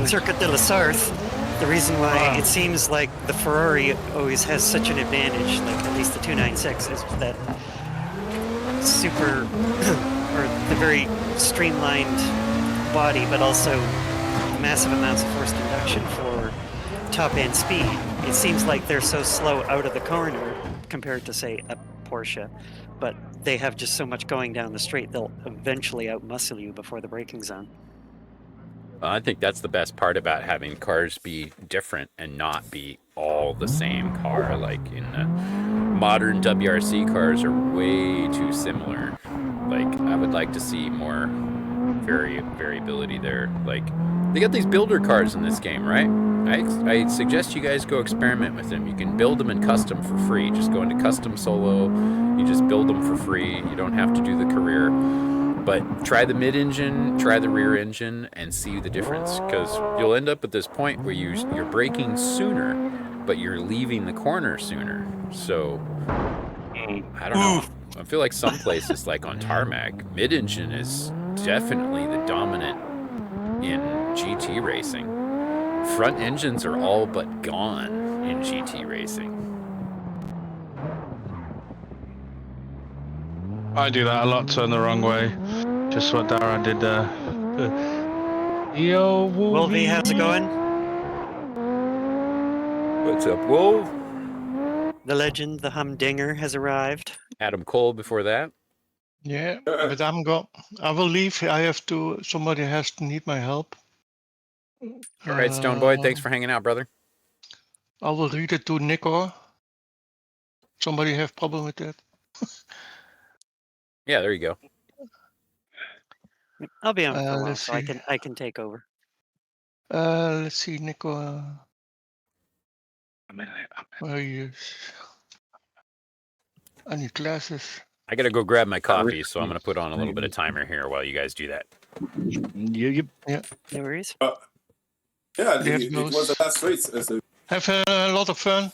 Circuit de la Sarthe. The reason why it seems like the Ferrari always has such an advantage, like at least the 296, is that super, or the very streamlined body, but also massive amounts of forced induction for top-end speed. It seems like they're so slow out of the corner compared to, say, a Porsche, but they have just so much going down the straight, they'll eventually outmuscle you before the braking zone. I think that's the best part about having cars be different and not be all the same car. Like in the modern WRC cars are way too similar. Like I would like to see more variability there. Like They got these builder cars in this game, right? I suggest you guys go experiment with them. You can build them in custom for free. Just go into custom solo. You just build them for free. You don't have to do the career. But try the mid-engine, try the rear engine, and see the difference. Because you'll end up at this point where you're braking sooner, but you're leaving the corner sooner. So, I don't know. I feel like some places, like on tarmac, mid-engine is definitely the dominant in GT racing. Front engines are all but gone in GT racing. I do that a lot, turn the wrong way. Just what Dara did there. Yo, Wolvie, how's it going? What's up, Wolf? The legend, the humdinger, has arrived. Adam Cole before that. Yeah, but I will leave. Somebody has to need my help. All right, Stoneboy, thanks for hanging out, brother. I will read it to Nico. Somebody have problem with that? Yeah, there you go. I'll be on for a while, let's so see. I can take over. Let's see, Nico. Where he is? I need glasses. I gotta go grab my coffee, so I'm gonna put on a little bit of timer here while you guys do that. Yeah. No worries. Yeah, it was the last race. So. Have a lot of fun.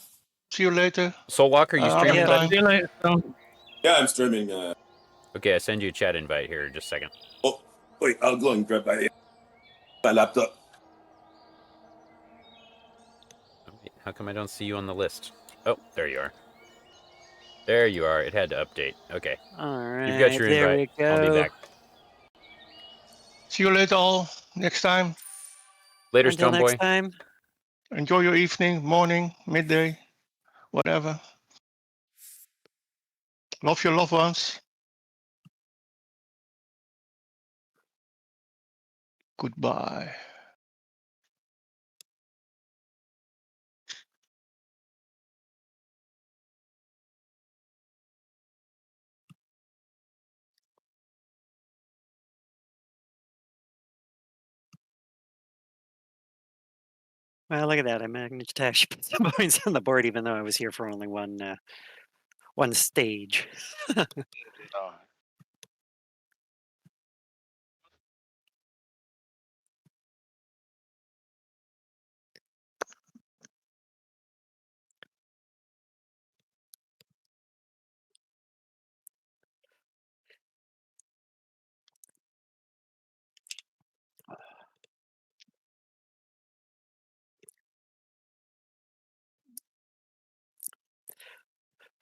See you later. Soulwalker, you streaming, buddy? See you later, Stone. Yeah, I'm streaming. Okay, I send you a chat invite here in just a second. Oh, wait, I'll go and grab my laptop. How come I don't see you on the list? Oh, there you are. There you are. It had to update. Okay. All right. You've got your there invite. we go. I'll be back. See you later all. Next time. Later, Until next Stoneboy. time. Enjoy your evening, morning, midday, whatever. Love your loved ones. Goodbye. Well, look at that. I managed to actually put some points on the board, even though I was here for only one stage.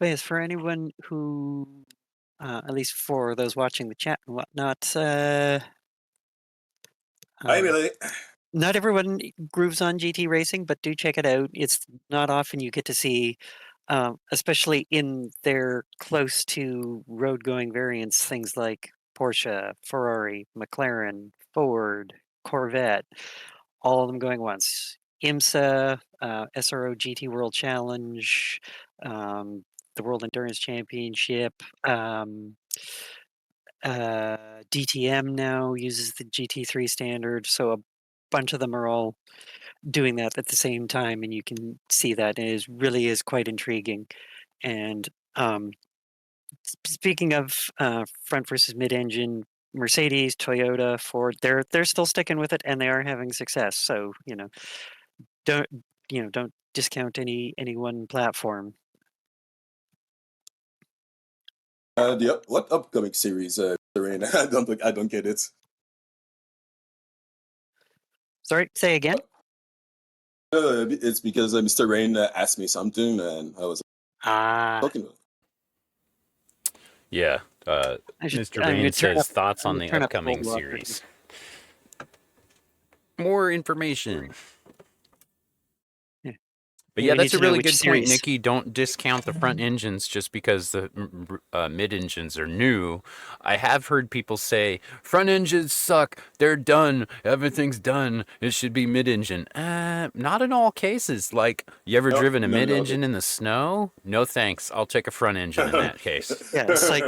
But yes, for anyone who, at least for those watching the chat and whatnot, Hi, Billy. not everyone grooves on GT racing, but do check it out. It's not often you get to see, especially in their close to road going variants, things like Porsche, Ferrari, McLaren, Ford, Corvette, all of them going once. IMSA, SRO GT World Challenge, the World Endurance Championship, DTM now uses the GT3 standard, so a bunch of them are all doing that at the same time, and you can see that it really is quite intriguing. And speaking of front versus mid-engine, Mercedes, Toyota, Ford, they're still sticking with it, and they are having success. So don't discount any one platform. What upcoming series, Rain? I don't get it. Sorry, say again. It's because Mr. Rain asked me something, and I was talking about. Yeah. Mr. Rain says thoughts on the upcoming series. More information. But yeah, that's a really good point, Nikki. Don't discount the front engines just because the mid-engines are new. I have heard people say, front engines suck, they're done, everything's done, it should be mid-engine. Not in all cases. Like, you ever driven a mid-engine in the snow? No thanks, I'll take a front engine in that case. Yeah, it's like,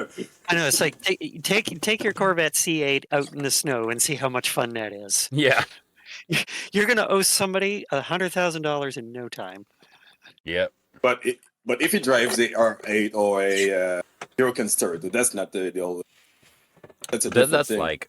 I know, it's like, take your Corvette C8 out in the snow and see how much fun that is. Yeah. You're gonna owe somebody $100,000 in no time. Yep. But if he drives a R8 or a Huracan Sturdy, that's not the old. That's a different That's thing. like,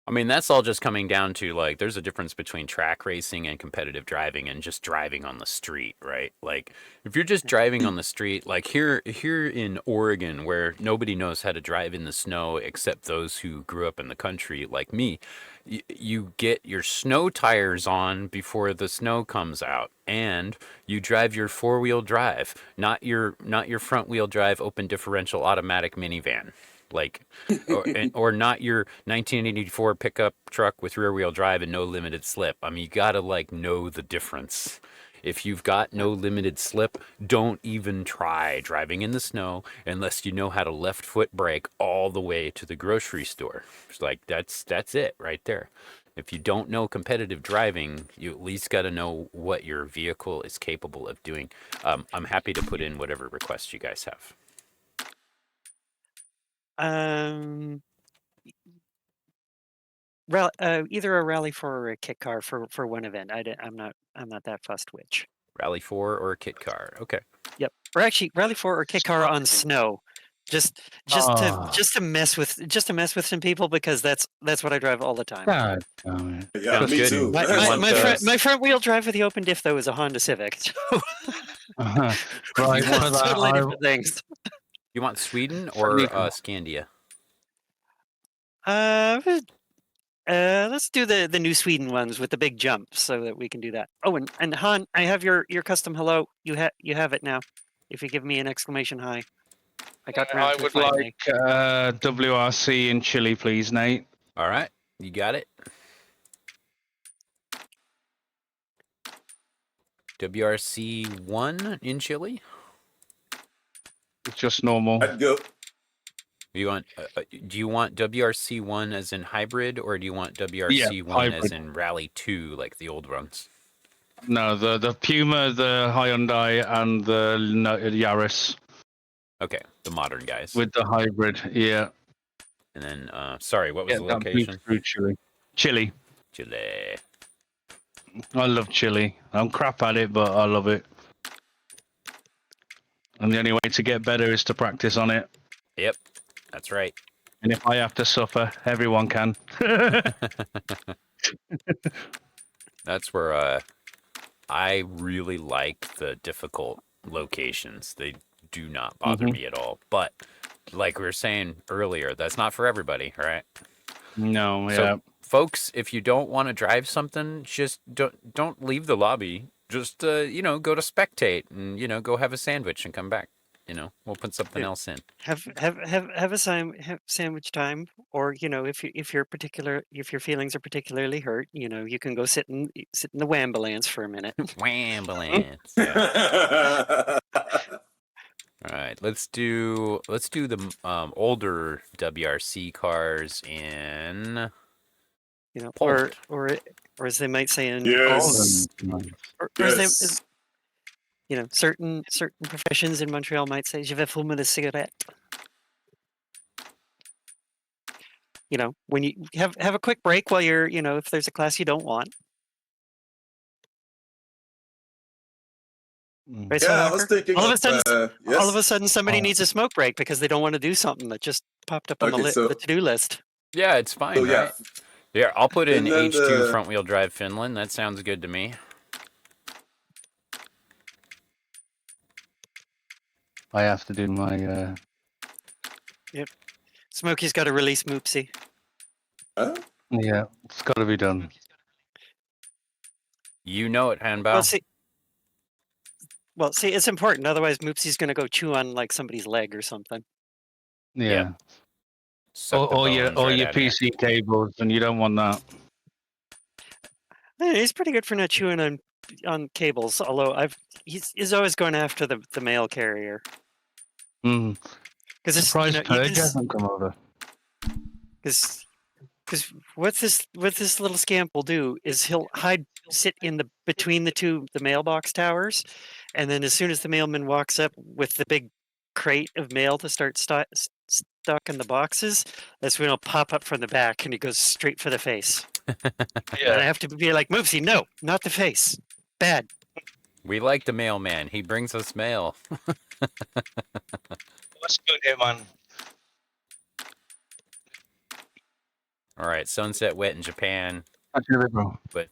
I mean, that's all just coming down to like, there's a difference between track racing and competitive driving and just driving on the street, right? Like, if you're just driving on the street, like here in Oregon, where nobody knows how to drive in the snow except those who grew up in the country, like me, you get your snow tires on before the snow comes out, and you drive your four-wheel drive, not your front-wheel drive open differential automatic minivan. Like, or not your 1984 pickup truck with rear-wheel drive and no limited slip. I mean, you gotta like know the difference. If you've got no limited slip, don't even try driving in the snow unless you know how to left foot brake all the way to the grocery store. It's like that's it right there. If you don't know competitive driving, you at least got to know what your vehicle is capable of doing. I'm happy to put in whatever requests you guys have. Either a Rally 4 or a kit car for one event. I'm not that fussed which. Rally 4 or a kit car. Okay. Yep. Or actually, Rally 4 or kit car on snow. Just to mess with some people, because that's what I drive all the time. God damn it. Yeah, Sounds me good. too. My front wheel drive with the open diff though is a Honda Civic. So Right, that's for that, totally different things. You want Sweden or Scandia? Let's do the new Sweden ones with the big jump so that we can do that. Oh, and Han, I have your custom hello. You have it now. If you give me an exclamation hi. I would like WRC in Chile, please, Nate. All right, you got it. WRC 1 in Chile? It's just normal. I'd go. You want? Do you want WRC 1 as in hybrid, or do you want WRC 1 as in Rally 2, like the old ones? No, the Puma, the Hyundai, and the Yaris. Okay, the modern guys. With the hybrid, yeah. And then, sorry, what was the location? Chile. Chile. I love Chile. I'm crap at it, but I love it. And the only way to get better is to practice on it. Yep, that's right. And if I have to suffer, everyone can. That's where I really like the difficult locations. They do not bother me at all. But like we were saying earlier, that's not for everybody, right? No, yeah. So, folks, if you don't want to drive something, just don't leave the lobby. Just go to spectate and go have a sandwich and come back. We'll put something else in. Have a sandwich time, or if your feelings are particularly hurt, you can go sit in the wambulance for a minute. Wambulance. Yeah. All right, let's do the older WRC cars in or as they might say in Yes. Yes. Certain professions in Montreal might say, "Je vais fumer a cigarette." When you have a quick break while you're, if there's a class you don't want. Right, Yeah, I was thinking all of a sudden, somebody Oh. needs a smoke break because they don't want to do something that just popped up on the to-do list. Yeah, it's fine, So, yeah. right? Yeah, I'll put in And then H2 front-wheel drive Finland. That sounds good to me. I have to do my... Yep. Smokey's got to release Moopsy. Huh? Yeah, it's got to be done. You know it, Hanbao. Well, see, it's important. Otherwise, Moopsy's going to go chew on like somebody's leg or something. Yeah. Suck the Or your bones right out of you. PC cables, and you don't want that. Yeah, he's pretty good for not chewing on cables. Although he's always going after the mail carrier. Mm. Because Surprised Purge hasn't come over. Because what this little scamp will do is he'll sit between the mailbox towers, and then as soon as the mailman walks up with the big crate of mail to start stuck in the boxes, that's when he'll pop up from the back and he goes straight for the face. And I have to be like, Moopsy, no, not the face. Bad. We like the mailman. He brings us mail. What's good here, man? All right, Sunset Wet in Japan, but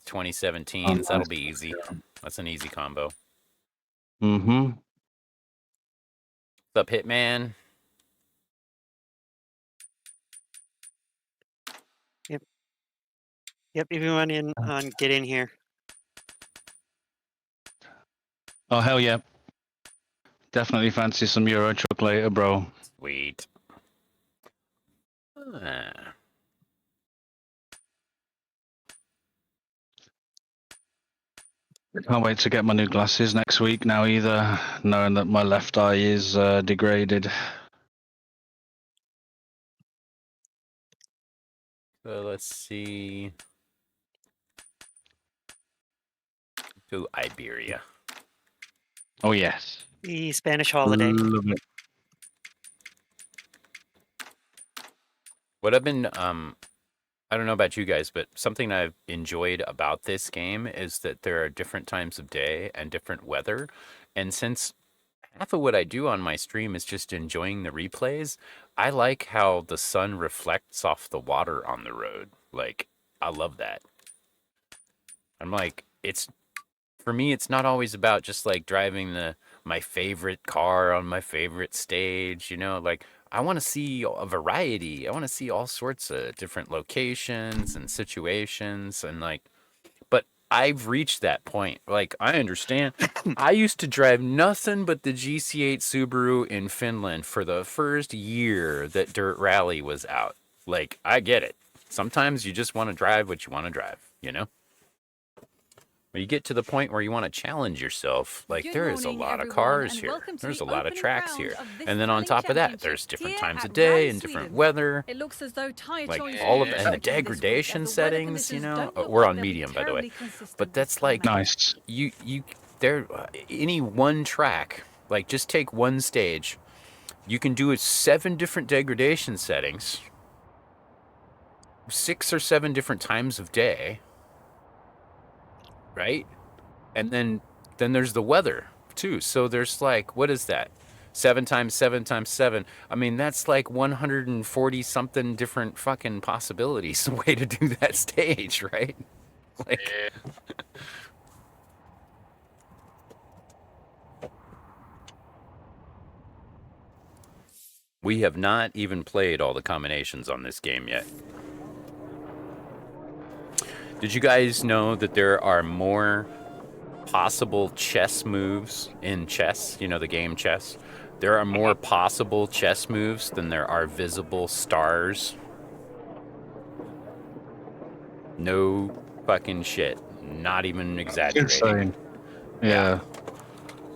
2017s. That'll be easy. That's an easy combo. Mm-hmm. What's up, Hitman? Yep, everyone in on get in here. Oh, hell yeah. Definitely fancy some Euro Truck later, bro. Sweet. Can't wait to get my new glasses next week now either, knowing that my left eye is degraded. So let's see. To Iberia. Oh, yes. The Spanish holiday. Love it. What I've been, I don't know about you guys, but something I've enjoyed about this game is that there are different times of day and different weather. And since half of what I do on my stream is just enjoying the replays, I like how the sun reflects off the water on the road. Like, I love that. I'm like, for me, it's not always about just like driving my favorite car on my favorite stage, you know, like I want to see a variety. I want to see all sorts of different locations and situations and like, but I've reached that point. Like, I understand. I used to drive nothing but the GC8 Subaru in Finland for the first year that Dirt Rally was out. Like, I get it. Sometimes you just want to drive what you want to drive, you know? When you get to the point where you want to challenge yourself, like there is a lot of cars here. There's a lot of tracks here. And then on top of that, there's different times of day and different weather. It looks as though tire like choices all of will and the change this week, as degradation the weather settings, you conditions know. don't look We're like on they'll be medium, by the way. terribly consistent But this that's like summer. Nice. there any one track, like just take one stage. You can do 7 different degradation settings, 6 or 7 different times of day, right? And then there's the weather too. So there's like, what is that? 7 times 7 times 7. I mean, that's like 140 something different fucking possibilities. A way to do that stage, right? Like, we have not even played all the combinations on this game yet. Did you guys know that there are more possible chess moves in chess? You know, the game chess. There are more possible chess moves than there are visible stars. No fucking shit. Not even exaggerating. Insane. Yeah.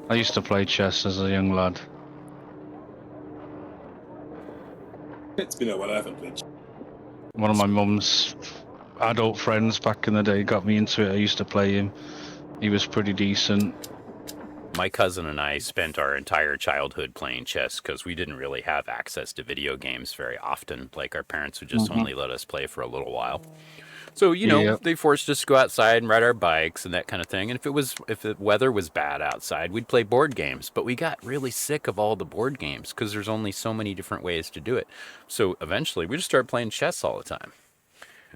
I used to play chess as a young lad. It's been a while I haven't played. One of my mum's adult friends back in the day got me into it. I used to play him. He was pretty decent. My cousin and I spent our entire childhood playing chess because we didn't really have access to video games very often. Like, our parents would just only let us play for a little while. So, you know, they forced us to go outside and ride our bikes and that kind of thing. And if the weather was bad outside, we'd play board games. But we got really sick of all the board games because there's only so many different ways to do it. So eventually we just started playing chess all the time.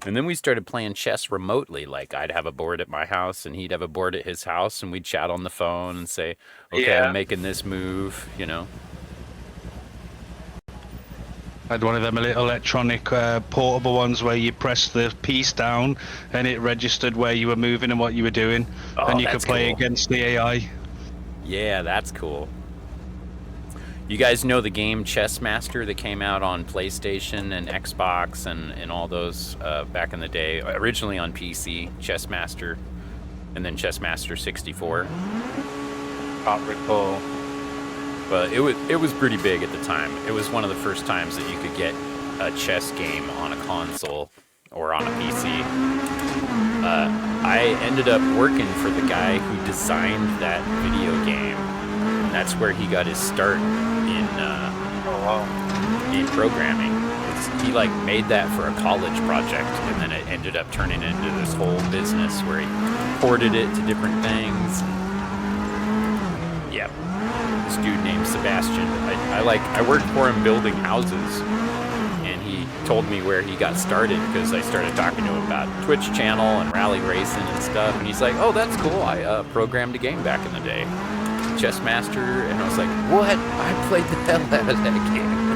And then we started playing chess remotely. Like, I'd have a board at my house and he'd have a board at his house, and we'd chat on the phone and say, okay, I'm making this move, you know. I had one of them little electronic portable ones where you press the piece down and it registered where you were moving and what you were doing. Oh, and you could that's play cool. against the AI. Yeah, that's cool. You guys know the game Chess Master that came out on PlayStation and Xbox and all those back in the day? Originally on PC, Chess Master, and then Chess Master 64. Can't recall. But it was pretty big at the time. It was one of the first times that you could get a chess game on a console or on a PC. I ended up working for the guy who designed that video game. And that's where he got his start in programming. he like made that for a college project, and then it ended up turning into this whole business where he ported it to different things. Yeah, this dude named Sebastian. I worked for him building houses, and he told me where he got started because I started talking to him about Twitch channel and rally racing and stuff, and he's like, "Oh, that's cool. I programmed a game back in the day, Chess Master," and I was like, "What? I played the hell out of that game."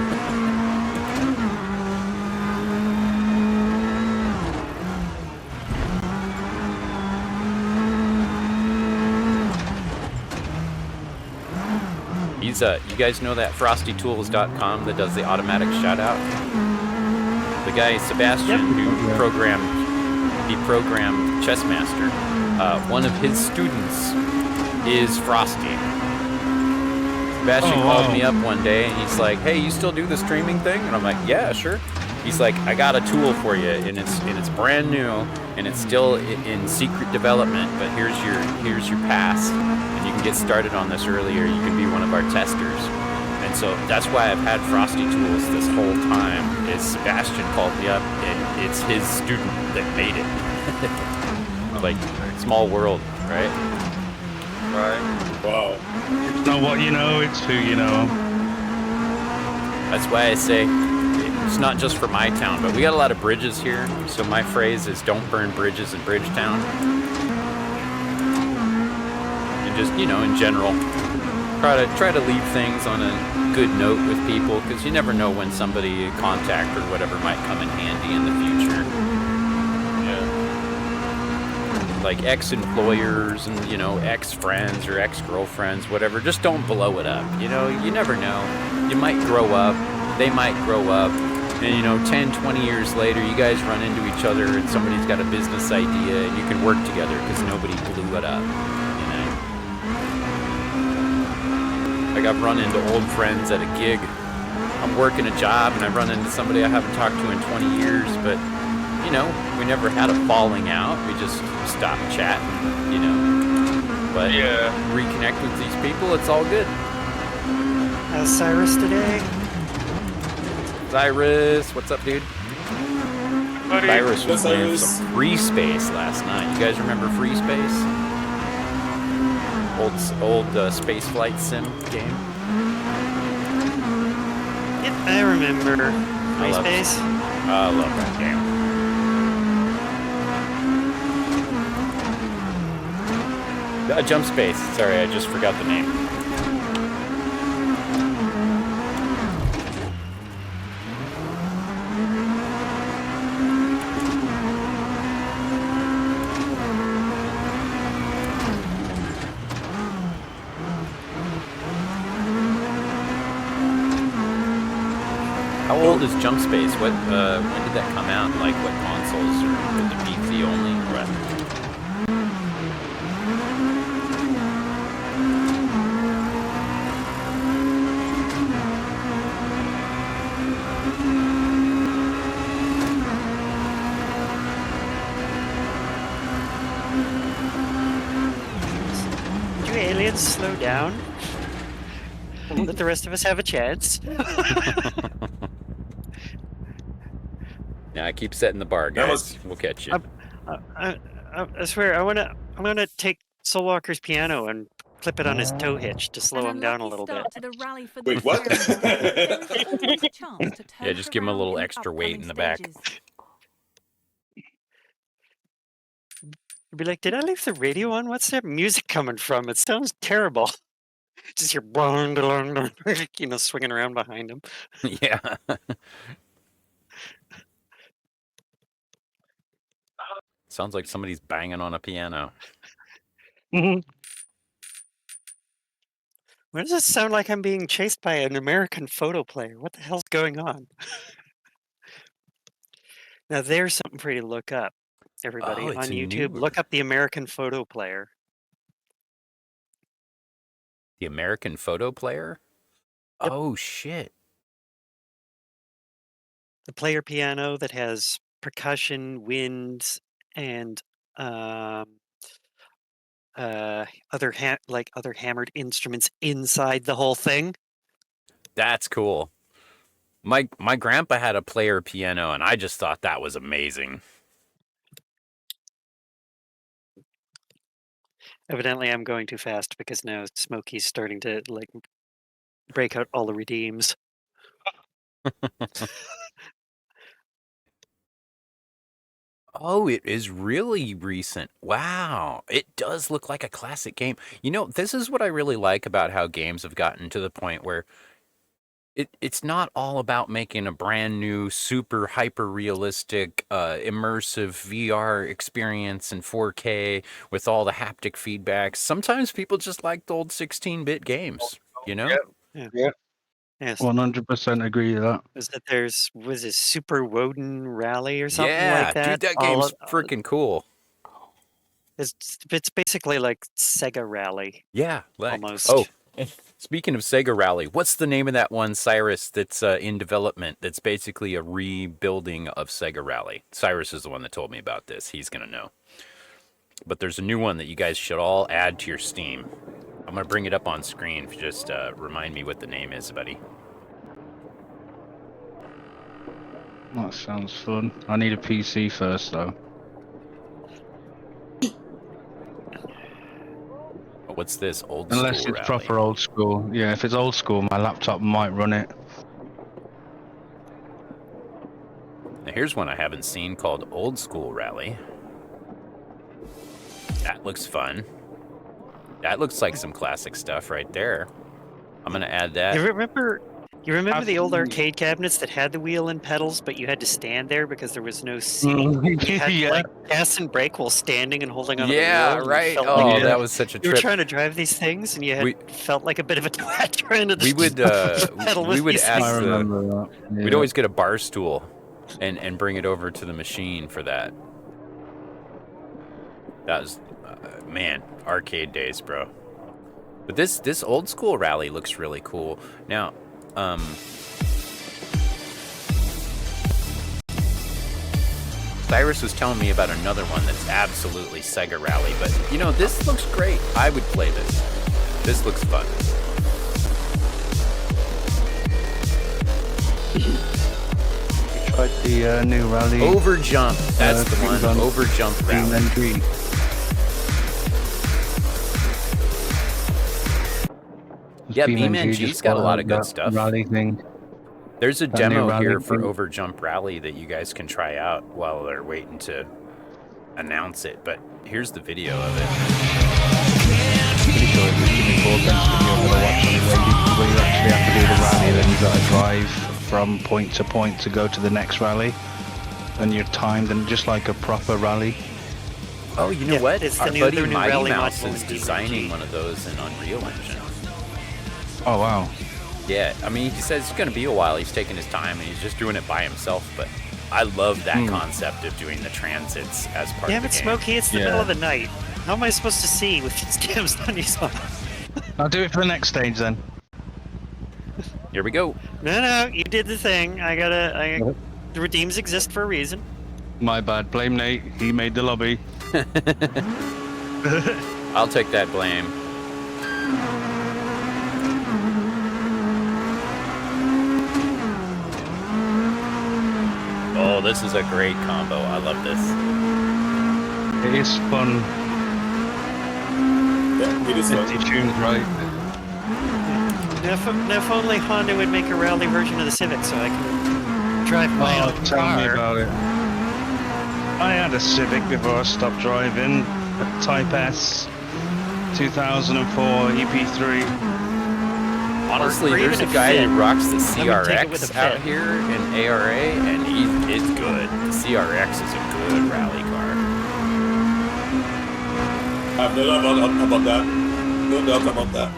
He's you guys know that FrostyTools.com that does the automatic shout-out? The guy Sebastian who programmed Chess Master. One of his students is Frosty. Sebastian called me up one day and he's like, "Hey, you still do the streaming thing?" And I'm like, "Yeah, sure." He's like, "I got a tool for you, and it's brand new, and it's still in secret development. But here's your pass, and you can get started on this earlier. You can be one of our testers." And so that's why I've had Frosty Tools this whole time. Is Sebastian called me up, and it's his student that made it. Like, small world, right? Right. Wow. It's not what you know, it's who you know. That's why I say it's not just for my town, but we got a lot of bridges here. So my phrase is, "Don't burn bridges in Bridgetown." And just, you know, in general, try to leave things on a good note with people, because you never know when somebody, contact or whatever, might come in handy in the future. Like ex-employers and, you know, ex-friends or ex-girlfriends, whatever. Just don't blow it up. You know, you never know. You might grow up. They might grow up. And, you know, 10, 20 years later, you guys run into each other and somebody's got a business idea and you can work together because nobody blew it up. You know? Like, I've run into old friends at a gig. I'm working a job and I run into somebody I haven't talked to in 20 years, but, you know, we never had a falling out. We just stopped chatting, you know. But reconnect with these people, it's all good. How's Cyrus today? Cyrus, what's up, dude? Buddy. Cyrus was playing Cyrus. some Free Space last night. You guys remember Free Space? Old space flight sim game. Yep, I remember. Free Space. I love that game. Jump Space. Sorry, I just forgot the name. How old is Jump Space? What? When did that come out? Like, what consoles, or the PC only? Or what? Would you aliens slow down? Let the rest of us have a chance. Yeah, I keep setting the bar, That guys. was- We'll catch you. I swear, I'm gonna take Soulwalker's piano and clip it on his tow hitch to slow An him down a unlucky little bit. start to the rally for Wait, this what? experiment. There is always a chance to turn Yeah, it just give him a around little in extra weight upcoming in the back. stages. I'd be like, did I leave the radio on? What's that music coming from? It sounds terrible. Just hear, you know, swinging around behind him. Yeah. Sounds like somebody's banging on a piano. Why does it sound like I'm being chased by an American photo player? What the hell's going on? Now there's something for you to look up, everybody. Oh, it's on a YouTube, new- look up the American photo player. The American photo player? Yep. Oh, shit. The player piano that has percussion, winds, and other hammered instruments inside the whole thing. That's cool. My grandpa had a player piano, and I just thought that was amazing. Evidently, I'm going too fast because now Smokey's starting to like break out all the redeems. Oh, it is really recent. Wow. It does look like a classic game. You know, this is what I really like about how games have gotten to the point where it's not all about making a brand new, super hyper realistic, immersive VR experience in 4K with all the haptic feedback. Sometimes people just like the old 16-bit games, you know? Yeah. Yes. 100% agree with that. Was it Super Woden Rally or something Yeah, like that? dude, that game's freaking cool. It's basically like Sega Rally. Yeah, like almost. Oh, speaking of Sega Rally, what's the name of that one, Cyrus, that's in development? That's basically a rebuilding of Sega Rally. Cyrus is the one that told me about this. He's gonna know. But there's a new one that you guys should all add to your Steam. I'm gonna bring it up on screen. If you just remind me what the name is, buddy. That sounds fun. I need a PC first, though. What's this? Old Unless school it's Rally. proper old school. Yeah, if it's old school, my laptop might run it. Now here's one I haven't seen called Old School Rally. That looks fun. That looks like some classic stuff right there. I'm gonna add that. You remember the old arcade cabinets that had the wheel and pedals, but you had to stand there because there was no seat? You had to like gas and brake while standing and holding on to the wheel. Yeah, right. Felt Oh, like that was such a you were trip. trying to drive these things, and you felt like a bit of a twat trying to. We would ask we'd always get a bar stool and bring it over to the machine for that. That was man, arcade days, bro. But this old school Rally looks really cool. Now, Cyrus was telling me about another one that's absolutely Sega Rally, but you know, this looks great. I would play this. This looks fun. Tried the new Rally. Overjump. That's the one. Overjump Rally. Yeah, BeamNG's got a lot of good stuff. Rally thing. There's a demo here for Overjump Rally that you guys can try out while they're waiting to announce it. But here's the video of it. Pretty sure it was Jimmy Corgan's video that I watched anyway, where you actually have to do the rally, then you've got to drive from point to point to go to the next rally, and you're timed, and just like a proper rally. Oh, you know what? It's Our the buddy new Mighty Rally Mouse module is in designing BeamNG. one of those in Unreal Engine. Oh, wow. Yeah, I mean, he says it's going to be a while. He's taking his time, and he's just doing it by himself, but I love that concept of doing the transits as part Damn of it, the game. Smokey, it's the middle of the night. How am I supposed to see with these damn sunnies on? I'll do it for the next stage then. Here we go. No, you did the thing. The redeems exist for a reason. My bad. Blame Nate. He made the lobby. I'll take that blame. Oh, this is a great combo. I love this. It is fun. Yeah, it is It's fun. tuned right. Now, if only Honda would make a rally version of the Civic so I can drive my own Tell me car. about it. I had a Civic before I stopped driving. A Type S, 2004 EP3. Honestly, or there's a even a guy Fit. that rocks the I would take it with CRX a out Fit. here in ARA, and it's good. The CRX is a good rally car. I have no doubt about that. No doubt about that.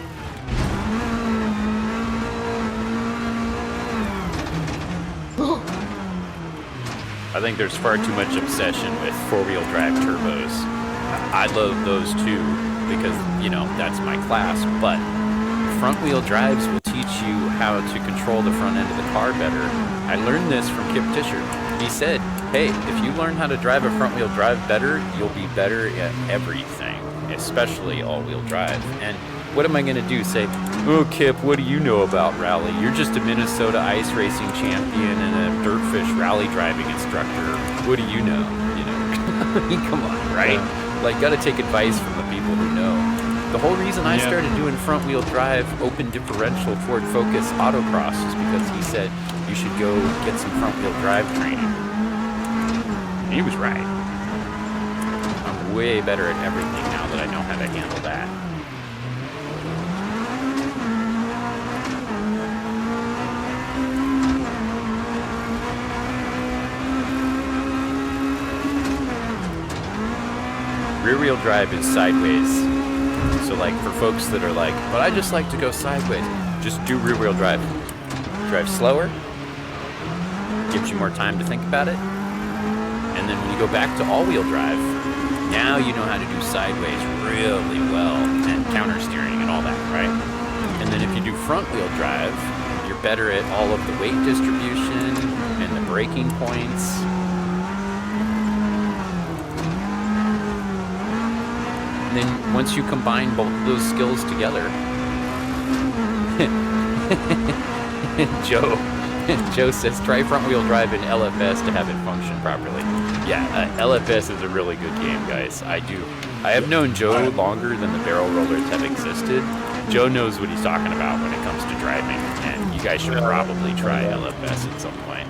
I think there's far too much obsession with four-wheel drive turbos. I love those too because, you know, that's my class, but front-wheel drives will teach you how to control the front end of the car better. I learned this from Kip Tischer. He said, hey, if you learn how to drive a front-wheel drive better, you'll be better at everything, especially all-wheel drive. And what am I gonna do? Say, oh Kip, what do you know about rally? You're just a Minnesota ice racing champion and a dirtfish rally driving instructor. What do you know? You know, I mean, come on, right? Like, gotta take advice from the people who know. The whole reason I started doing front-wheel drive, open differential Ford Focus autocross is because he said you should go get some front-wheel drive training. And he was right. I'm way better at everything now that I know how to handle that. Rear-wheel drive is sideways. So like for folks that are like, but I just like to go sideways, just do rear-wheel drive. Drive slower, gives you more time to think about it. And then when you go back to all-wheel drive, now you know how to do sideways really well and counter steering and all that, right? And then if you do front-wheel drive, you're better at all of the weight distribution and the braking points. And then once you combine both of those skills together, Joe says try front wheel drive in LFS to have it function properly. Yeah, LFS is a really good game, guys. I have known Joe longer than the barrel rollers have existed. Joe knows what he's talking about when it comes to driving, and you guys should probably try LFS at some point.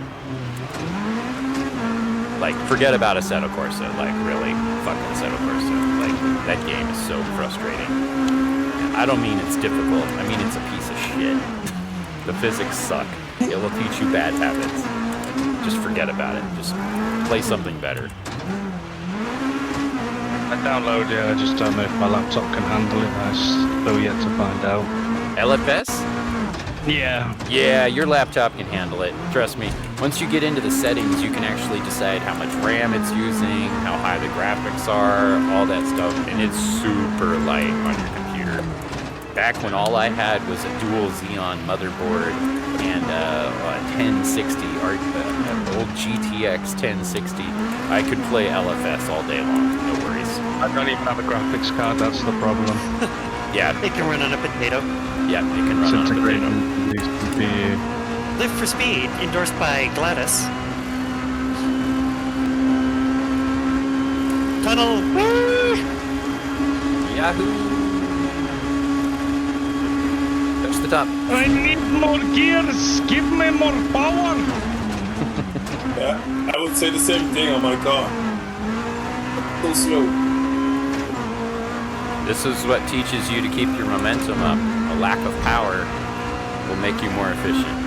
Like, forget about Assetto Corsa. Like, really, fuck Assetto Corsa. Like, that game is so frustrating. I don't mean it's difficult. I mean it's a piece of shit. The physics suck. It will teach you bad habits. Just forget about it. Just play something better. I downloaded it. I just don't know if my laptop can handle it. I still yet to find out. LFS? Yeah. Yeah, your laptop can handle it. Trust me. Once you get into the settings, you can actually decide how much RAM it's using, how high the graphics are, all that stuff, and it's super light on your computer. Back when all I had was a dual Xeon motherboard and a 1060, or an old GTX 1060, I could play LFS all day long, no worries. I don't even have a graphics card, that's the problem. Yeah. It can run on a potato. Yeah, it can run on a potato. Live for Speed, endorsed by Gladys. Tunnel. Woo! Yahoo! Touch the top. I need more gears! Give me more power! Yeah, I would say the same thing on my car. So slow. This is what teaches you to keep your momentum up. A lack of power will make you more efficient.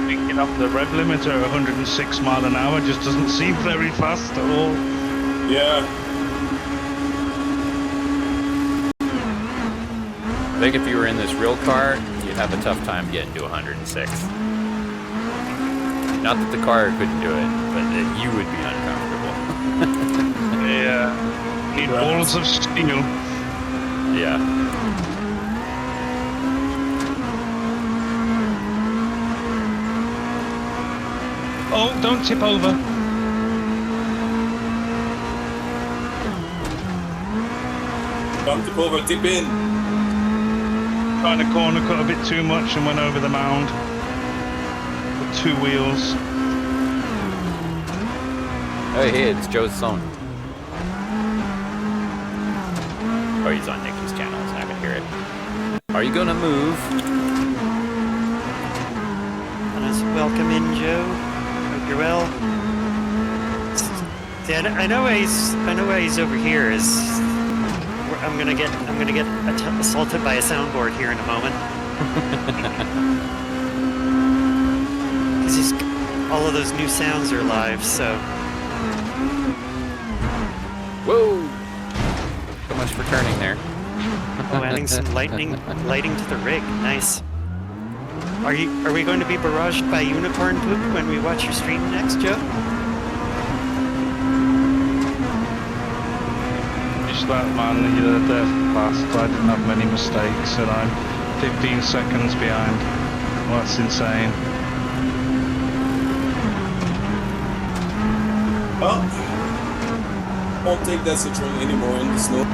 Picking up the rev limiter 106 mile an hour just doesn't seem very fast at all. Yeah. I think if you were in this real car, you'd have a tough time getting to 106. Not that the car couldn't do it, but that you would be uncomfortable. Yeah. Need balls of steel. Yeah. Oh, don't tip over. Don't tip over, tip in. Trying to corner cut a bit too much and went over the mound. With two wheels. Oh, hey, it's Joe's son. Oh, he's on Nikki's channel, so I can hear it. Are you gonna move? Let's welcome in Joe. Hope you're well. See, I know why he's over here. I'm gonna get assaulted by a soundboard here in a moment. Because all of those new sounds are live, so. Whoa! So much for turning there. Oh, adding some lighting to the rig. Nice. Are we going to be barraged by unicorn poop when we watch your stream next, Joe? Just that, man, you're dead fast. I didn't have many mistakes and I'm 15 seconds behind. Well, that's insane. Well, won't take that Citroen anymore in the snow.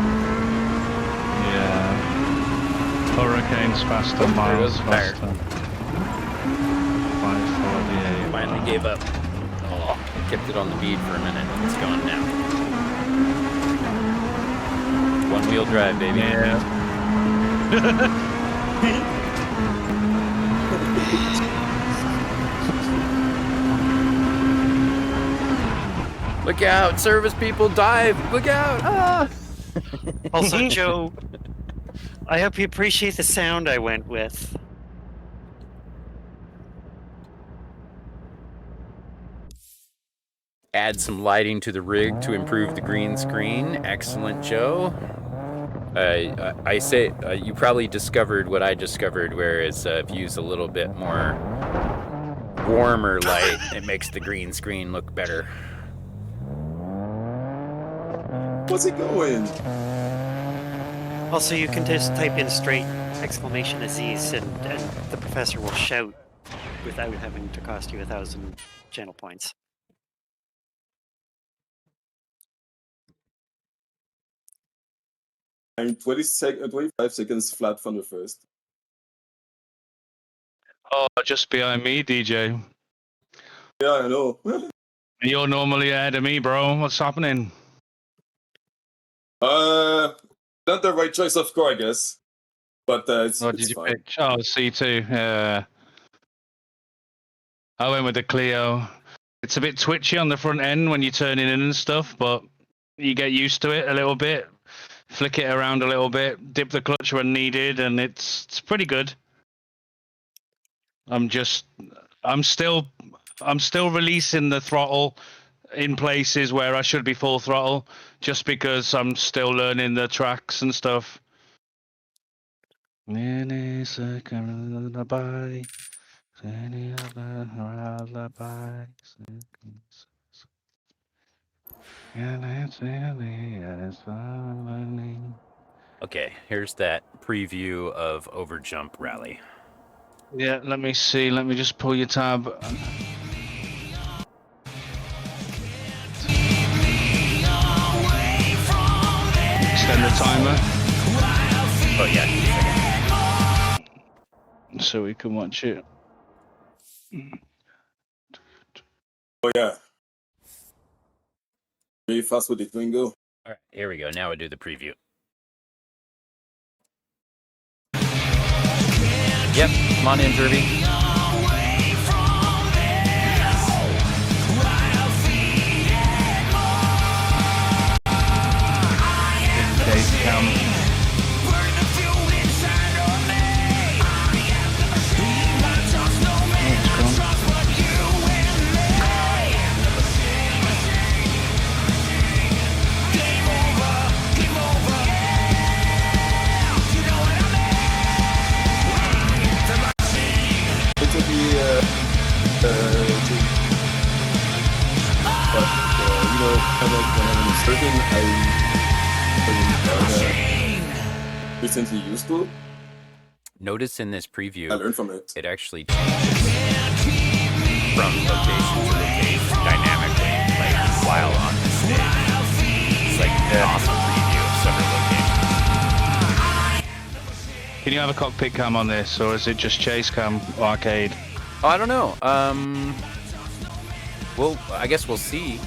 Hurricanes faster, There miles goes the tire. faster. 548. Finally gave up. Oh, kept it on the bead for a minute. It's gone now. One-wheel drive, baby. Yeah. Look out! Service people, dive! Look out! Ah! Also, Joe, I hope you appreciate the sound I went with. Add some lighting to the rig to improve the green screen. Excellent, Joe. I say you probably discovered what I discovered, whereas if you use a little bit more warmer light, it makes the green screen look better. What's it going? Also, you can just type in straight exclamation Aziz, and the professor will shout without having to cost you 1,000 channel points. I'm 25 seconds flat from the first. Oh, just behind me, DJ. Yeah, I know. You're normally ahead of me, bro. What's happening? Not the right choice of car, I guess. But it's, What it's did you fine. pick? Oh, C2. I went with the Clio. It's a bit twitchy on the front end when you're turning in and stuff, but you get used to it a little bit. Flick it around a little bit, dip the clutch when needed, and it's pretty good. I'm still releasing the throttle in places where I should be full throttle, just because I'm still learning the tracks and stuff. Any second by any other alibi. Okay, here's that preview of Overjump Rally. Yeah, let me see. Let me just pull your tab. Extend the timer. Oh yeah, So we can watch it. Oh yeah. Very fast with the Twingo. all right, here we go. Now we do the preview. Yep, come on in, Derby. Okay, cam. It will be but you know, kind of when I'm certain I recently used to. Notice in this preview, I learned from it. it actually changes from location to location dynamically, like while on the stage. It's like an awesome preview of several locations. Can you have a cockpit cam on this, or is it just chase cam arcade? Oh, I don't know. Well, I guess we'll see.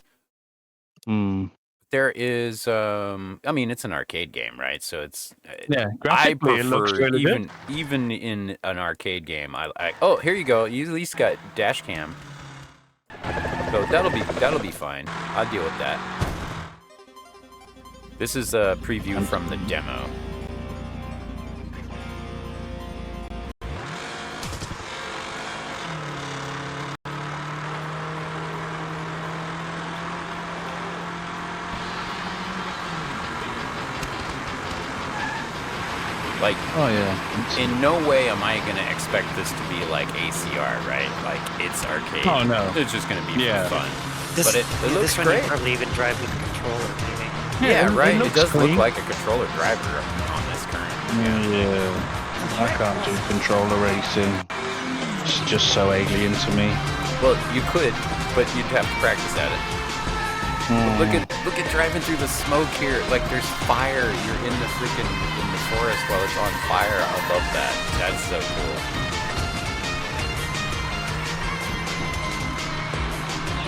There is, I mean, it's an arcade game, right? So it's, Yeah, I graphically it looks prefer, really good. even in an arcade game, oh, here you go. You at least got dash cam. So that'll be fine. I'll deal with that. This is a preview from the demo. Like, Oh yeah. in no way am I gonna expect this to be like ACR, right? Like, it's arcade. Oh, no. It's just gonna be Yeah. for fun. This, But it looks this one you great. probably even drive with a controller, maybe. Yeah, it right. It looks does clean. look like a controller driver on this current. Yeah, I can't do controller racing. It's just so alien to me. Well, you could, but you'd have to practice at it. Look at driving through the smoke here. Like, there's fire. You're in the forest while it's on fire. I love that. That's so cool.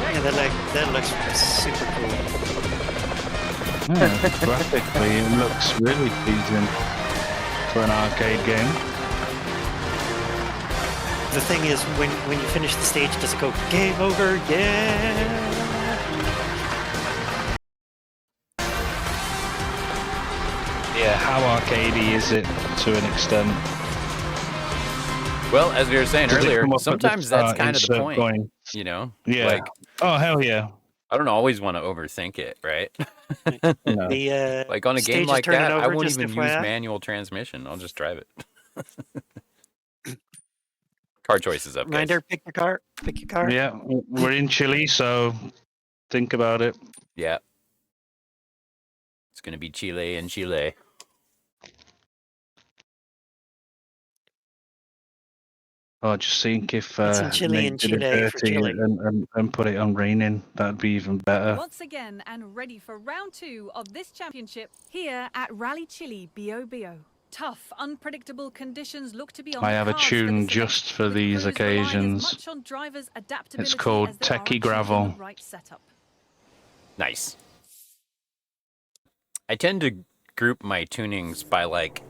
Yeah, that looks super cool. Yeah, graphically, it looks really pleasing for an arcade game. The thing is, when you finish the stage, does it go game over? Yeah. Yeah, how arcadey is it to an extent? Well, as we were saying Does it earlier, come up at the sometimes that's start kind of the instead of point. going- You know? Yeah. Like, Oh, hell yeah. I don't always want to overthink it, right? No. The Like on a stage game is like turning that, I over, won't just even use FYI. manual transmission. I'll just drive it. Car choices up, guys. Reminder: pick your car. Pick your car. Yeah, we're in Chile, so think about it. Yeah. It's going to be Chile and Chile. Oh, just think if It's in Chile Nate and did a Chile for dirty Chile. and put it on raining, that'd be even better. Once again, and ready for round 2 of this championship here at Rally Chile Bio. Tough, unpredictable conditions look to be on I the have a cards for tune this just event, for with these crews relying as occasions. much on drivers' adaptability called as they are Techie on choosing Gravel. the right setup. Nice. I tend to group my tunings by like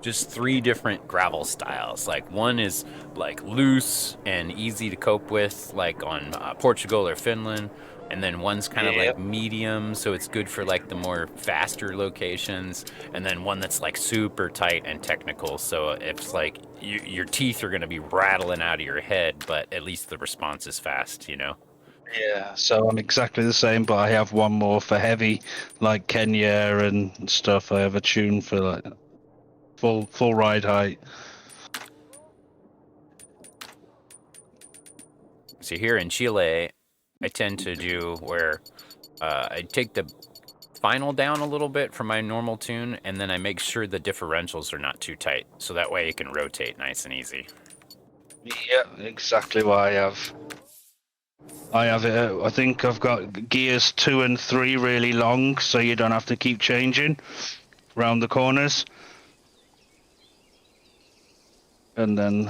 just 3 different gravel styles. Like one is like loose and easy to cope with, like on Portugal or Finland. And then one's kind of like medium, so it's good for like the more faster locations. And then one that's like super tight and technical, so it's like your teeth are going to be rattling out of your head, but at least the response is fast, you know? Yeah, so I'm exactly the same, but I have one more for heavy, like Kenya and stuff. I have a tune for like full ride height. So here in Chile, I tend to do where I take the final down a little bit from my normal tune, and then I make sure the differentials are not too tight, so that way it can rotate nice and easy. Yeah, exactly what I have. I have it. I think I've got gears 2 and 3 really long, so you don't have to keep changing around the corners. And then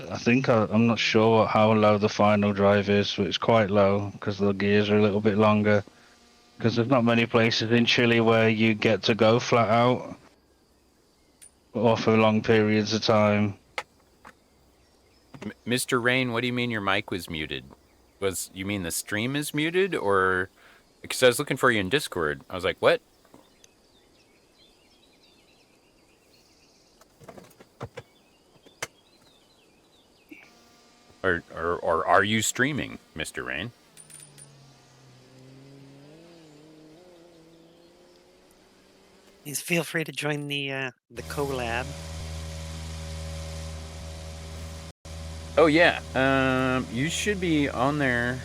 I think I'm not sure how low the final drive is, but it's quite low because the gears are a little bit longer. Because there's not many places in Chile where you get to go flat out or for long periods of time. Mr. Rain, what do you mean your mic was muted? You mean the stream is muted, or because I was looking for you in Discord? I was like, what? Or are you streaming, Mr. Rain? Please feel free to join the collab. Oh yeah, you should be on there,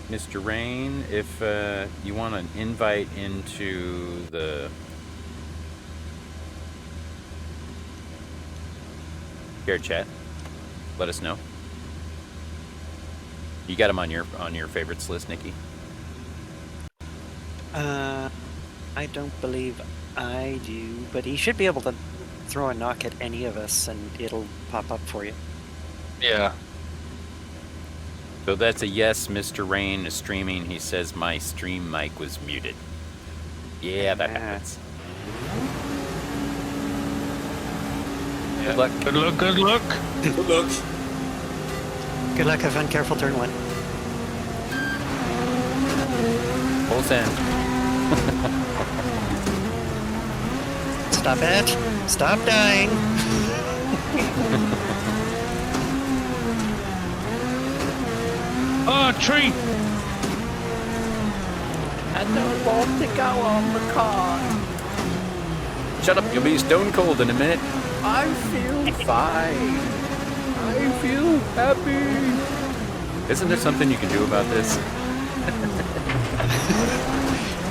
Mr. Rain, if you want an invite into the... Here, chat. Let us know. You got him on your favorites list, Nikki? I don't believe I do, but he should be able to throw a knock at any of us and it'll pop up for you. Yeah. So that's a yes, Mr. Rain is streaming. He says my stream mic was muted. Yeah, that happens. Good luck. Good luck, good luck. Good luck. Good luck, have fun, careful, turn 1. Full send. Stop it! Stop dying! Oh, tree! I don't want to go on the car. Shut up, you'll be stone cold in a minute. I feel fine. I feel happy. Isn't there something you can do about this?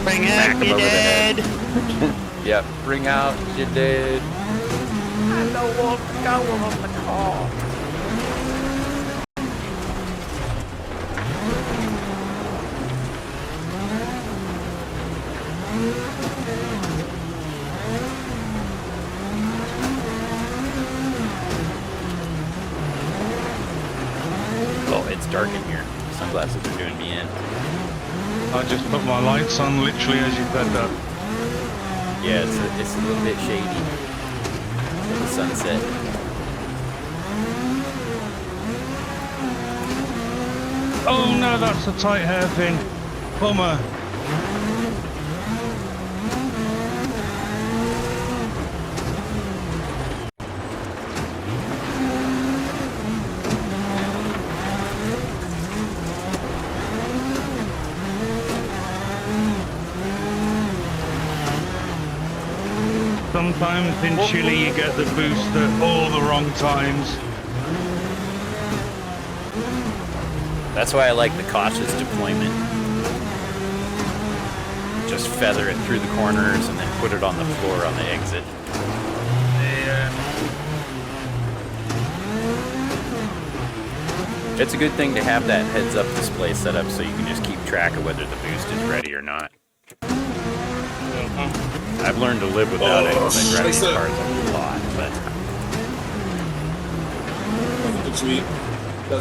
Bring out your dead! Yep, bring out your dead. I don't want to go on the car. dark in here. Sunglasses are doing me in. I just put my lights on literally as you said that. Yeah, it's a little bit shady. The sunset. Oh no, that's a tight hairpin. Bummer. Sometimes in Chile you get the boost at all the wrong times. That's why I like the cautious deployment. Just feather it through the corners and then put it on the floor on the exit. Yeah. It's a good thing to have that heads-up display set up so you can just keep track of whether the boost is ready or not. I've learned to live without it because I drive these cars a lot, but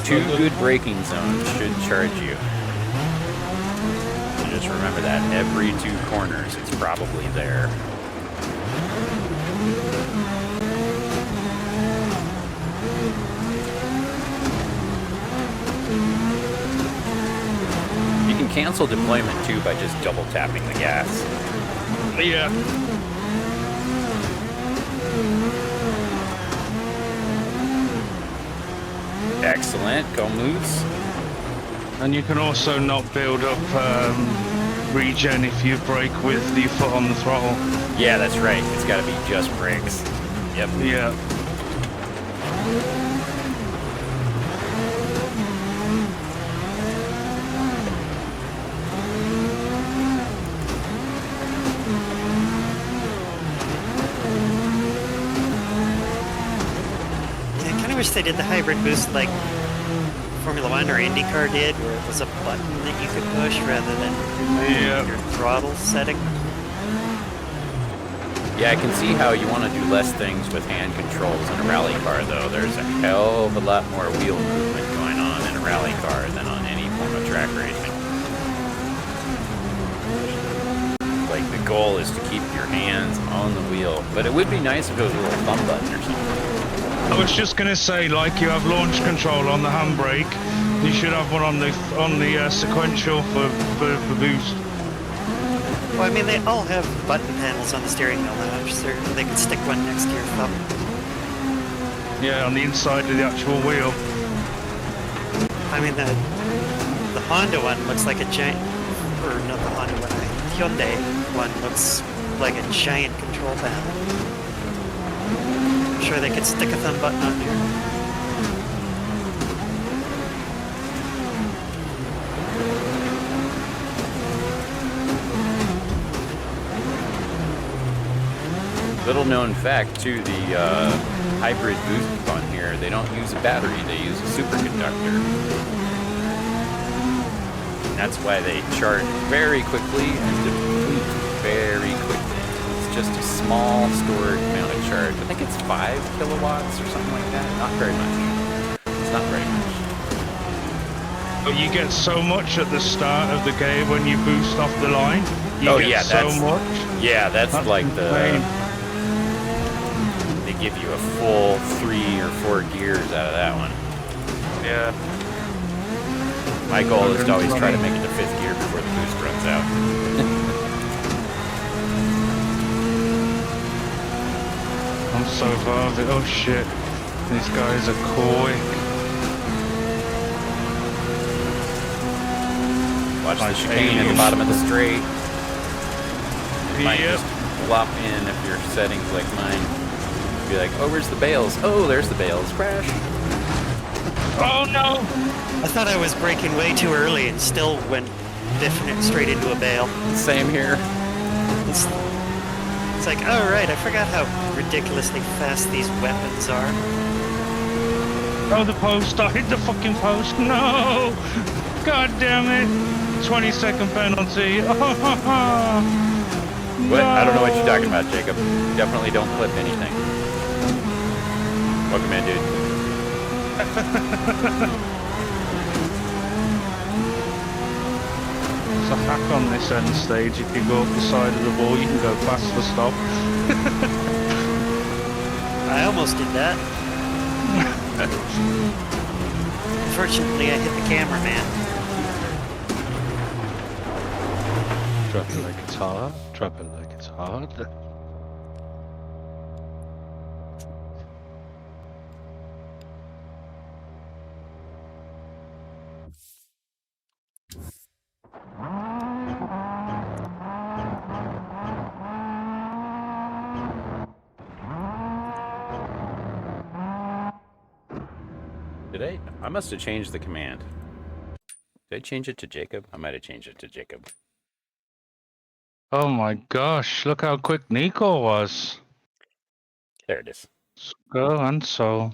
2 good braking zones should charge you. So just remember that every 2 corners it's probably there. You can cancel deployment too by just double tapping the gas. Yeah. Excellent, go moves. And you can also not build up regen if you brake with your foot on the throttle. Yeah, that's right. It's got to be just brakes. Yep. Yeah. I wish they did the hybrid boost like Formula 1 or IndyCar did, where it was a button that you could push rather than your throttle setting. Yeah, I can see how you want to do less things with hand controls in a rally car, though. There's a hell of a lot more wheel movement going on in a rally car than on any form of track racing. Like, the goal is to keep your hands on the wheel, but it would be nice if it was a little thumb button or something. I was just gonna say, like you have launch control on the handbrake, you should have one on the sequential for boost. Well, I mean, they all have button panels on the steering wheel now. I'm sure they could stick one next to your thumb. Yeah, on the inside of the actual wheel. I mean, the Honda one looks like a giant, or not the Honda one, the Hyundai one looks like a giant control panel. I'm sure they could stick a thumb button on here. Little known fact too, the hybrid boost on here, they don't use a battery, they use a superconductor. That's why they charge very quickly and deplete very quickly. It's just a small stored amount of charge. I think it's 5 kilowatts or something like that. Not very much. It's not very much. But you get so much at the start of the game when you boost off the line. You get so much. Yeah, that's like insane. They give you a full 3 or 4 gears out of that one. Yeah. My goal is to always try to make it to 5th gear before the boost runs out. I'm so far of it. Oh shit. These guys are quick. Watch the chicane at the bottom of the straight. It might Yep. just flop in if your settings like mine. Be like, oh, where's the bales? Oh, there's the bales. Crash. Oh no! I thought I was braking way too early and still went definite straight into a bale. Same here. It's like, oh right, I forgot how ridiculously fast these weapons are. Oh, the post! I hit the fucking post! No! God damn it! 20-second penalty! What? I don't know what you're talking about, Jacob. Definitely don't clip anything. Welcome in, dude. there's a hack on this end stage. If you go up the side of the wall, you can go past the stop. I almost did that. Unfortunately, I hit the cameraman. Drop it like it's hard. Drop it like it's hard. Did I must have changed the command. Did I change it to Jacob? I might have changed it to Jacob. Oh my gosh, look how quick Nico was. There it is. Go and so.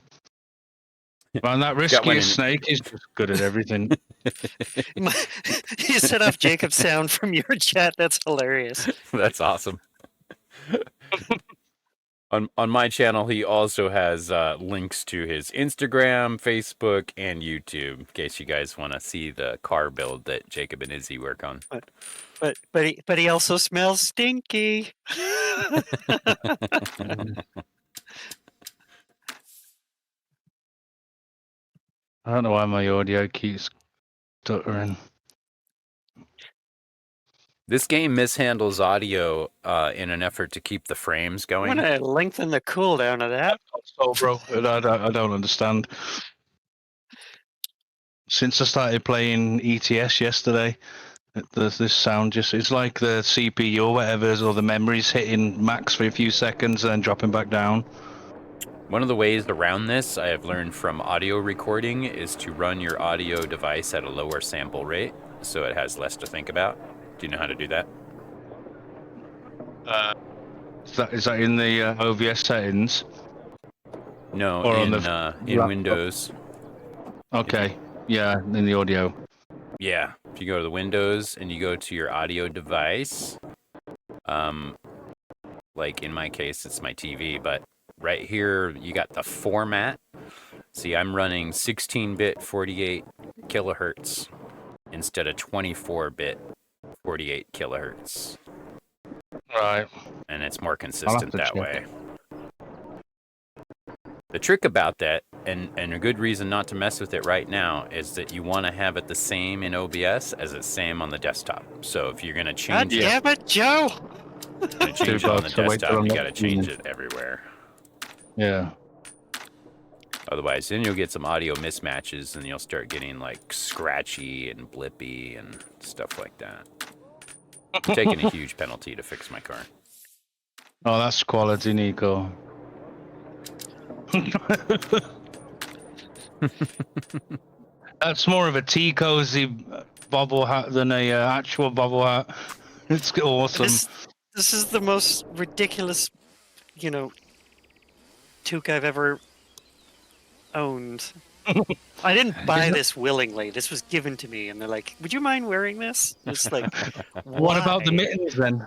Man, that riskiest snake is just good at everything. You set off Jacob's sound from your chat. That's hilarious. That's awesome. On my channel, he also has links to his Instagram, Facebook, and YouTube, in case you guys want to see the car build that Jacob and Izzy work on. But he also smells stinky. I don't know why my audio keeps stuttering. This game mishandles audio in an effort to keep the frames going. I want to lengthen the cooldown of that. So, bro, I don't understand. Since I started playing ETS yesterday, this sound it's like the CPU or whatever, or the memory's hitting max for a few seconds and then dropping back down. One of the ways around this I have learned from audio recording is to run your audio device at a lower sample rate so it has less to think about. Do you know how to do that? Is that in the OBS settings? No, or in Windows. Okay, yeah, in the audio. Yeah, if you go to the Windows and you go to your audio device, like in my case, it's my TV, but right here, you got the format. See, I'm running 16-bit 48 kilohertz instead of 24-bit 48 kilohertz. Right. And it's more consistent that way. The trick about that, and a good reason not to mess with it right now, is that you want to have it the same in OBS as it's same on the desktop. So if you're going to change it... God damn it, Joe! Change it on the desktop, you got to change it everywhere. Yeah. Otherwise, then you'll get some audio mismatches, and you'll start getting like scratchy and blippy and stuff like that. I'm taking a huge penalty to fix my car. Oh, that's quality, Nico. That's more of a tea cozy bobble hat than a actual bobble hat. It's awesome. This is the most ridiculous, toque I've ever owned. I didn't buy this willingly. This was given to me, and they're like, "Would you mind wearing this?" It's like, what about the mittens then?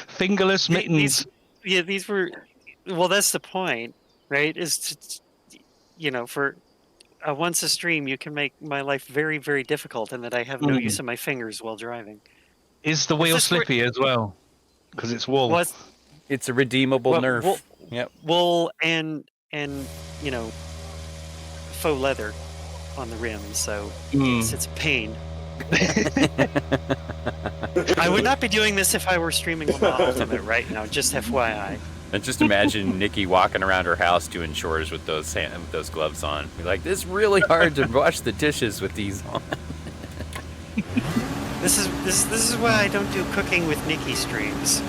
Fingerless mittens. These were. Well, that's the point, right? Is to, for once a stream, you can make my life very, very difficult, and that I have no use of my fingers while driving. Is the wheel slippy as well? Because it's wool. It's a redeemable Nerf. Wool, yep. Wool and faux leather on the rims, so it's a pain. I would not be doing this if I were streaming with my Ultimate right now, just FYI. And just imagine Nikki walking around her house doing chores with those gloves on. Be like, this is really hard to wash the dishes with these on. This is why I don't do cooking with Nikki streams.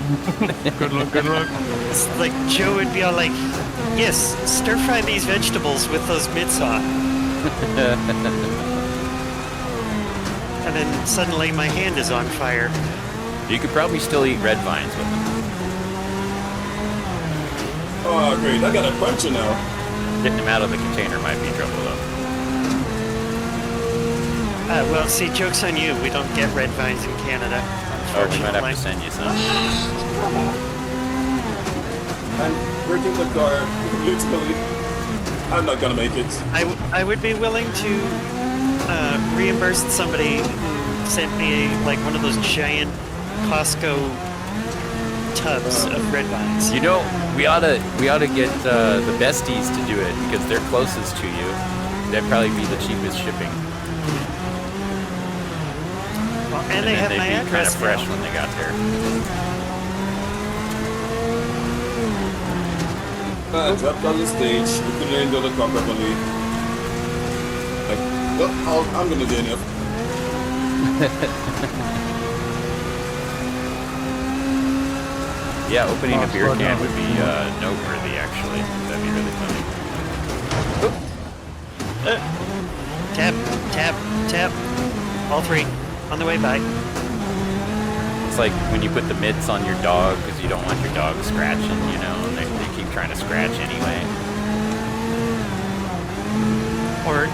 Good luck, good luck. It's like Joe would be all like, yes, stir fry these vegetables with those mitts on. And then suddenly my hand is on fire. You could probably still eat red vines with them. Oh, great. I got a puncher now. Getting them out of the container might be trouble, though. Well, see, joke's on you. We don't get red vines in Canada. Oh, we might have to send you some. I'm working the car. Literally, I'm not gonna make it. I would be willing to reimburse somebody who sent me like one of those giant Costco tubs of red vines. You know, we ought to get the besties to do it because they're closest to you. That'd probably be the cheapest shipping. Well, and they have they'd my be kind address of fresh now. when they got there. Dropped on the stage. You can land on the car properly. Like, well, I'm gonna do enough. Yeah, opening a beer can would be noteworthy, actually. That'd be really funny. Tap, tap, tap. All three on the way by. It's like when you put the mitts on your dog because you don't want your dog scratching, you know, and they keep trying to scratch anyway. Or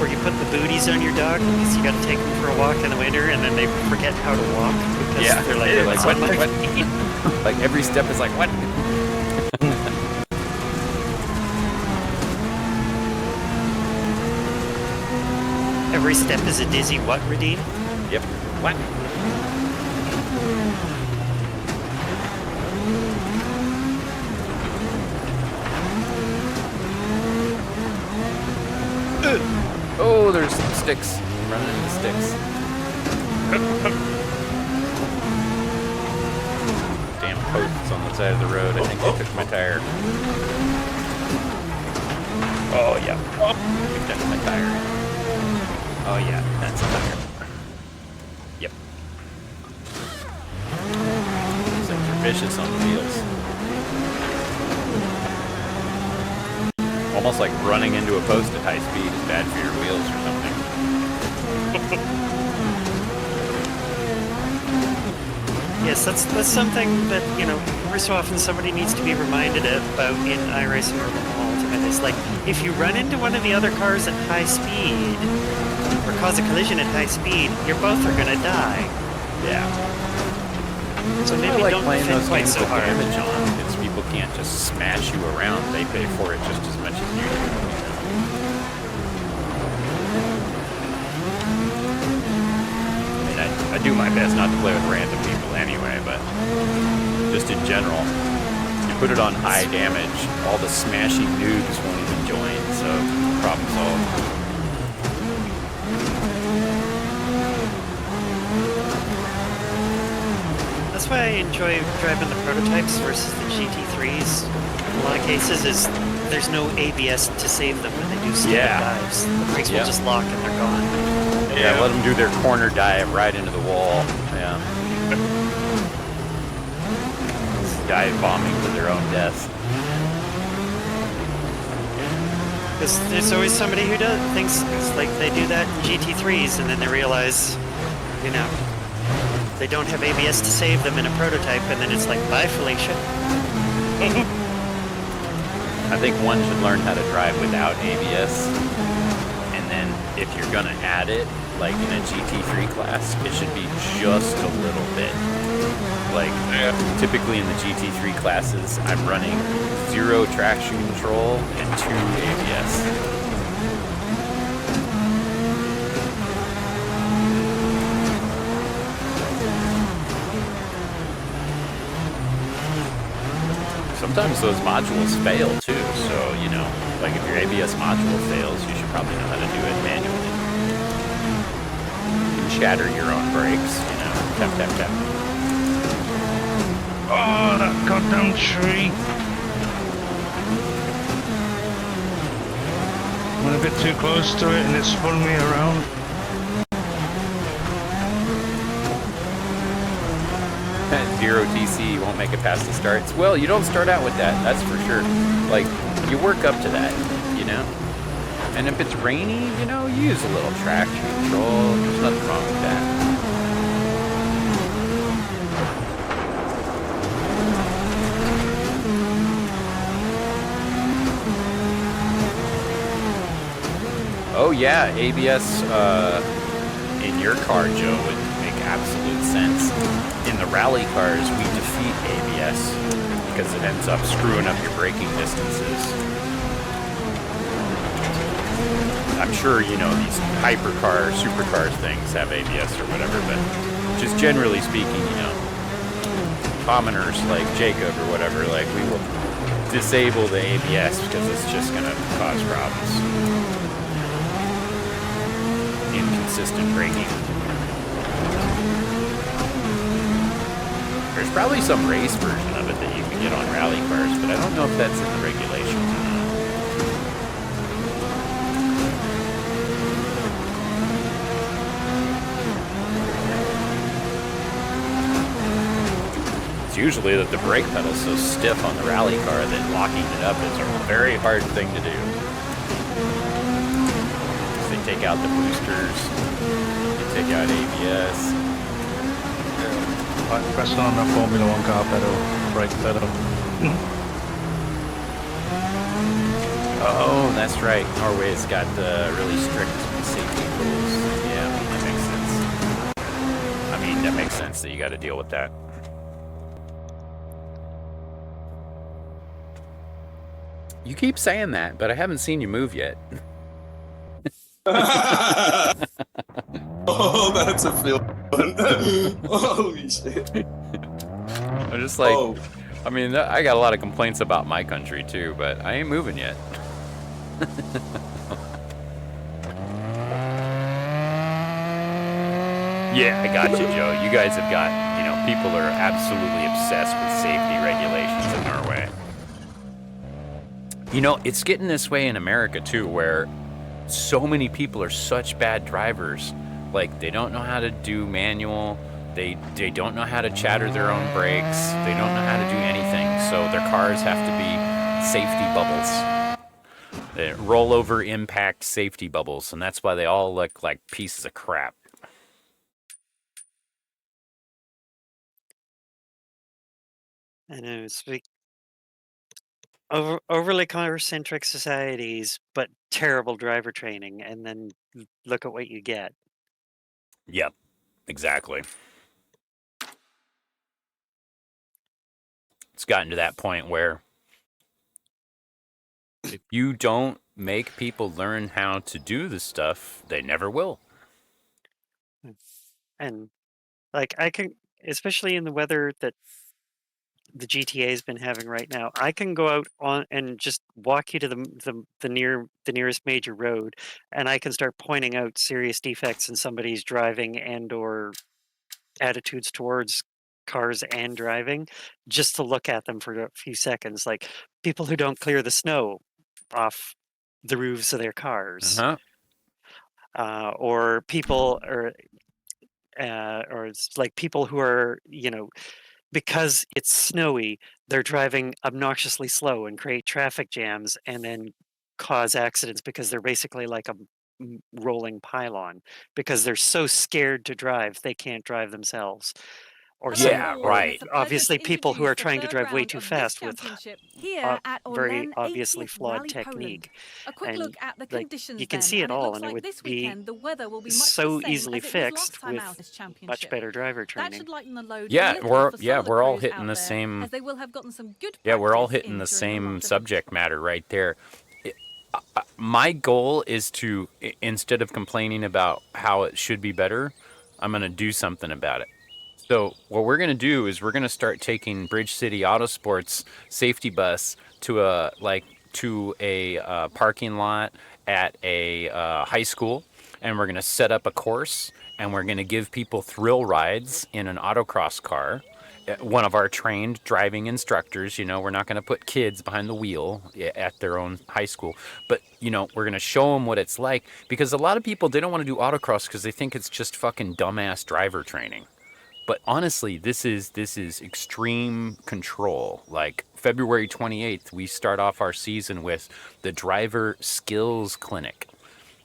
you put the booties on your dog because you got to take them for a walk in the winter, and then they forget how to walk because Yeah, they're like, they're like, "It's what, on my what?" feet." Like every step is like, what? Every step is a dizzy what, Redeem? Yep. What? Oh, there's some sticks. I'm running into sticks. Damn posts on the side of the road. I think they took my tire. Oh, yeah. Picked up my tire. Oh, yeah. That's a tire. Yep. These things are vicious on the wheels. Almost like running into a post at high speed is bad for your wheels or something. Yes, that's something that, you know, every so often somebody needs to be reminded about in iRacing or Ultimate. It's like, if you run into one of the other cars at high speed, or cause a collision at high speed, you both are gonna die. Yeah. So maybe I like don't playing defend those quite games so with hard. damage on, because people can't just smash you around. They pay for it just as much as you do. I mean, I do my best not to play with random people anyway, but just in general, you put it on high damage, all the smashing noobs won't even join, so problem solved. That's why I enjoy driving the prototypes versus the GT3s. In a lot of cases, is there's no ABS to save them when they do stupid dives. The brakes will just lock and they're gone. Yeah, let them do their corner dive right into the wall. Yeah. Dive bombing to their own deaths. Because there's always somebody who thinks it's like they do that in GT3s and then they realize, you know, they don't have ABS to save them in a prototype, and then it's like, bye, Felicia. I think one should learn how to drive without ABS, and then if you're gonna add it, like in a GT3 class, it should be just a little bit. Like, typically in the GT3 classes, I'm running 0 traction control and 2 ABS. Sometimes those modules fail too, so, you know, like if your ABS module fails, you should probably know how to do it manually. You can shatter your own brakes, you know, tap, tap, tap. Oh, that goddamn tree. Went a bit too close to it and it spun me around. Zero TC won't make it past the starts. Well, you don't start out with that, that's for sure. Like, you work up to that, you know? And if it's rainy, you know, you use a little traction control. There's nothing wrong with that. Oh yeah, ABS in your car, Joe, would make absolute sense. In the rally cars, we defeat ABS because it ends up screwing up your braking distances. I'm sure, you know, these hypercars, supercars things have ABS or whatever, but just generally speaking, you know, commoners like Jacob or whatever, like, we will disable the ABS because it's just going to cause problems. Inconsistent braking. There's probably some race version of it that you can get on rally cars, but I don't know if that's in the regulations or not. It's usually that the brake pedal's so stiff on the rally car that locking it up is a very hard thing to do. They take out the boosters, they take out ABS. Like pressing on a Formula 1 car pedal, brake pedal. Oh, that's right. Norway's got the really strict safety rules. Yeah, that makes sense. I mean, that makes sense that you got to deal with that. You keep saying that, but I haven't seen you move yet. Oh, that's a feel one. Holy shit. I'm just like, I mean, I got a lot of complaints about my country too, but I ain't moving yet. Yeah, I got you, Joe. You guys have got, you know, people are absolutely obsessed with safety regulations in Norway. You know, it's getting this way in America too, where so many people are such bad drivers. Like, they don't know how to do manual. They don't know how to chatter their own brakes. They don't know how to do anything. So their cars have to be safety bubbles. Rollover impact safety bubbles. And that's why they all look like pieces of crap. I know, it's overly car-centric societies, but terrible driver training, and then look at what you get. Yep, exactly. It's gotten to that point where if you don't make people learn how to do the stuff, they never will. And like, I can, especially in the weather that the GTA has been having right now, I can go out on and just walk you to the nearest major road, and I can start pointing out serious defects in somebody's driving and or attitudes towards cars and driving, just to look at them for a few seconds, like people who don't clear the snow off the roofs of their cars, or people, or it's like people who are, you know, because it's snowy, they're driving obnoxiously slow and create traffic jams and then cause accidents because they're basically like a rolling pylon because they're so scared to drive they can't drive themselves. Or Yeah, right. Obviously, people who are trying to drive way too fast with here at very Orlen obviously 80th flawed Rally technique. Poland. A quick look at the conditions. You can then, see it and all, looks and it like would this be weekend the weather will be much so the same easily as it was last fixed time with out this championship. much better driver That training. should lighten the load. Yeah, a little we're for some of the we're all crews hitting out the there, same. as they will have gotten some good Yeah, we're all practice hitting the in during same long subject matter right there. My goal is to, instead of complaining about how it should be better, I'm going to do something about it. So what we're going to do is we're going to start taking Bridge City Autosports safety bus to a parking lot at a high school, and we're going to set up a course, and we're going to give people thrill rides in an autocross car. One of our trained driving instructors, you know, we're not going to put kids behind the wheel at their own high school, but, you know, we're going to show them what it's like, because a lot of people, they don't want to do autocross because they think it's just fucking dumbass driver training. But honestly, this is extreme control. Like February 28th, we start off our season with the driver skills clinic.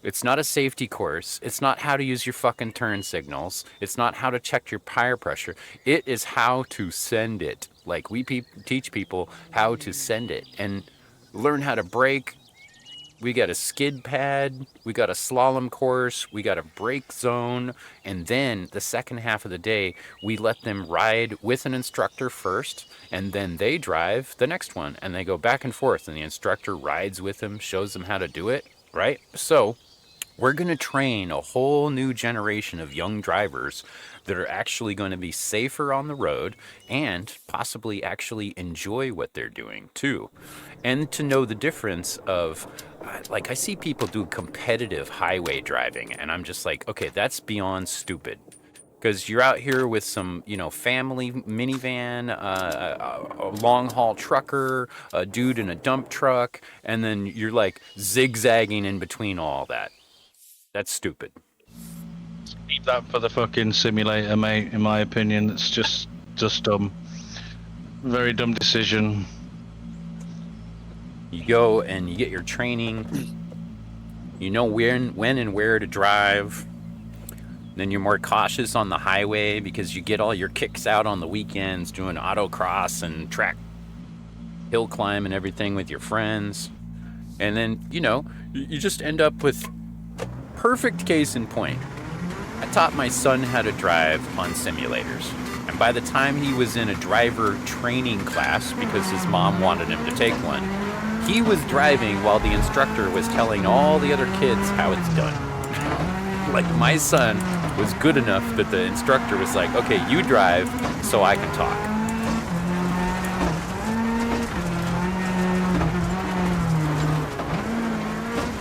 It's not a safety course. It's not how to use your fucking turn signals. It's not how to check your tire pressure. It is how to send it. Like, we teach people how to send it and learn how to brake. We got a skid pad. We got a slalom course. We got a brake zone. And then the second half of the day, we let them ride with an instructor first, and then they drive the next one. And they go back and forth, and the instructor rides with them, shows them how to do it, right? So We're going to train a whole new generation of young drivers that are actually going to be safer on the road and possibly actually enjoy what they're doing too. And to know the difference of, like, I see people do competitive highway driving, and I'm just like, okay, that's beyond stupid. Because you're out here with some, you know, family minivan, a long haul trucker, a dude in a dump truck, and then you're like zigzagging in between all that. That's stupid. Keep that for the fucking simulator, mate. In my opinion, it's just dumb. Very dumb decision. You go and you get your training. You know when and where to drive. Then you're more cautious on the highway because you get all your kicks out on the weekends doing autocross and track hill climb and everything with your friends. And then, you know, you just end up with perfect case in point. I taught my son how to drive on simulators. And by the time he was in a driver training class, because his mom wanted him to take one, he was driving while the instructor was telling all the other kids how it's done. Like, my son was good enough that the instructor was like, okay, you drive so I can talk.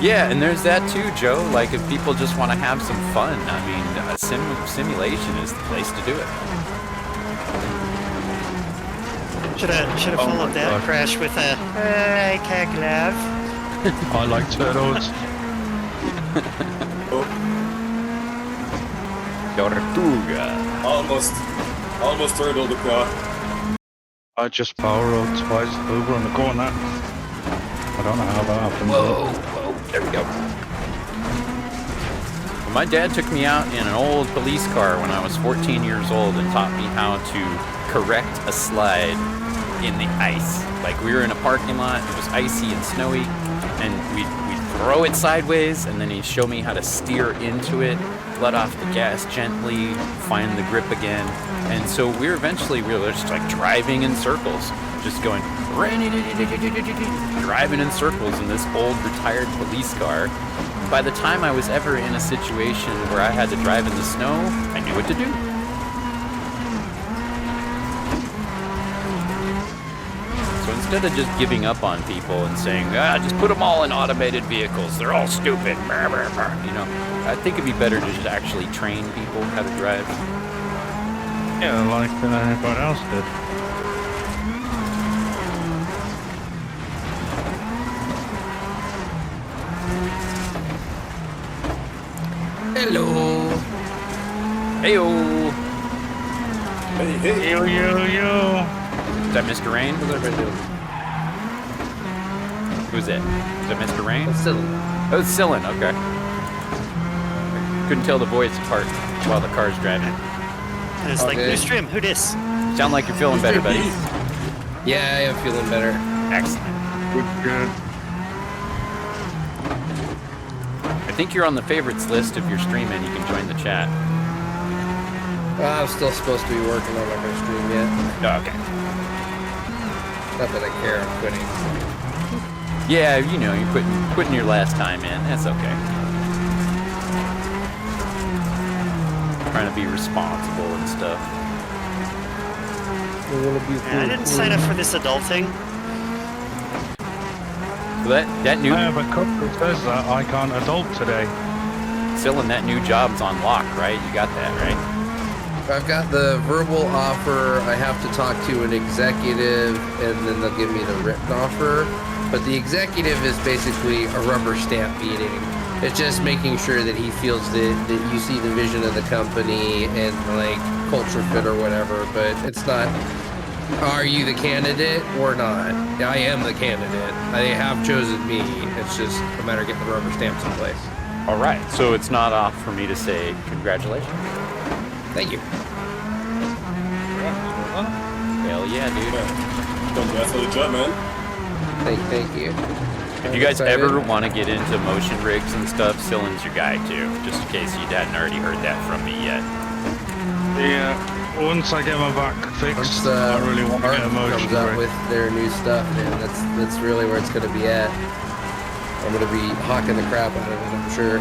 Yeah, and there's that too, Joe. Like, if people just want to have some fun, I mean, a simulation is the place to do it. Should have followed that crash with a I can't laugh. I like turtles. Tortuga. Almost turtled the car. I just power rolled twice over on the corner. I don't know how that happened. Whoa, there we go. Well, my dad took me out in an old police car when I was 14 years old and taught me how to correct a slide in the ice. Like, we were in a parking lot, it was icy and snowy, and we'd throw it sideways, and then he'd show me how to steer into it, let off the gas gently, find the grip again. And so we were just like driving in circles, just going, driving in circles in this old retired police car. By the time I was ever in a situation where I had to drive in the snow, I knew what to do. So instead of just giving up on people and saying, just put them all in automated vehicles, they're all stupid, you know, I think it'd be better to just actually train people how to drive. Yeah, like everyone else did. Hello. Heyo. Hey. Yo. Is that Mr. Rain? What's everybody doing? Who's it? Is that Mr. Rain? It's still. Oh, it's Cillin, okay. Couldn't tell the voice apart while the car's driving. And it's like, Okay. new stream, who dis? Sound like you're feeling better, buddy. Yeah, I am feeling better. Excellent. Good. I think you're on the favorites list. If you're streaming, you can join the chat. I'm still supposed to be working. I'm not going to stream yet. Oh, okay. Not that I care. I'm quitting. Yeah, you know, you're putting your last time in. That's okay. Trying to be responsible and stuff. Man, I didn't sign up for this adulting. So that new Yeah, but Cooper says that I can't adult today. Cillin, that new job's on lock, right? You got that, right? I've got the verbal offer. I have to talk to an executive, and then they'll give me the written offer. But the executive is basically a rubber stamp meeting. It's just making sure that he feels that you see the vision of the company and like culture fit or whatever. But it's not, are you the candidate or not? I am the candidate. They have chosen me. It's just a matter of getting the rubber stamps in place. All right. So it's not off for me to say congratulations. Thank you. Hell yeah, dude. Congrats for the job, man. Thank you. If you guys ever want to get into motion rigs and stuff, Cillin's your guy too, just in case you hadn't already heard that from me yet. Yeah, once I get my back fixed, I really want to get a motion comes out rig. with their new stuff, man. That's really where it's gonna be at. I'm gonna be hawking the crap out of it, I'm sure.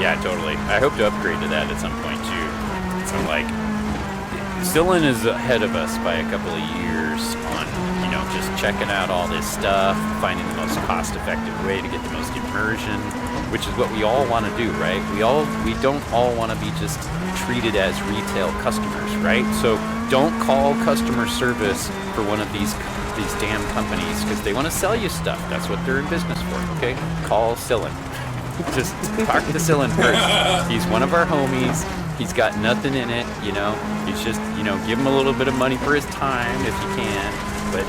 Yeah, totally. I hope to upgrade to that at some point too. So like, Cyllin is ahead of us by a couple of years on, you know, just checking out all this stuff, finding the most cost-effective way to get the most immersion, which is what we all want to do, right? We don't all want to be just treated as retail customers, right? So don't call customer service for one of these damn companies because they want to sell you stuff. That's what they're in business for, okay? Call Cyllin. Just talk to Cyllin first. He's one of our homies. He's got nothing in it, you know. He's just, you know, give him a little bit of money for his time if you can. But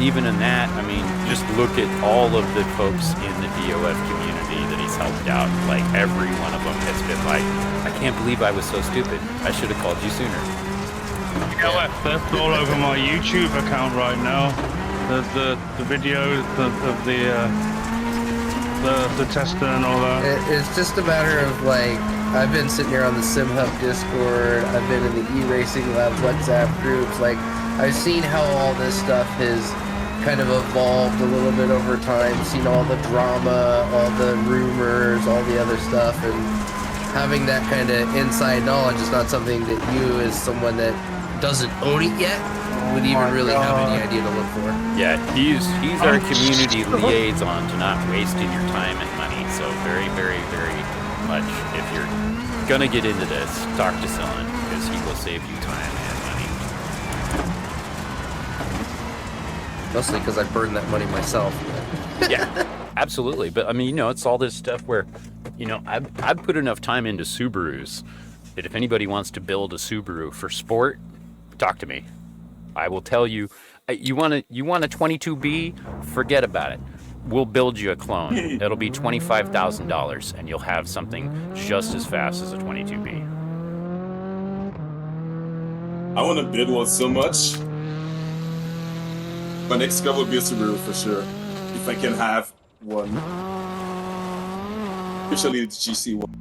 even in that, I mean, just look at all of the folks in the DOF community that he's helped out. Like, every one of them has been like, I can't believe I was so stupid. I should have called you sooner. That's all over my YouTube account right now. The videos of the tester and all that. It's just a matter of like, I've been sitting here on the SimHub Discord, I've been in the E-Racing Lab WhatsApp groups, like, I've seen how all this stuff has kind of evolved a little bit over time, seen all the drama, all the rumors, all the other stuff, and having that kind of inside knowledge is not something that you, as someone that doesn't own it yet, would even really have any idea to look for. Yeah, he's our community liaison to not wasting your time and money. So very, very, very much, if you're gonna get into this, talk to Cyllin because he will save you time and money. Mostly because I burned that money myself. Yeah, absolutely. But I mean, you know, it's all this stuff where, you know, I've put enough time into Subarus that if anybody wants to build a Subaru for sport, talk to me. I will tell you, you want a 22B? Forget about it. We'll build you a clone. It'll be $25,000 and you'll have something just as fast as a 22B. I want to build one so much. My next car will be a Subaru for sure. If I can have one. Especially the GC one.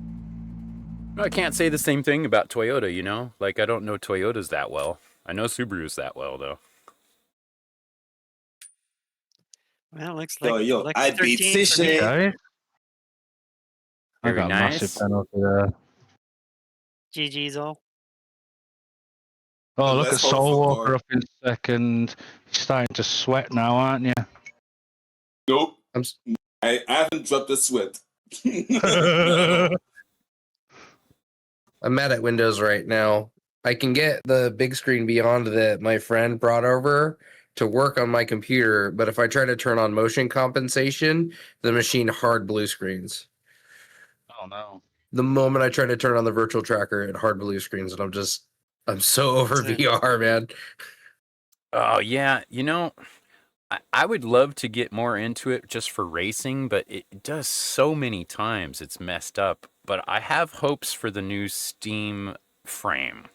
I can't say the same thing about Toyota, you know? Like, I don't know Toyotas that well. I know Subarus that well, though. Well, looks like Yo, I beat 13 fishing. Okay. I Very got a nice. massive penalty there. GG's all. Oh, look at Let's hope for Soul Walker more. up in second. He's starting to sweat now, aren't you? Nope. I haven't dropped a sweat. I'm mad at Windows right now. I can get the big screen beyond that my friend brought over to work on my computer, but if I try to turn on motion compensation, the machine hard blue screens. Oh no. The moment I try to turn on the virtual tracker, it hard blue screens, and I'm so over VR, man. Oh, yeah. You know, I would love to get more into it just for racing, but it does so many times it's messed up. But I have hopes for the new Steam frame.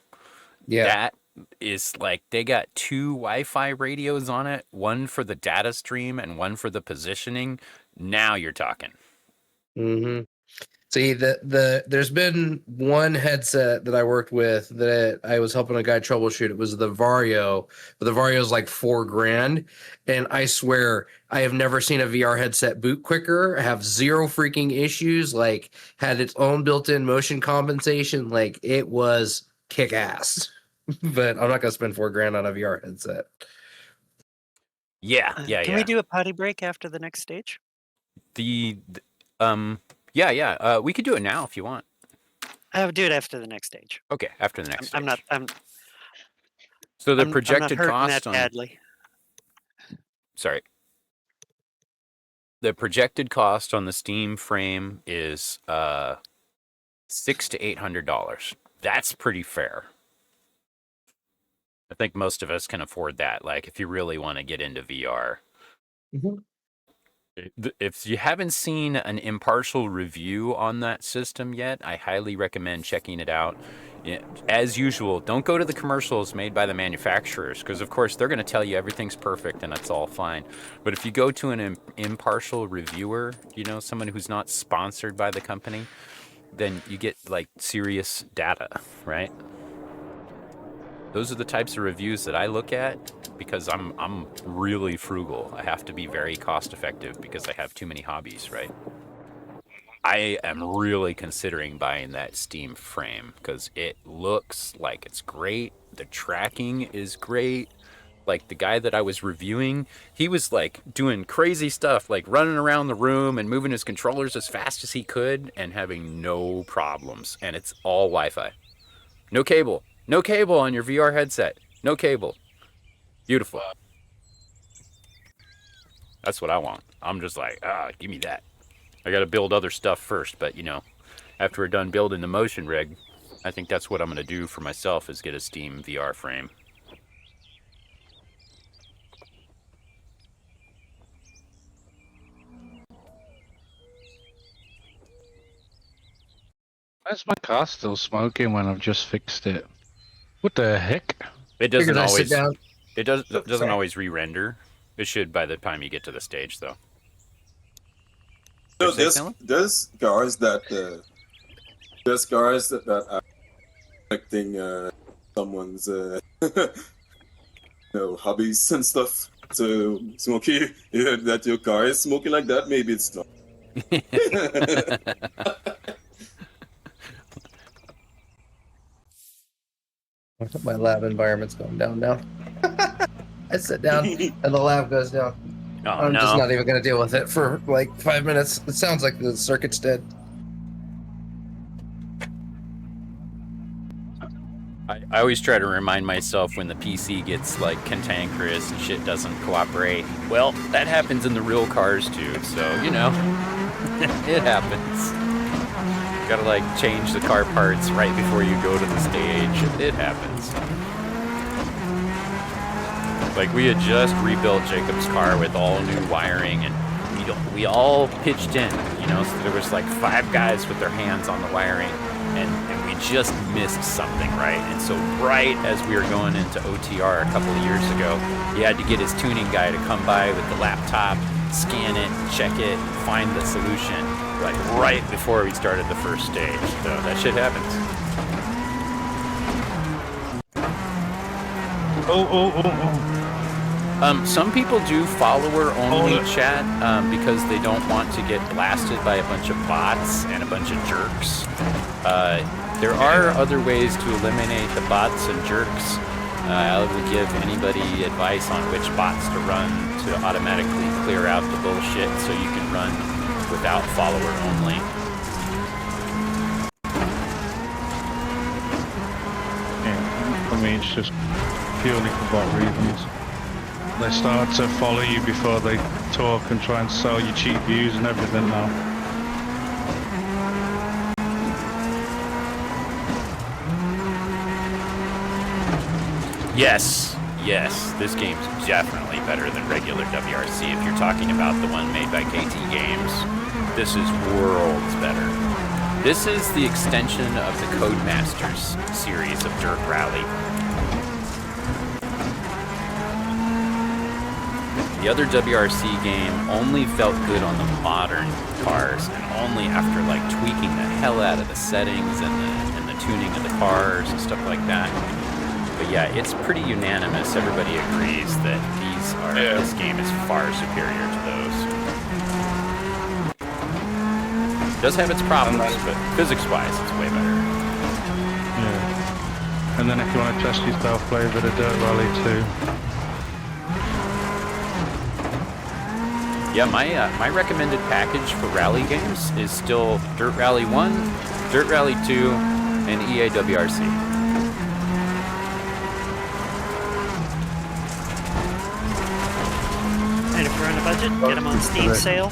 Yeah. That is like, they got 2 Wi-Fi radios on it, one for the data stream and one for the positioning. Now you're talking. Mm-hmm. See, there's been one headset that I worked with that I was helping a guy troubleshoot. It was the Vario, but the Vario is like $4,000, and I swear I have never seen a VR headset boot quicker. Have zero freaking issues. Like, had its own built-in motion compensation. Like, it was kick ass. But I'm not gonna spend $4,000 on a VR headset. Yeah. Can we do a potty break after the next stage? Yeah. We could do it now if you want. I would do it after the next stage. Okay, after the next stage. So the projected I'm not cost that on badly. Sorry. The projected cost on the Steam frame is $600 to $800. That's pretty fair. I think most of us can afford that. Like, if you really want to get into VR. Mm-hmm. If you haven't seen an impartial review on that system yet, I highly recommend checking it out. As usual, don't go to the commercials made by the manufacturers, because of course they're going to tell you everything's perfect and it's all fine. But if you go to an impartial reviewer, you know, someone who's not sponsored by the company, then you get like serious data, right? Those are the types of reviews that I look at because I'm really frugal. I have to be very cost effective because I have too many hobbies, right? I am really considering buying that Steam frame because it looks like it's great. The tracking is great. Like the guy that I was reviewing, he was like doing crazy stuff, like running around the room and moving his controllers as fast as he could and having no problems. And it's all Wi-Fi. No cable. No cable on your VR headset. No cable. Beautiful. That's what I want. I'm just like, give me that. I got to build other stuff first, but you know, after we're done building the motion rig, I think that's what I'm going to do for myself is get a Steam VR frame. Why's my car still smoking when I've just fixed it? What the heck? It doesn't Because I always. sit down. It doesn't Sorry. always re-render. It should by the time you get to the stage, though. So What'd you say, Caleb? there's cars that are affecting someone's hobbies and stuff. So Smokey, you heard that your car is smoking like that? Maybe it's not. My lab environment's going down now. I sit down and the lab goes down. Oh, I'm no. just not even going to deal with it for like 5 minutes. It sounds like the circuit's dead. I always try to remind myself when the PC gets like cantankerous and shit doesn't cooperate. Well, that happens in the real cars too, so you know, it happens. Gotta like change the car parts right before you go to the stage. It happens. Like we had just rebuilt Jacob's car with all new wiring, and we all pitched in, you know. So there was like 5 guys with their hands on the wiring, and we just missed something, right? And so right as we were going into OTR a couple of years ago, he had to get his tuning guy to come by with the laptop, scan it, check it, find the solution, like right before we started the first stage. So that shit happens. Some people do follower-only chat because they don't want to get blasted by a bunch of bots and a bunch of jerks. There are other ways to eliminate the bots and jerks. I will give anybody advice on which bots to run to automatically clear out the bullshit so you can run without follower-only. Yeah, I mean, it's just purely for bot reasons. They start to follow you before they talk and try and sell you cheap views and everything now. Yes, this game's definitely better than regular WRC. If you're talking about the one made by KT Games, this is worlds better. This is the extension of the Codemasters series of Dirt Rally. The other WRC game only felt good on the modern cars, and only after like tweaking the hell out of the settings and the tuning of the cars and stuff like that. But yeah, it's pretty unanimous. Everybody agrees that this game is far superior to those. It does have its problems, but physics-wise, it's way better. Yeah. And then if you want to test yourself, play a bit of Dirt Rally 2. Yeah, my recommended package for rally games is still Dirt Rally 1, Dirt Rally 2, and EA WRC. And if you're on a budget, get them on Steam sale.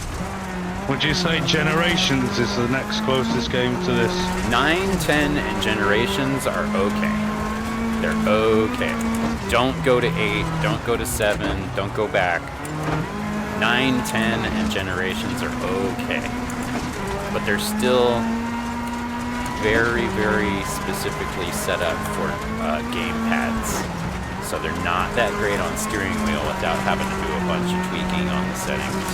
Would you say Generations is the next closest game to this? 9, 10, and Generations are okay. They're okay. Don't go to 8, don't go to 7, don't go back. 9, 10, and Generations are okay. But they're still very, very specifically set up for game pads. So they're not that great on steering wheel without having to do a bunch of tweaking on the settings.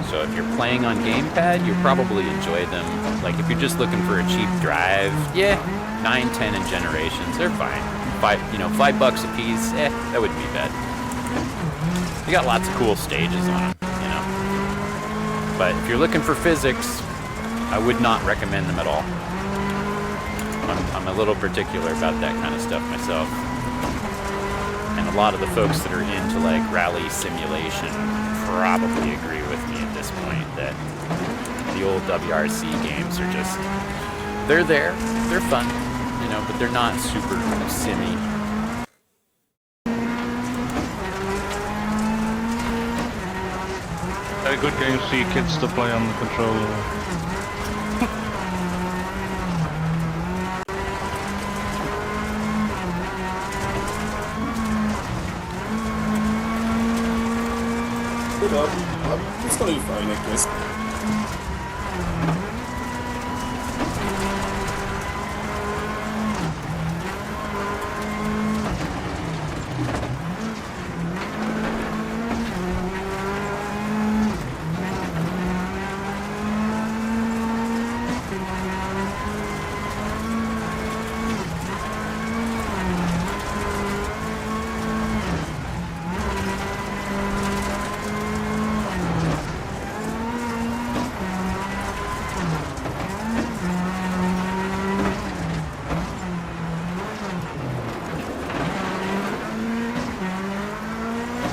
So if you're playing on gamepad, you'll probably enjoy them. Like if you're just looking for a cheap drive, yeah, 9, 10, and Generations, they're fine. $5 a piece, that wouldn't be bad. You got lots of cool stages on them, you know. But if you're looking for physics, I would not recommend them at all. I'm a little particular about that kind of stuff myself. And a lot of the folks that are into like rally simulation probably agree with me at this point that the old WRC games are just, they're there, they're fun, you know, but they're not super simmy. They're good games for your kids to play on the controller. It's gonna be fine, I guess.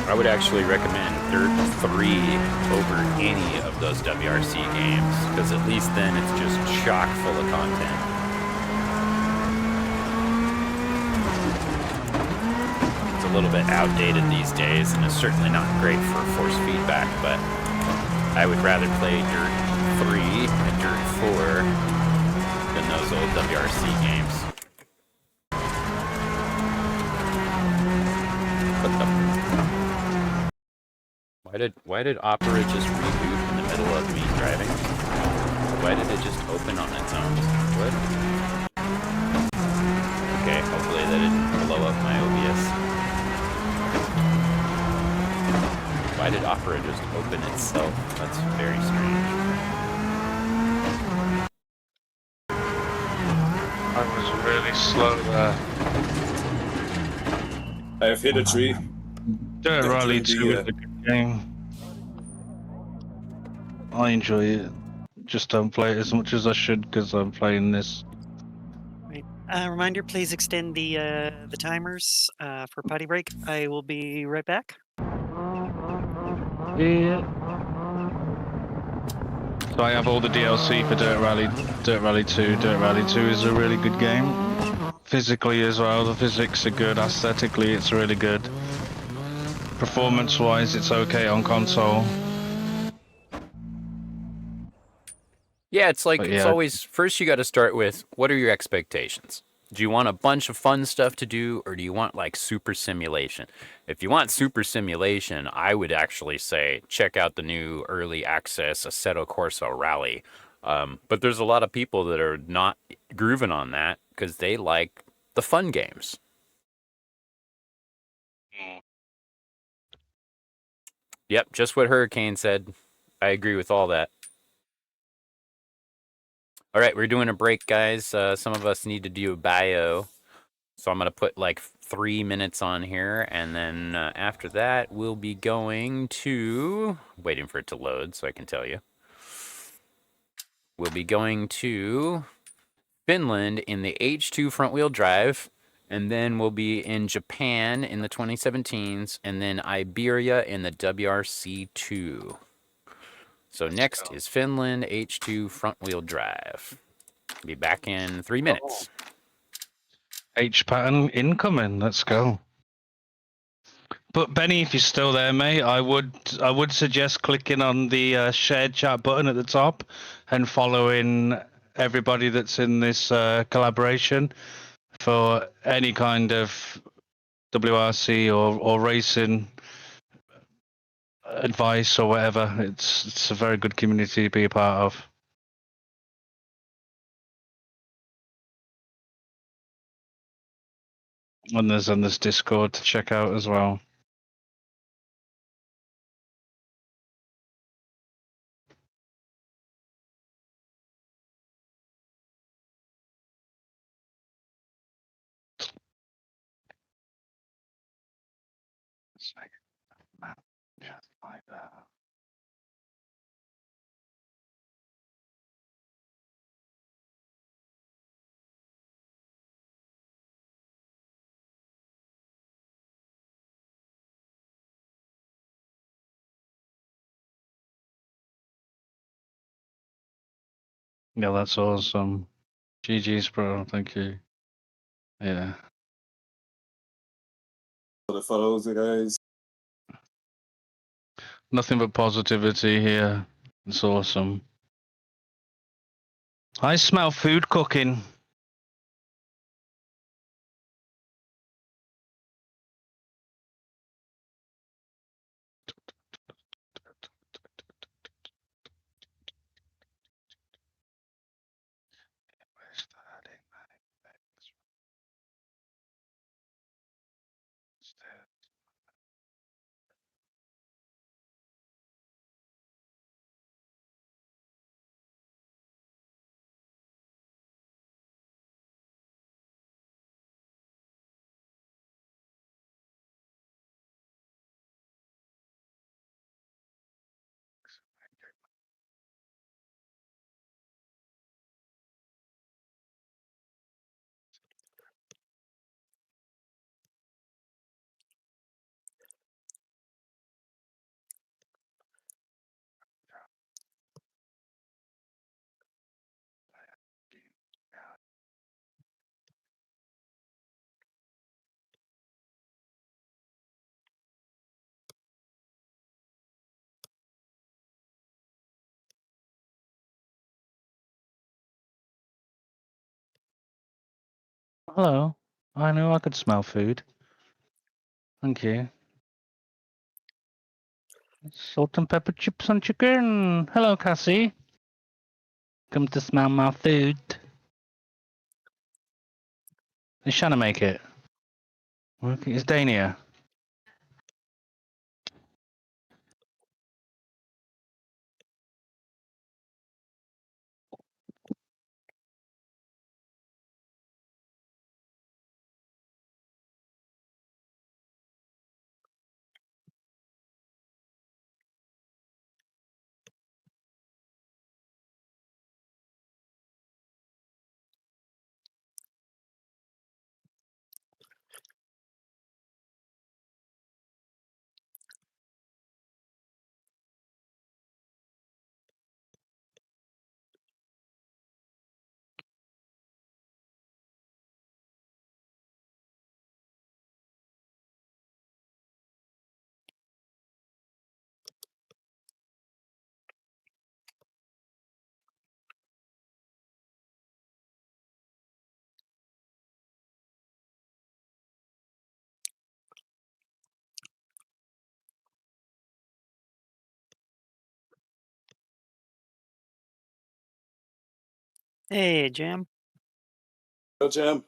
I would actually recommend Dirt 3 over any of those WRC games, because at least then it's just chock full of content. It's a little bit outdated these days, and it's certainly not great for force feedback, but I would rather play Dirt 3 and Dirt 4 than those old WRC games. What the... Why did Opera just reboot in the middle of me driving? Why did it just open on its own? What? Okay, hopefully that didn't blow up my OBS. Why did Opera just open itself? That's very strange. I was really slow there. I have hit a tree. Dirt Rally 2 is a good game. I enjoy it. Just don't play it as much as I should because I'm playing this. Right. Reminder: please extend the timers for potty break. I will be right back. Yeah. So I have all the DLC for Dirt Rally 2. Dirt Rally 2 is a really good game. Physically as well, the physics are good. Aesthetically, it's really good. Performance-wise, it's okay on console. Yeah, it's like, But it's yeah. always, first you got to start with, what are your expectations? Do you want a bunch of fun stuff to do, or do you want like super simulation? If you want super simulation, I would actually say check out the new early access Assetto Corsa Rally. But there's a lot of people that are not grooving on that because they like the fun games. Yep, just what Hurricane said. I agree with all that. All right, we're doing a break, guys. Some of us need to do a bio. So I'm going to put like 3 minutes on here. And then after that, we'll be going to... Waiting for it to load so I can tell you. We'll be going to Finland in the H2 front-wheel drive. And then we'll be in Japan in the 2017s. And then Iberia in the WRC2. So next is Finland H2 front-wheel drive. Be back in 3 minutes. H pattern incoming. Let's go. But Benny, if you're still there, mate, I would suggest clicking on the shared chat button at the top and following everybody that's in this collaboration for any kind of WRC or racing advice or whatever. It's a very good community to be a part of. And there's Discord to check out as well. Just like that. Yeah, that's awesome. GG's, bro. Thank you. Yeah. For the follows, guys. Nothing but positivity here. It's awesome. I smell food cooking. Hello. I knew I could smell food. Thank you. Salt and pepper chips on chicken. Hello, Cassie. Come to smell my food. Is Shanna make it? Okay, it's Dania. Hey, Jam. Go, Jam.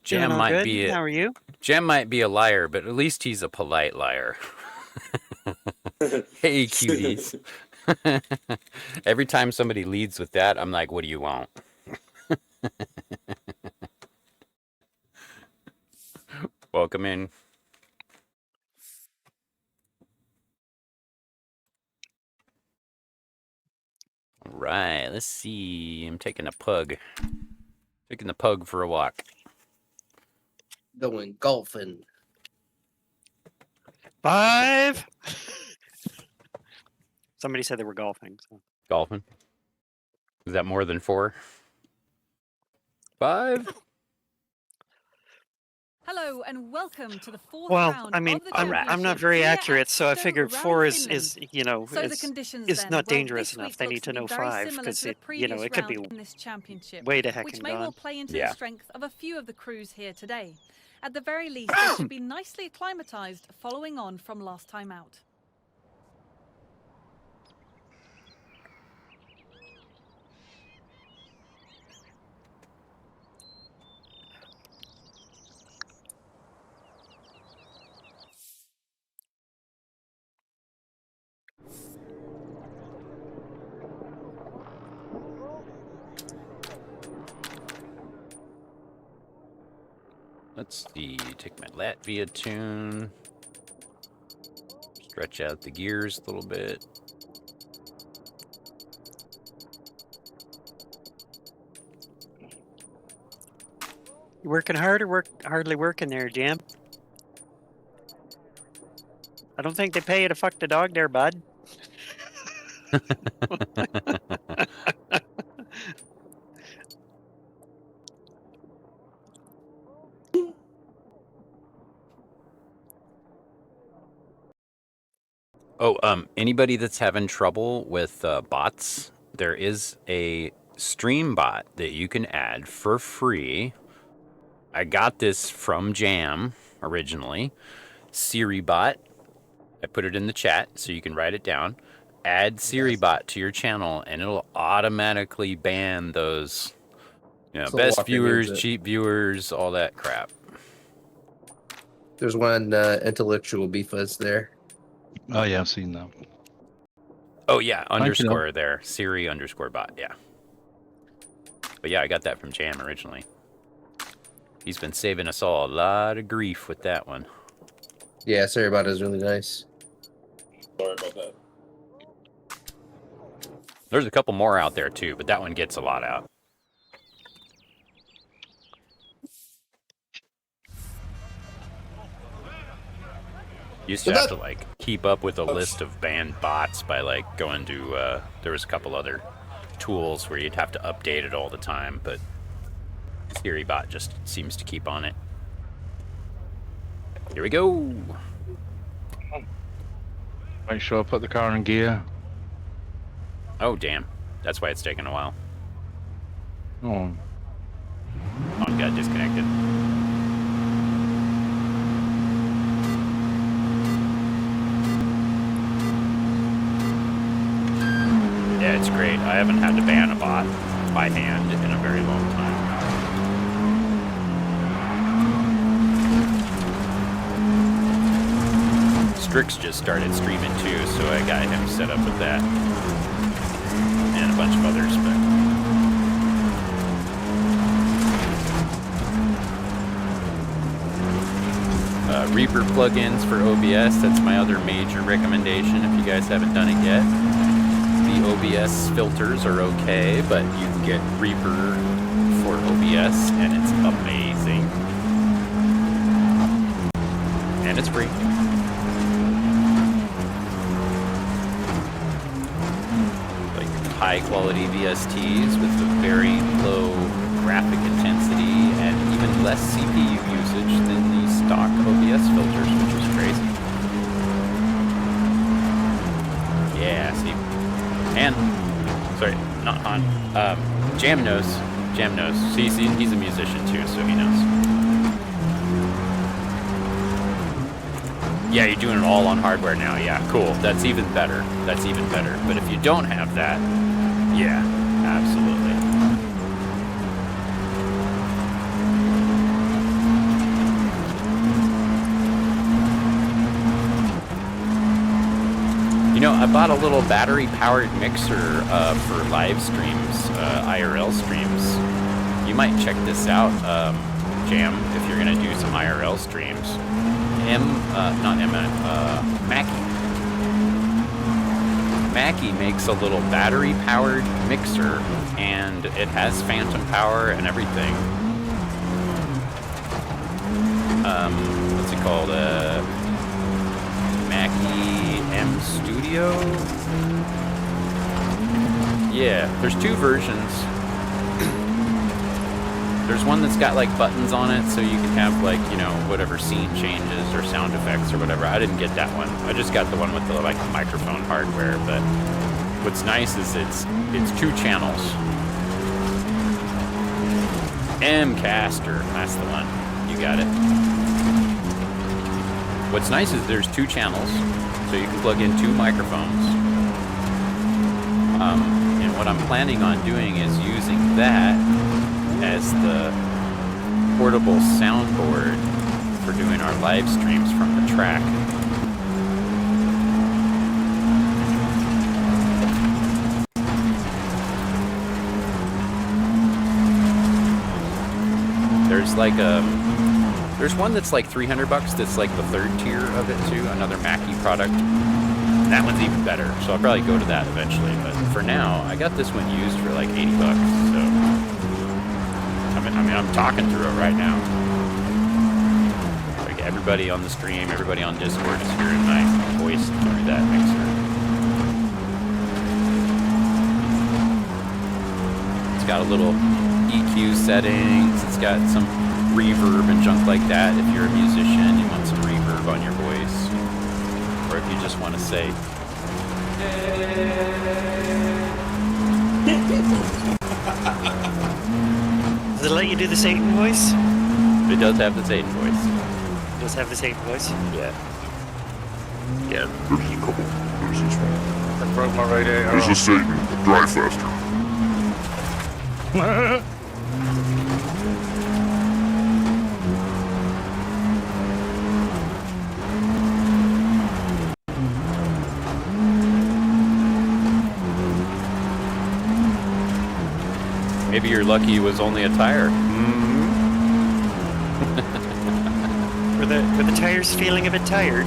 Doing all good. How are you? Jam might be a liar, but at least he's a polite liar. Hey, cuties. Every time somebody leads with that, I'm like, what do you want? Welcome in. All right, let's see. I'm taking a pug. Taking the pug for a walk. Going golfing. 5. Somebody said they were golfing. So. Golfing. Is that more than 4? 5? Hello and welcome to the fourth Well, round I mean, of the I'm not very accurate, so I figured 4 is you know, so the conditions is then, not well, dangerous this enough. week They looks need to know very 5 similar because to the it, you know, previous it could be round in this championship, way to heck which and may gone. well play into the strength of a few of the crews here today. At the very least, they should be nicely acclimatized following on from last time out. Let's see. Take my Latvia tune. Stretch out the gears a little bit. You working hard or hardly working there, Jam? I don't think they pay you to fuck the dog there, bud. Oh, anybody that's having trouble with bots, there is a stream bot that you can add for free. I got this from Jam originally. Siri bot. I put it in the chat so you can write it down. Add Siri bot to your channel and it'll automatically ban those, you know, So best walking viewers, into it. cheap viewers, all that crap. There's one intellectual beefus there. Oh yeah, I've seen that. Oh yeah, you know. underscore there. Siri underscore bot, yeah. But yeah, I got that from Jam originally. He's been saving us all a lot of grief with that one. Yeah, sorry about it. Is really nice. Sorry about that. There's a couple more out there too, but that one gets a lot out. Used to have to like keep up with a list of banned bots by like going to there was a couple other tools where you'd have to update it all the time, but Siri bot just seems to keep on it. Here we go. Make sure I put the car in gear. Oh damn, that's why it's taking a while. Oh. Oh, it got disconnected. Yeah, it's great. I haven't had to ban a bot by hand in a very long time. Strix just started streaming too, so I got him set up with that. And a bunch of others, but Reaper plugins for OBS, that's my other major recommendation if you guys haven't done it yet. The OBS filters are okay, but you can get Reaper for OBS and it's amazing. And it's free. Like high quality VSTs with a very low graphic intensity and even less CPU usage than the stock OBS filters, which is crazy. Yeah, see. And, sorry, not Han. Jam knows. Jam knows. See, he's a musician too, so he knows. Yeah, you're doing it all on hardware now. Yeah, cool. That's even better. That's even better. But if you don't have that, yeah, absolutely. You know, I bought a little battery-powered mixer for live streams, IRL streams. You might check this out, Jam, if you're gonna do some IRL streams. Mackie makes a little battery-powered mixer, and it has phantom power and everything. What's it called? Mackie M Studio? Yeah, there's two versions. There's one that's got like buttons on it, so you can have like, you know, whatever scene changes or sound effects or whatever. I didn't get that one. I just got the one with the like microphone hardware. But what's nice is it's two channels. M-Caster, that's the one. You got it. What's nice is there's two channels, so you can plug in two microphones. And what I'm planning on doing is using that as the portable soundboard for doing our live streams from the track. There's like There's one that's like $300 that's like the third tier of it too, another Mackie product. That one's even better, so I'll probably go to that eventually. But for now, I got this one used for like $80, so I mean, I'm talking through it right now. Like everybody on the stream, everybody on Discord is hearing my voice through that mixer. It's got a little EQ settings. It's got some reverb and junk like that. If you're a musician, you want some reverb on your voice. Or if you just want to say, Does it let you do the Satan voice? it does have the Satan voice. It does have the Satan voice? Yeah. There's a couple losers. I broke my radiator. There's a Satan. Drive faster. Maybe you're lucky it was only a tire. Were the tires feeling a bit tired?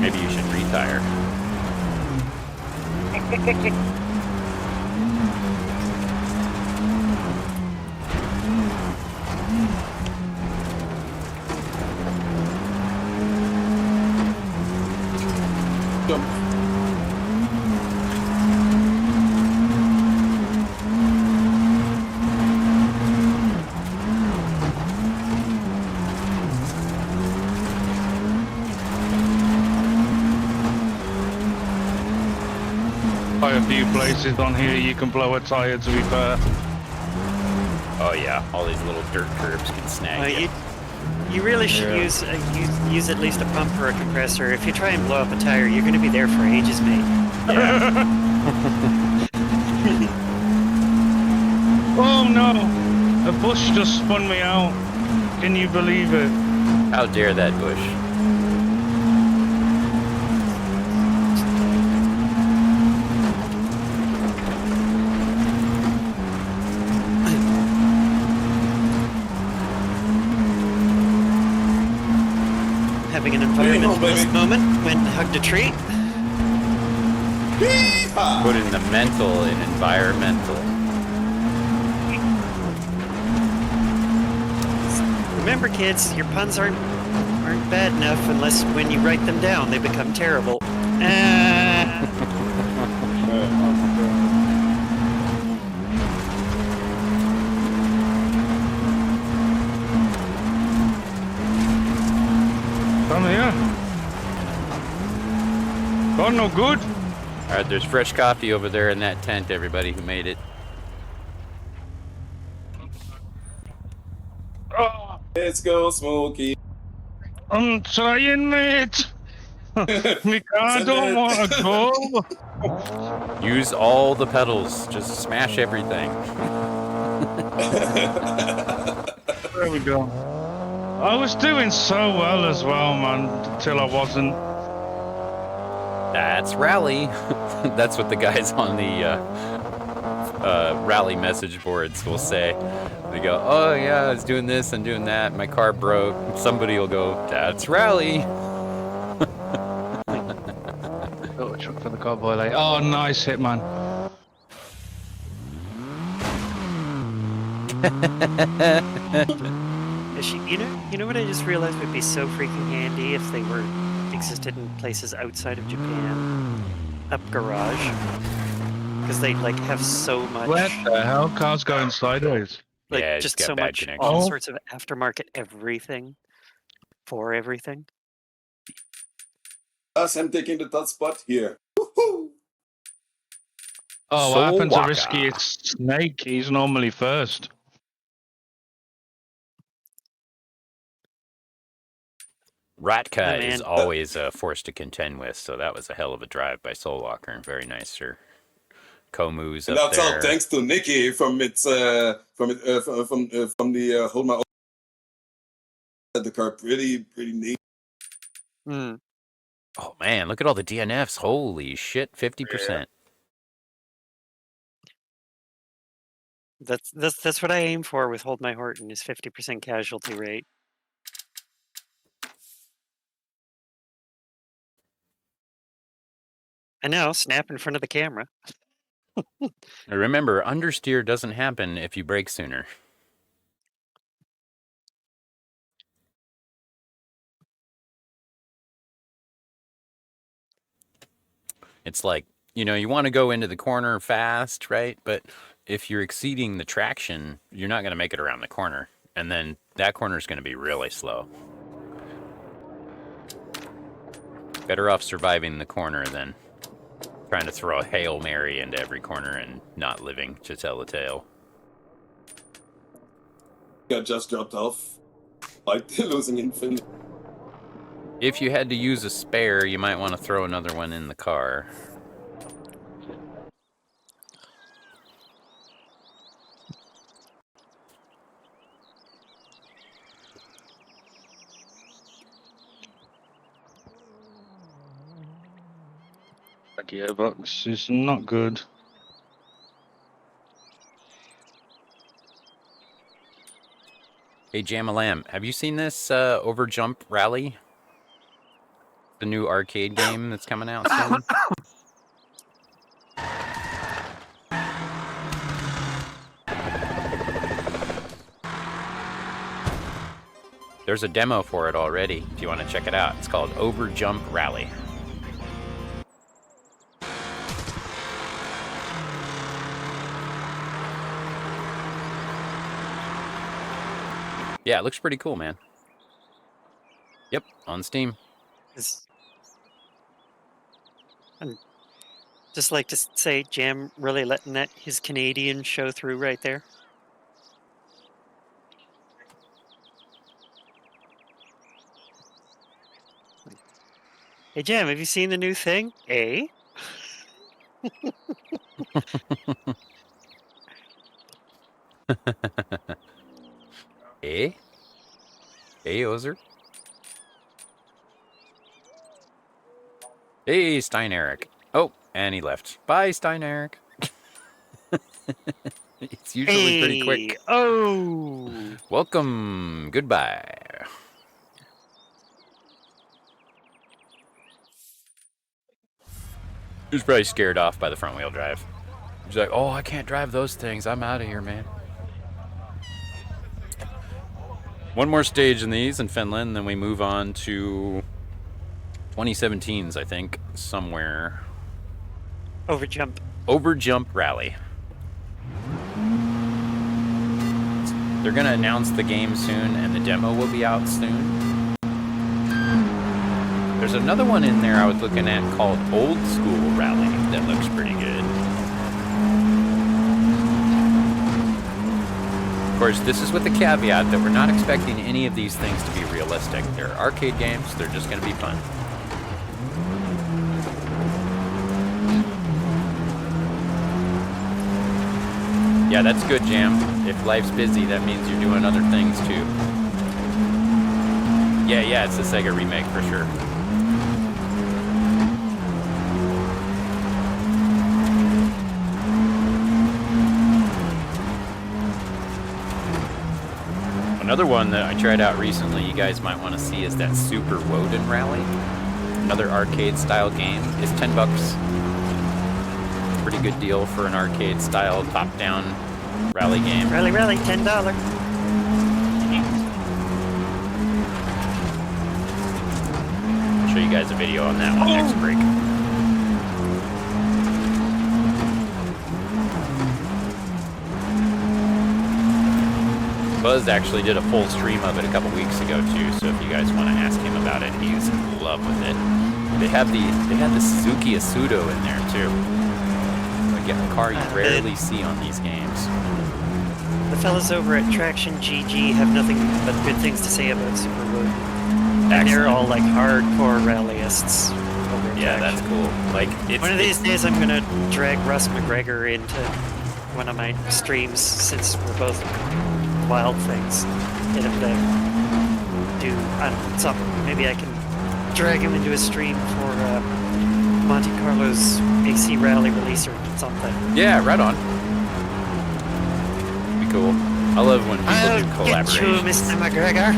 Maybe you should retire. Quite a few places on here you can blow a tire, to be fair. Oh yeah, all these little dirt curbs can snag you. You really should use at least a pump or a compressor. If you try and blow up a tire, you're going to be there for ages, mate. Yeah. Oh no! A bush just spun me out. Can you believe it? How dare that bush? Having an environmentalist moment when hugged a tree. Put in the mental in environmental. Remember, kids, your puns aren't bad enough unless when you write them down they become terrible. Come here. Got no good. All right, there's fresh coffee over there in that tent, everybody who made it. Oh, Let's go, Smokey. I'm trying, mate. I don't want to go. Use all the pedals. Just smash everything. There we go. I was doing so well as well, man, until I wasn't. That's rally. That's what the guys on the rally message boards will say. They go, oh yeah, I was doing this and doing that. My car broke. Somebody will go, that's rally. Oh, truck for the cowboy light. Oh, nice hit, man. You know what I just realized would be so freaking handy if they existed in places outside of Japan? Up garage. Because they like have so much. What the hell? Car's going sideways. Like Yeah, just it's got so bad much, connection. all sorts of aftermarket everything for everything. Us, I'm taking the top spot here. Woohoo! Oh, what happened to Waka. Risky? It's Snake. He's normally first. Ratka Oh, is man. always a force to contend with, so that was a hell of a drive by Soulwalker, and very nice, sir. Komu's And up that's all there. thanks to Nikki from the hold my the car pretty neat. Hmm. Oh man, look at all the DNFs. Holy shit, 50%. That's what I aim for with Hold My Horton is 50% casualty rate. I know, snap in front of the camera. Remember, understeer doesn't happen if you brake sooner. It's like, you know, you want to go into the corner fast, right? But if you're exceeding the traction, you're not going to make it around the corner. And then that corner is going to be really slow. Better off surviving the corner than trying to throw a Hail Mary into every corner and not living to tell the tale. Got just dropped off. Like losing infinite. If you had to use a spare, you might want to throw another one in the car. The gearbox is not good. Hey, Jam-a-Lamb, have you seen this Overjump Rally? The new arcade game that's coming out soon? There's a demo for it already, if you want to check it out. It's called Overjump Rally. Yeah, it looks pretty cool, man. Yep, on Steam. I'd just like to say, Jam really letting that his Canadian show through right there. Hey, Jam, have you seen the new thing? Eh? Eh? Hey, Ozer. Hey, Stein Eric. Oh, and he left. Bye, Stein Eric. It's usually pretty quick. Oh! Welcome. Goodbye. He was probably scared off by the front wheel drive. He's like, oh, I can't drive those things. I'm out of here, man. One more stage in these in Finland, then we move on to 2017's, I think, somewhere. Overjump Rally. They're going to announce the game soon, and the demo will be out soon. There's another one in there I was looking at called Old School Rally that looks pretty good. Of course, this is with the caveat that we're not expecting any of these things to be realistic. They're arcade games, they're just going to be fun. Yeah, that's good, Jam. If life's busy, that means you're doing other things too. Yeah, it's a Sega remake for sure. Another one that I tried out recently you guys might want to see is that Super Woden Rally. Another arcade-style game. It's $10. Pretty good deal for an arcade-style top-down rally game. Rally, $10. I'll show you guys a video on that one next break. Buzz actually did a full stream of it a couple weeks ago too, so if you guys want to ask him about it, he's in love with it. They had the Suzuki Isudo in there too. Like a car you rarely see on these games. The fellas over at Traction GG have nothing but good things to say about Super Wood. And they're all like hardcore rallyists. Yeah, that's cool. Like one of these days I'm gonna drag Russ McGregor into one of my streams since we're both wild things. Get him to do something. Maybe I can drag him into a stream for Monte Carlo's AC Rally release or something. Yeah, right on. Be cool. I love when people do collaborations. Get you, Mr. McGregor.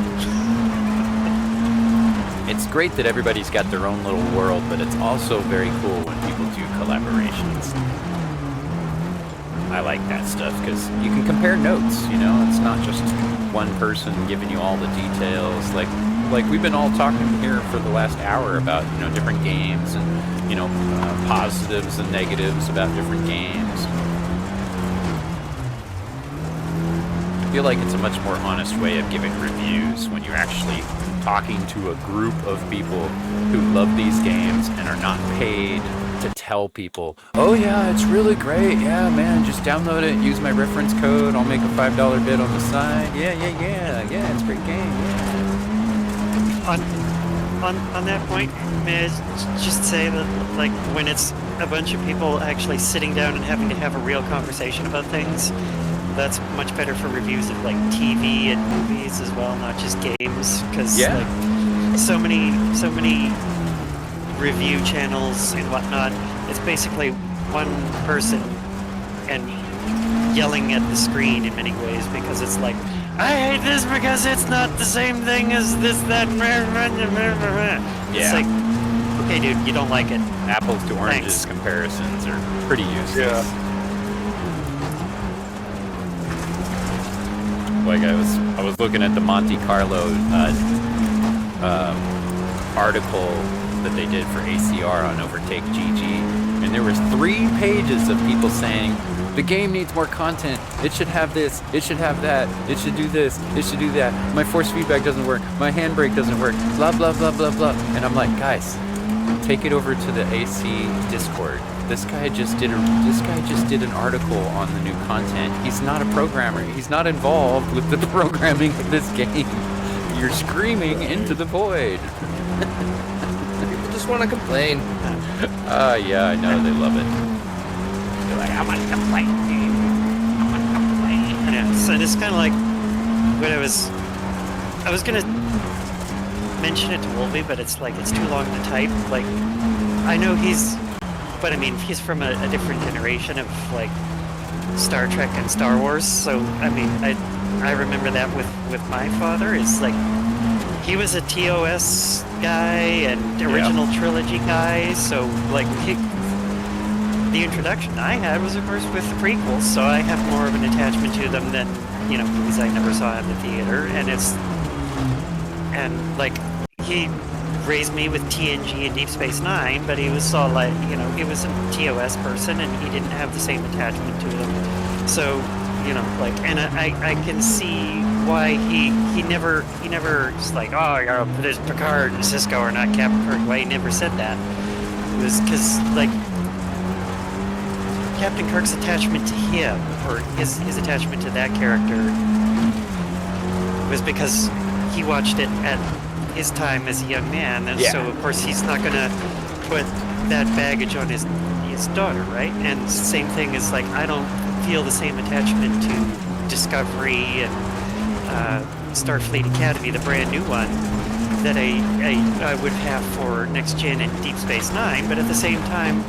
it's great that everybody's got their own little world, but it's also very cool when people do collaborations. I like that stuff because you can compare notes, you know? It's not just one person giving you all the details. Like we've been all talking here for the last hour about, you know, different games and, you know, positives and negatives about different games. I feel like it's a much more honest way of giving reviews when you're actually talking to a group of people who love these games and are not paid to tell people, oh yeah, it's really great, yeah man, just download it, use my reference code, I'll make a $5 bid on the side, yeah, it's a great game, yeah. On that point, may I just say that, like, when it's a bunch of people actually sitting down and having to have a real conversation about things, that's much better for reviews of like TV and movies as well, not just games. Because like so many review channels and whatnot, it's basically one person and yelling at the screen in many ways because it's like, I hate this because it's not the same thing as this, that. It's like, okay, dude, you don't like it. Apples to oranges comparisons are pretty useless. Yeah. Like I was looking at the Monte Carlo article that they did for ACR on Overtake GG, and there was 3 pages of people saying the game needs more content. It should have this. It should have that. It should do this. It should do that. My force feedback doesn't work. My handbrake doesn't work. Blah blah blah blah blah. And I'm like, guys, take it over to the AC Discord. This guy just did an article on the new content. He's not a programmer. He's not involved with the programming of this game. You're screaming into the void. People just want to complain. Yeah, I know, they love it. They're like, I want to complain. I want to complain. Yeah, so it's kind of like when I was gonna mention it to Wolvie, but it's like it's too long to type. Like, I know but I mean, he's from a different generation of like Star Trek and Star Wars. So I mean, I remember that with my father. It's like he was a TOS guy and original trilogy guy. So like the introduction I had was of course with the prequels. So I have more of an attachment to them than, you know, movies I never saw in the theater. And like he raised me with TNG and Deep Space Nine, but he was all like, you know, he was a TOS person and he didn't have the same attachment to them. So, you know, like, and I can see why he never just like, oh, you know, there's Picard and Sisko are not Captain Kirk. Why he never said that? It was because like Captain Kirk's attachment to him, or his attachment to that character, was because he watched it at his time as a young man, and so of course he's not gonna put that baggage on his daughter, right? And same thing is like, I don't feel the same attachment to Discovery and Starfleet Academy, the brand new one, that I would have for Next Gen and Deep Space Nine. But at the same time,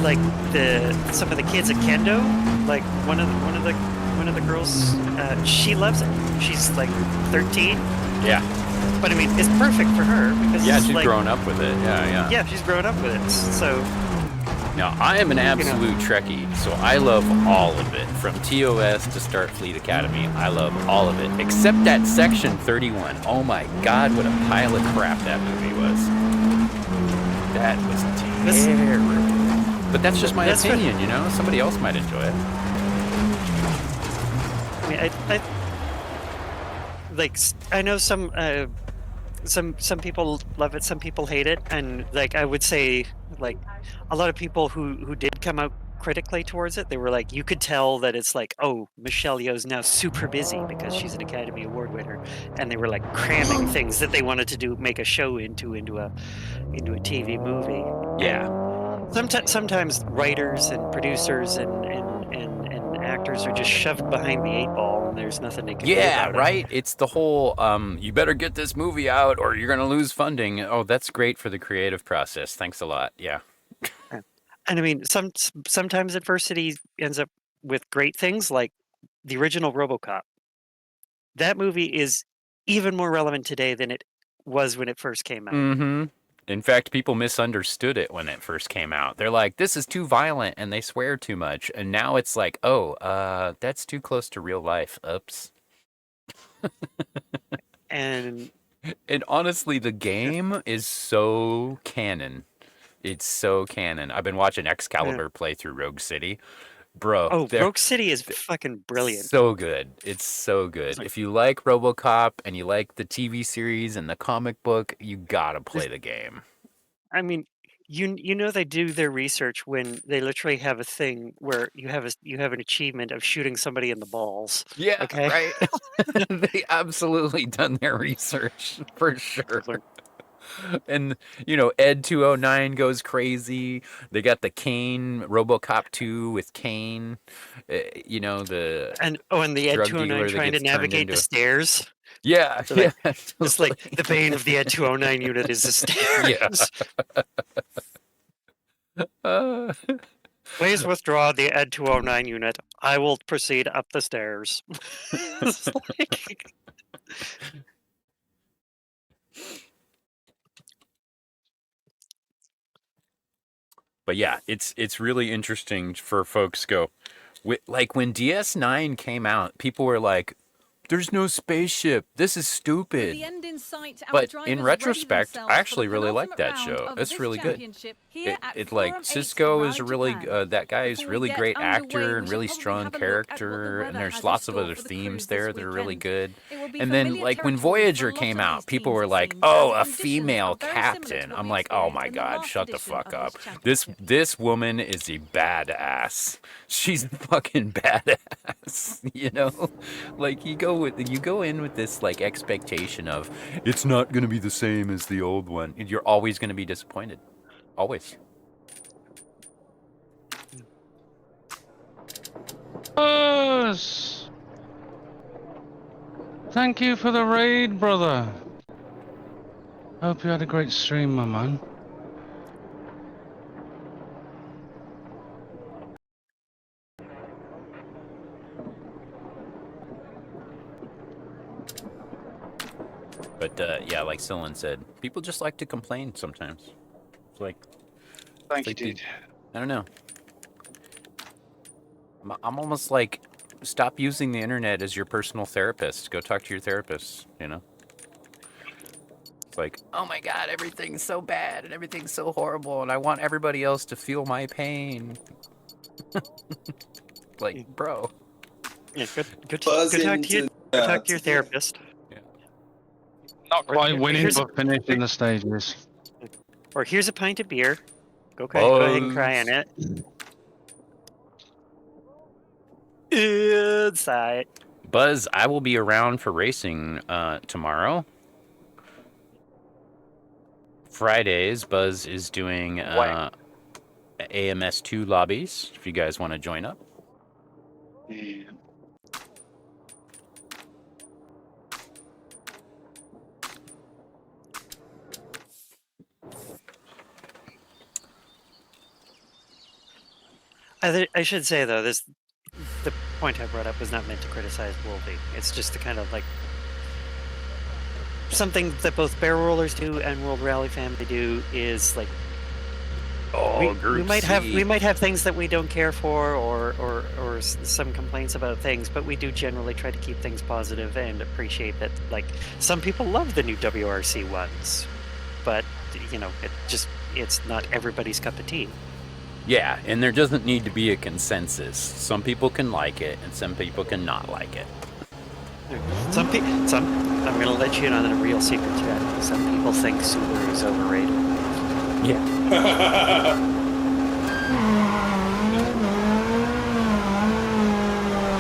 like some of the kids at Kendo, like one of the girls, she loves it. She's like 13. Yeah. But I mean, it's perfect for her because she's like, grown up with it. Yeah, she's grown up with it. So now I am an absolute Trekkie, so I love all of it, from TOS to Starfleet Academy. I love all of it, except that Section 31. Oh my God, what a pile of crap that movie was. That was terrible. But that's just my opinion, you know. Somebody else might enjoy it. I mean, I know some people love it, some people hate it, and like I would say, like a lot of people who did come out critically towards it, they were like, you could tell that it's like, oh, Michelle Yeoh's now super busy because she's an Academy Award winner, and they were like cramming things that they wanted to do, make a show into a TV movie. Yeah. Sometimes writers and producers and actors are just shoved behind the 8 ball, and there's nothing they can do about right? It's the whole, you better get this movie out or you're going to lose funding. Oh, that's great for the creative process. Thanks a lot. Yeah. And I mean, sometimes adversity ends up with great things, like the original RoboCop. That movie is even more relevant today than it was when it first came out. Mm-hmm. In fact, people misunderstood it when it first came out. They're like, this is too violent and they swear too much. And now it's like, oh, that's too close to real life. Oops. And honestly, the game is so canon. It's so canon. I've been watching Excalibur play through Rogue City. Bro. Oh, Rogue City is fucking brilliant. So good. It's so good. If you like RoboCop and you like the TV series and the comic book, you gotta play the game. I mean, you know they do their research when they literally have a thing where you have an achievement of shooting somebody in the balls. Yeah, okay? right. They absolutely done their research for sure. And Ed 209 goes crazy. They got the Kane RoboCop 2 with Kane. The and the Ed 209 trying to navigate the stairs. Yeah, so it's like the bane of the Ed 209 unit is the stairs. Yeah. Please withdraw the Ed 209 unit. I will proceed up the stairs. It's like... But yeah, it's really interesting for folks like when DS9 came out, people were like, there's no spaceship. This is stupid. The end in sight, but in retrospect, I actually really like that show. It's really good. It's like Cisco is really that guy is really great actor and really strong character, and there's lots of other themes there that are really good. And then like when Voyager came out, people were like, "Oh, a female captain." I'm like, "Oh my god, shut the fuck up. This woman is a badass. She's fucking badass." Like you go in with this like expectation of it's not going to be the same as the old one. You're always going to be disappointed. Always. Buzz! Thank you for the raid, brother. Hope you had a great stream, my man. But yeah, like Cyllin said, people just like to complain sometimes. It's like, thank you, dude. I don't know. I'm almost like, stop using the internet as your personal therapist. Go talk to your therapist. It's like, oh my god, everything's so bad and everything's so horrible, and I want everybody else to feel my pain. Like, bro. Yeah, good talk to your therapist. Not quite winning, but finishing the stages. Or here's a pint of beer. Go ahead and cry in it. Inside. Buzz, I will be around for racing tomorrow. Fridays, Buzz is doing AMS2 lobbies, if you guys want to join up. Yeah. I should say though, the point I brought up was not meant to criticize Wolvie. It's just to kind of like something that both barrel rollers do and World Rally Family do is like we might have things that we don't care for or some complaints about things, but we do generally try to keep things positive and appreciate that. Like some people love the new WRC ones, but it's not everybody's cup of tea. Yeah, and there doesn't need to be a consensus. Some people can like it, and some people can not like it. I'm going to let you in on a real secret, chat. Some people think Subaru is overrated. Yeah.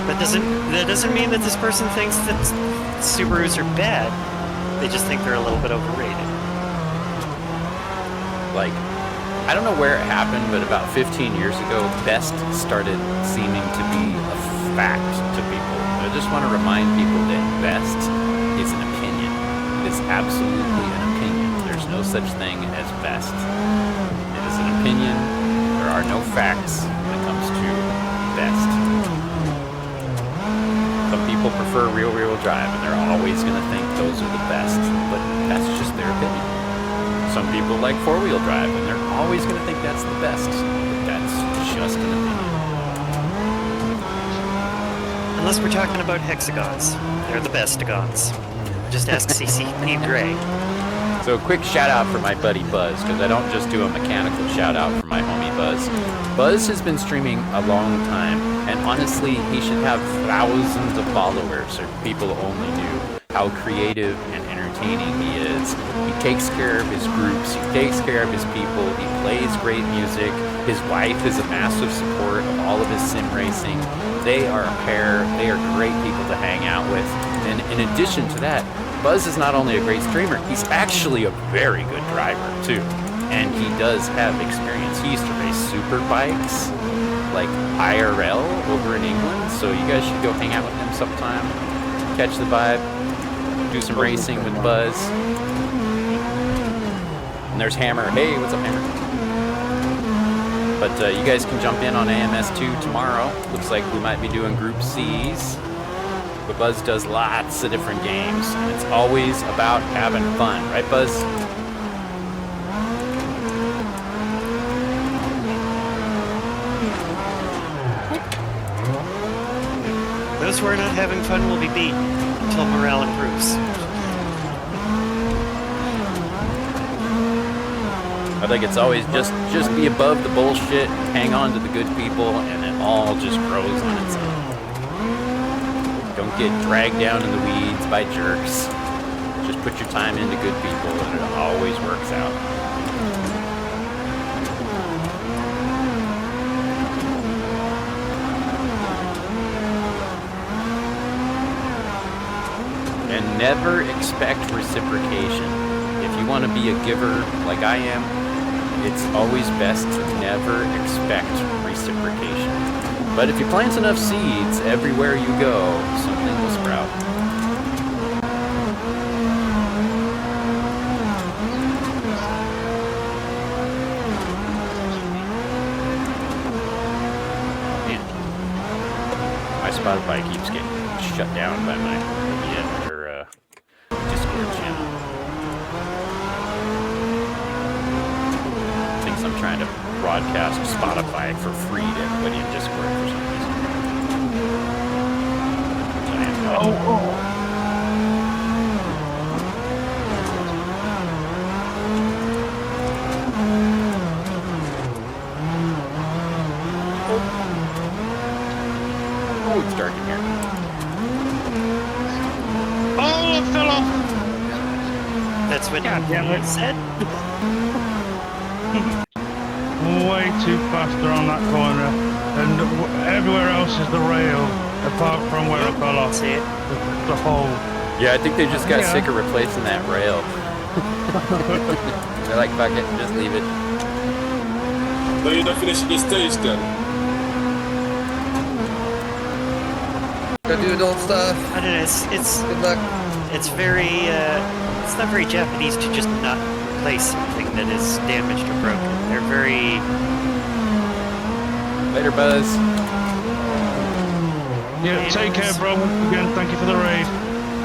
That doesn't mean that this person thinks that Subarus are bad. They just think they're a little bit overrated. Like, I don't know where it happened, but about 15 years ago, best started seeming to be a fact to people. I just want to remind people that best is an opinion. It is absolutely an opinion. There's no such thing as best. It is an opinion. There are no facts when it comes to best. Some people prefer rear-wheel drive, and they're always going to think those are the best, but that's just their opinion. Some people like four-wheel drive, and they're always going to think that's the best. But that's just an opinion. Unless we're talking about hexagons. They're the bestagons. Just ask CC Gray. So quick shout out for my buddy Buzz, because I don't just do a mechanical shout out for my homie Buzz. Buzz has been streaming a long time, and honestly, he should have thousands of followers, or people only knew how creative and entertaining he is. He takes care of his groups, he takes care of his people, he plays great music. His wife is a massive support of all of his sim racing. They are a pair, they are great people to hang out with. And in addition to that, Buzz is not only a great streamer, he's actually a very good driver too. And he does have experience. He used to race super bikes, like IRL over in England. So you guys should go hang out with him sometime, catch the vibe, do some racing with Buzz. And there's Hammer. Hey, what's up, Hammer? But you guys can jump in on AMS2 tomorrow. Looks like we might be doing Group C's. But Buzz does lots of different games, and it's always about having fun, right, Buzz? Those who are not having fun will be beaten until morale improves. I think it's always just be above the bullshit, hang on to the good people, and it all just grows on its own. Don't get dragged down in the weeds by jerks. Just put your time into good people and it always works out. And never expect reciprocation. If you want to be a giver like I am, it's always best to never expect reciprocation. But if you plant enough seeds everywhere you go, something will sprout. Man, my Spotify keeps getting shut down by my Discord channel. Thinks I'm trying to broadcast Spotify for free to everybody in Discord for some reason. Oh, it's dark in here. Oh, it fell off! That's what you said? Way too fast around that corner, and everywhere else is the rail, apart from where it fell off. See it? The hole. Yeah, I think they just got sick of replacing that rail. They're like, fuck it, just leave it. So you're not finishing your stage then? Go do adult stuff. I don't know, it's Good luck. It's very, it's not very Japanese to just not replace something that is damaged or broken. They're very... Later, Buzz. Yeah, take care, bro. Again, thank you for the raid.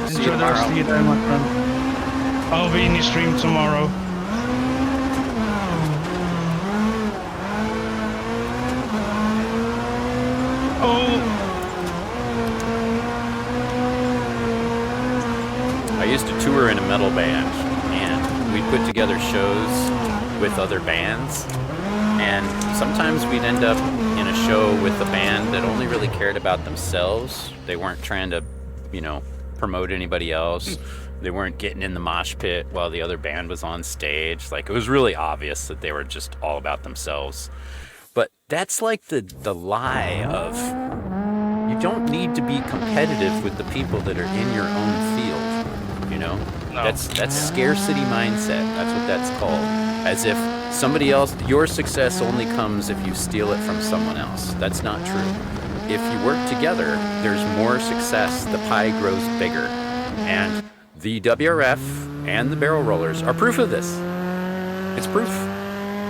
See you Enjoy the rest tomorrow. of your day, my friend. I'll be in your stream tomorrow. Oh! I used to tour in a metal band, and we'd put together shows with other bands, and sometimes we'd end up in a show with a band that only really cared about themselves. They weren't trying to, promote anybody else. They weren't getting in the mosh pit while the other band was on stage. Like, it was really obvious that they were just all about themselves. But that's like the lie of, you don't need to be competitive with the people that are in your own field. No. That's scarcity mindset. That's what that's called. As if somebody else, your success only comes if you steal it from someone else. That's not true. If you work together, there's more success. The pie grows bigger. And the WRF and the barrel rollers are proof of this. It's proof.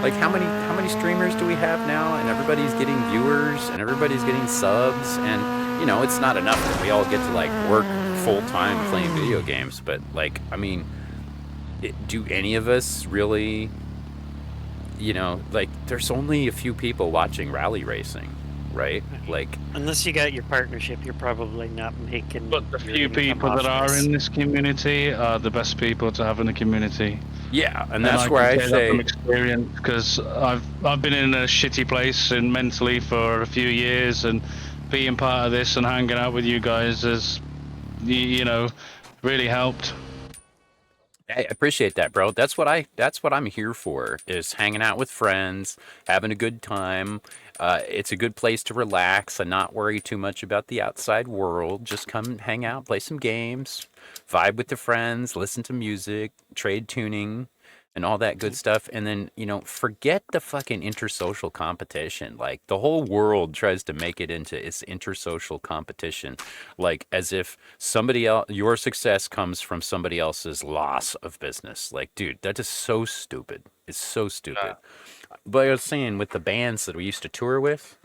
Like, how many streamers do we have now? And everybody's getting viewers and everybody's getting subs, and it's not enough that we all get to work full-time playing video games, but do any of us really, like, there's only a few people watching rally racing, right? Like, unless you got your partnership, you're probably not making. But the your few income people off that are this. in this community are the best people to have in the community. yeah, and And that's I where can I say that from say, experience because I've been in a shitty place and mentally for a few years, and being part of this and hanging out with you guys has, really helped. I appreciate that, bro. That's what I'm here for, is hanging out with friends, having a good time. It's a good place to relax and not worry too much about the outside world. Just come and hang out, play some games, vibe with the friends, listen to music, trade tuning, and all that good stuff. And then, forget the fucking intersocial competition. Like, the whole world tries to make it into its intersocial competition, like as if somebody else, your success comes from somebody else's loss of business. Like, dude, that is so stupid. It's so stupid. But I was saying, with the bands that we used to tour with,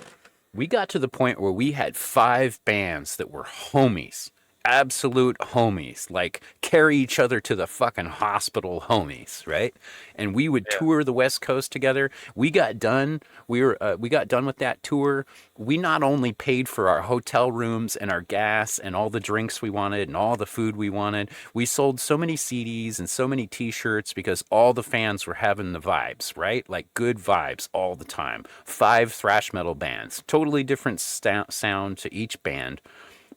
we got to the point where we had 5 bands that were homies, absolute homies, like carry each other to the fucking hospital homies, right? And we would tour the West Coast together. We got done. We got done with that tour. We not only paid for our hotel rooms and our gas and all the drinks we wanted and all the food we wanted. We sold so many CDs and so many T-shirts because all the fans were having the vibes, right? Like, good vibes all the time. 5 thrash metal bands, totally different sound to each band.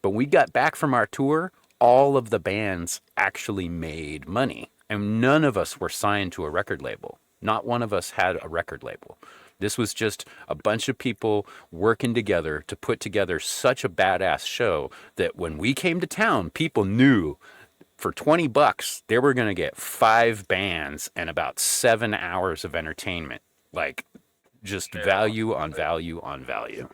But when we got back from our tour, all of the bands actually made money. And none of us were signed to a record label. Not one of us had a record label. This was just a bunch of people working together to put together such a badass show that when we came to town, people knew for $20 they were going to get 5 bands and about 7 hours of entertainment. Like, just value on value on value.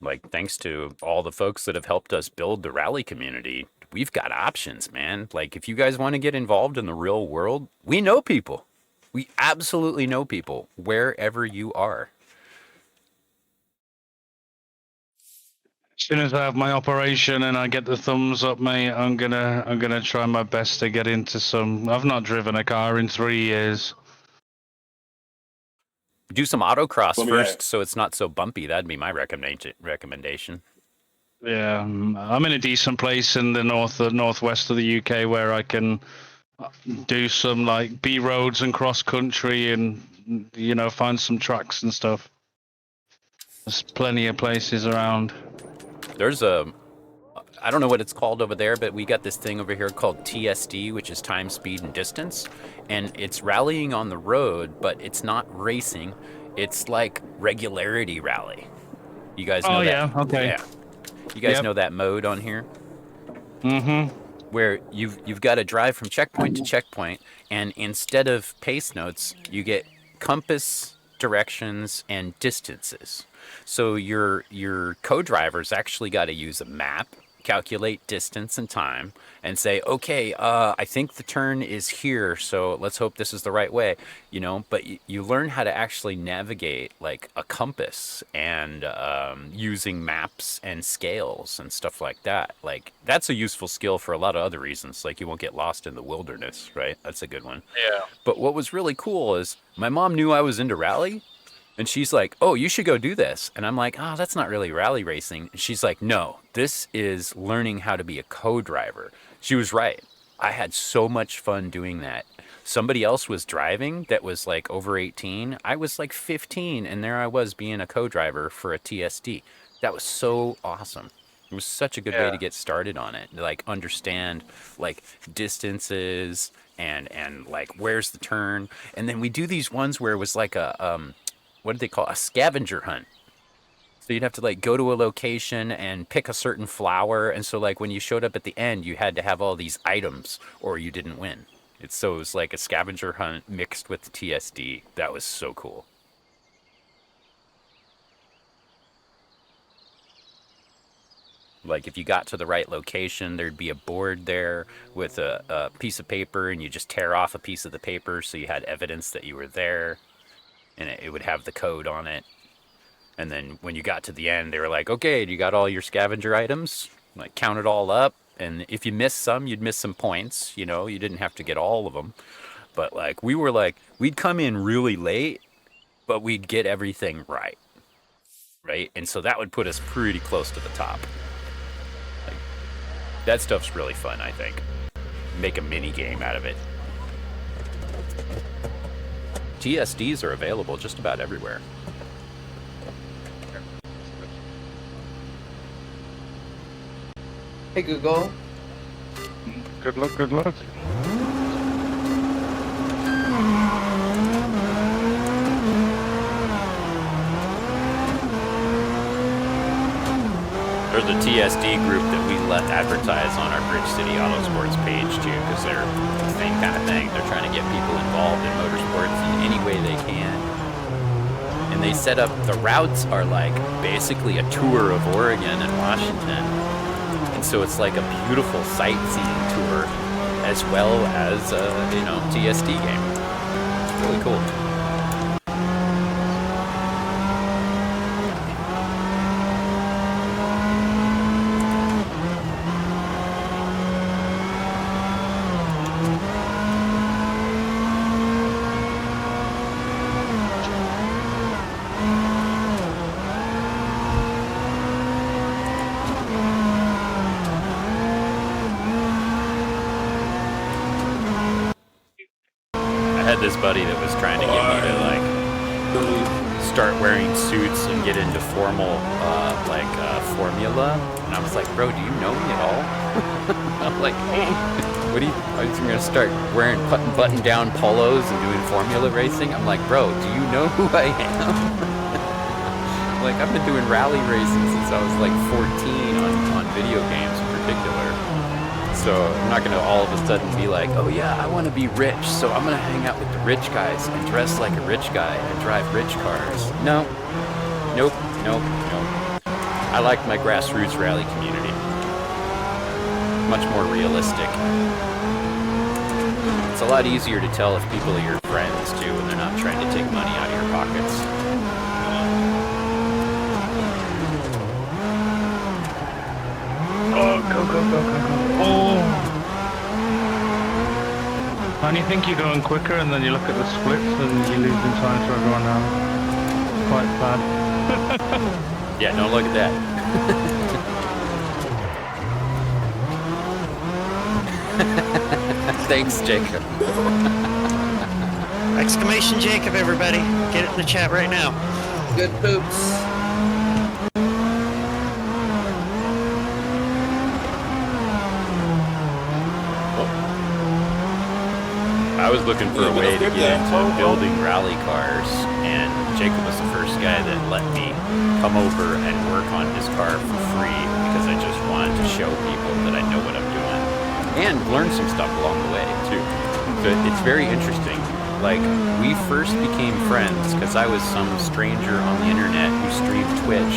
Like, thanks to all the folks that have helped us build the rally community, we've got options, man. Like, if you guys want to get involved in the real world, we know people. We absolutely know people wherever you are. As soon as I have my operation and I get the thumbs up, mate, I'm gonna try my best to get into some. I've not driven a car in 3 years. Do some autocross first, so it's not so bumpy. That'd be my recommendation. Yeah, I'm in a decent place in the northwest of the UK where I can do some like B roads and cross country and find some tracks and stuff. There's plenty of places around. There's I don't know what it's called over there, but we got this thing over here called TSD, which is time, speed, and distance. And it's rallying on the road, but it's not racing. It's like regularity rally. You guys know that? Yeah, okay. Yeah. You guys know that mode on here? Mm-hmm. Where you've got to drive from checkpoint to checkpoint, and instead of pace notes, you get compass directions and distances. So your co-driver's actually got to use a map, calculate distance and time, and say, okay, I think the turn is here, so let's hope this is the right way, but you learn how to actually navigate like a compass and using maps and scales and stuff like that. Like, that's a useful skill for a lot of other reasons, like you won't get lost in the wilderness, right? That's a good one. Yeah. But what was really cool is my mom knew I was into rally. And she's like, oh, you should go do this. And I'm like, oh, that's not really rally racing. And she's like, no, this is learning how to be a co-driver. She was right. I had so much fun doing that. Somebody else was driving that was like over 18. I was like 15, and there I was being a co-driver for a TSD. That was so awesome. It was such a good way to get started on it. Like, understand like distances and like where's the turn. And then we do these ones where it was like a what did they call it? A scavenger hunt. So you'd have to like go to a location and pick a certain flower, and so like when you showed up at the end, you had to have all these items or you didn't win. It was like a scavenger hunt mixed with the TSD. That was so cool. Like, if you got to the right location, there'd be a board there with a piece of paper, and you just tear off a piece of the paper so you had evidence that you were there, and it would have the code on it. And then when you got to the end, they were like, okay, you got all your scavenger items? like count it all up, and if you missed some, you'd miss some points. You know, you didn't have to get all of them, but like we'd come in really late, but we'd get everything right, and so that would put us pretty close to the top. Like, that stuff's really fun, I think. Make a mini game out of it. TSDs are available just about everywhere. Hey Google. Good luck, good luck. There's a TSD group that we let advertise on our Bridge City Autosports page too, because they're the same kind of thing. They're trying to get people involved in motorsports in any way they can. And they set up, the routes are like basically a tour of Oregon and Washington. And so it's like a beautiful sightseeing tour as well as a, TSD game. It's really cool. This buddy that was trying to get me to like start wearing suits and get into formal formula, and I was like, bro, do you know me at all? I'm like, what do you? I'm gonna start wearing button down polos and doing formula racing. I'm like, bro, do you know who I am? Like, I've been doing rally racing since I was like 14 on video games in particular. So I'm not gonna all of a sudden be like, oh yeah, I want to be rich, so I'm gonna hang out with the rich guys and dress like a rich guy and drive rich cars. No, nope. I like my grassroots rally community. Much more realistic. It's a lot easier to tell if people are your friends too, and they're not trying to take money out of your pockets. Oh, go. Oh! And you think you're going quicker, and then you look at the splits, and you're losing time to everyone else. Quite bad. Yeah, don't look at that. Thanks, Jacob. Exclamation Jacob, everybody. Get it in the chat right now. Good poops. I was looking for a way to get into building rally cars, and Jacob was the first guy that let me come over and work on his car for free, because I just wanted to show people that I know what I'm doing and learn some stuff along the way too. So it's very interesting. Like, we first became friends because I was some stranger on the internet who streamed Twitch,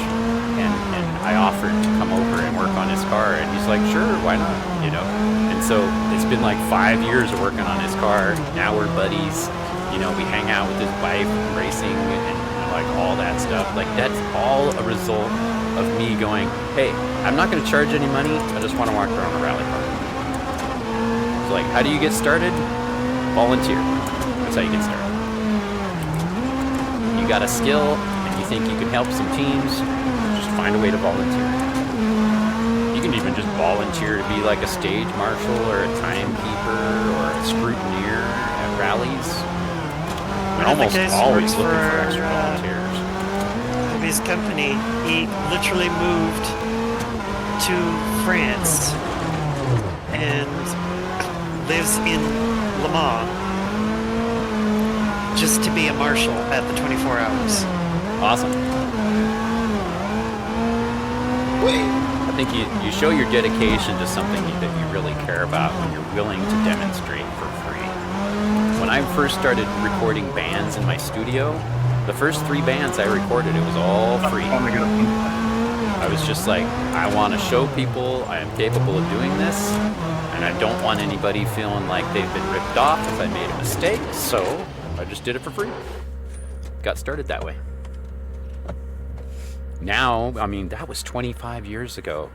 and I offered to come over and work on his car, and he's like, sure, why not, And so it's been like 5 years of working on his car. Now we're buddies. We hang out with his bike, racing, and like all that stuff. Like, that's all a result of me going, hey, I'm not going to charge any money. I just want to walk around a rally car. So like, how do you get started? Volunteer. That's how you get started. You got a skill and you think you can help some teams, just find a way to volunteer. You can even just volunteer to be like a stage marshal or a timekeeper or a scrutineer at rallies. We're almost always looking for extra volunteers. His company, he literally moved to France and lives in Le Mans just to be a marshal at the 24 hours. Awesome. I think you show your dedication to something that you really care about when you're willing to demonstrate for free. When I first started recording bands in my studio, the first 3 bands I recorded, it was all free. I was just like, I want to show people I am capable of doing this, and I don't want anybody feeling like they've been ripped off if I made a mistake, so I just did it for free. Got started that way. Now, I mean, that was 25 years ago.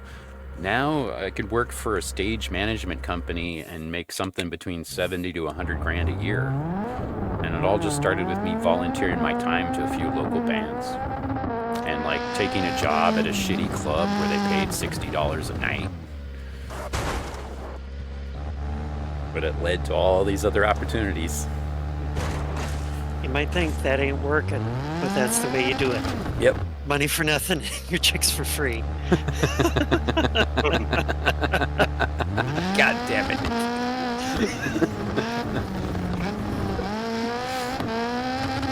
Now I could work for a stage management company and make something between 70 to 100 grand a year. And it all just started with me volunteering my time to a few local bands. And like taking a job at a shitty club where they paid $60 a night. But it led to all these other opportunities. You might think that ain't working, but that's the way you do it. Yep. Money for nothing, your chicks for free. God damn it.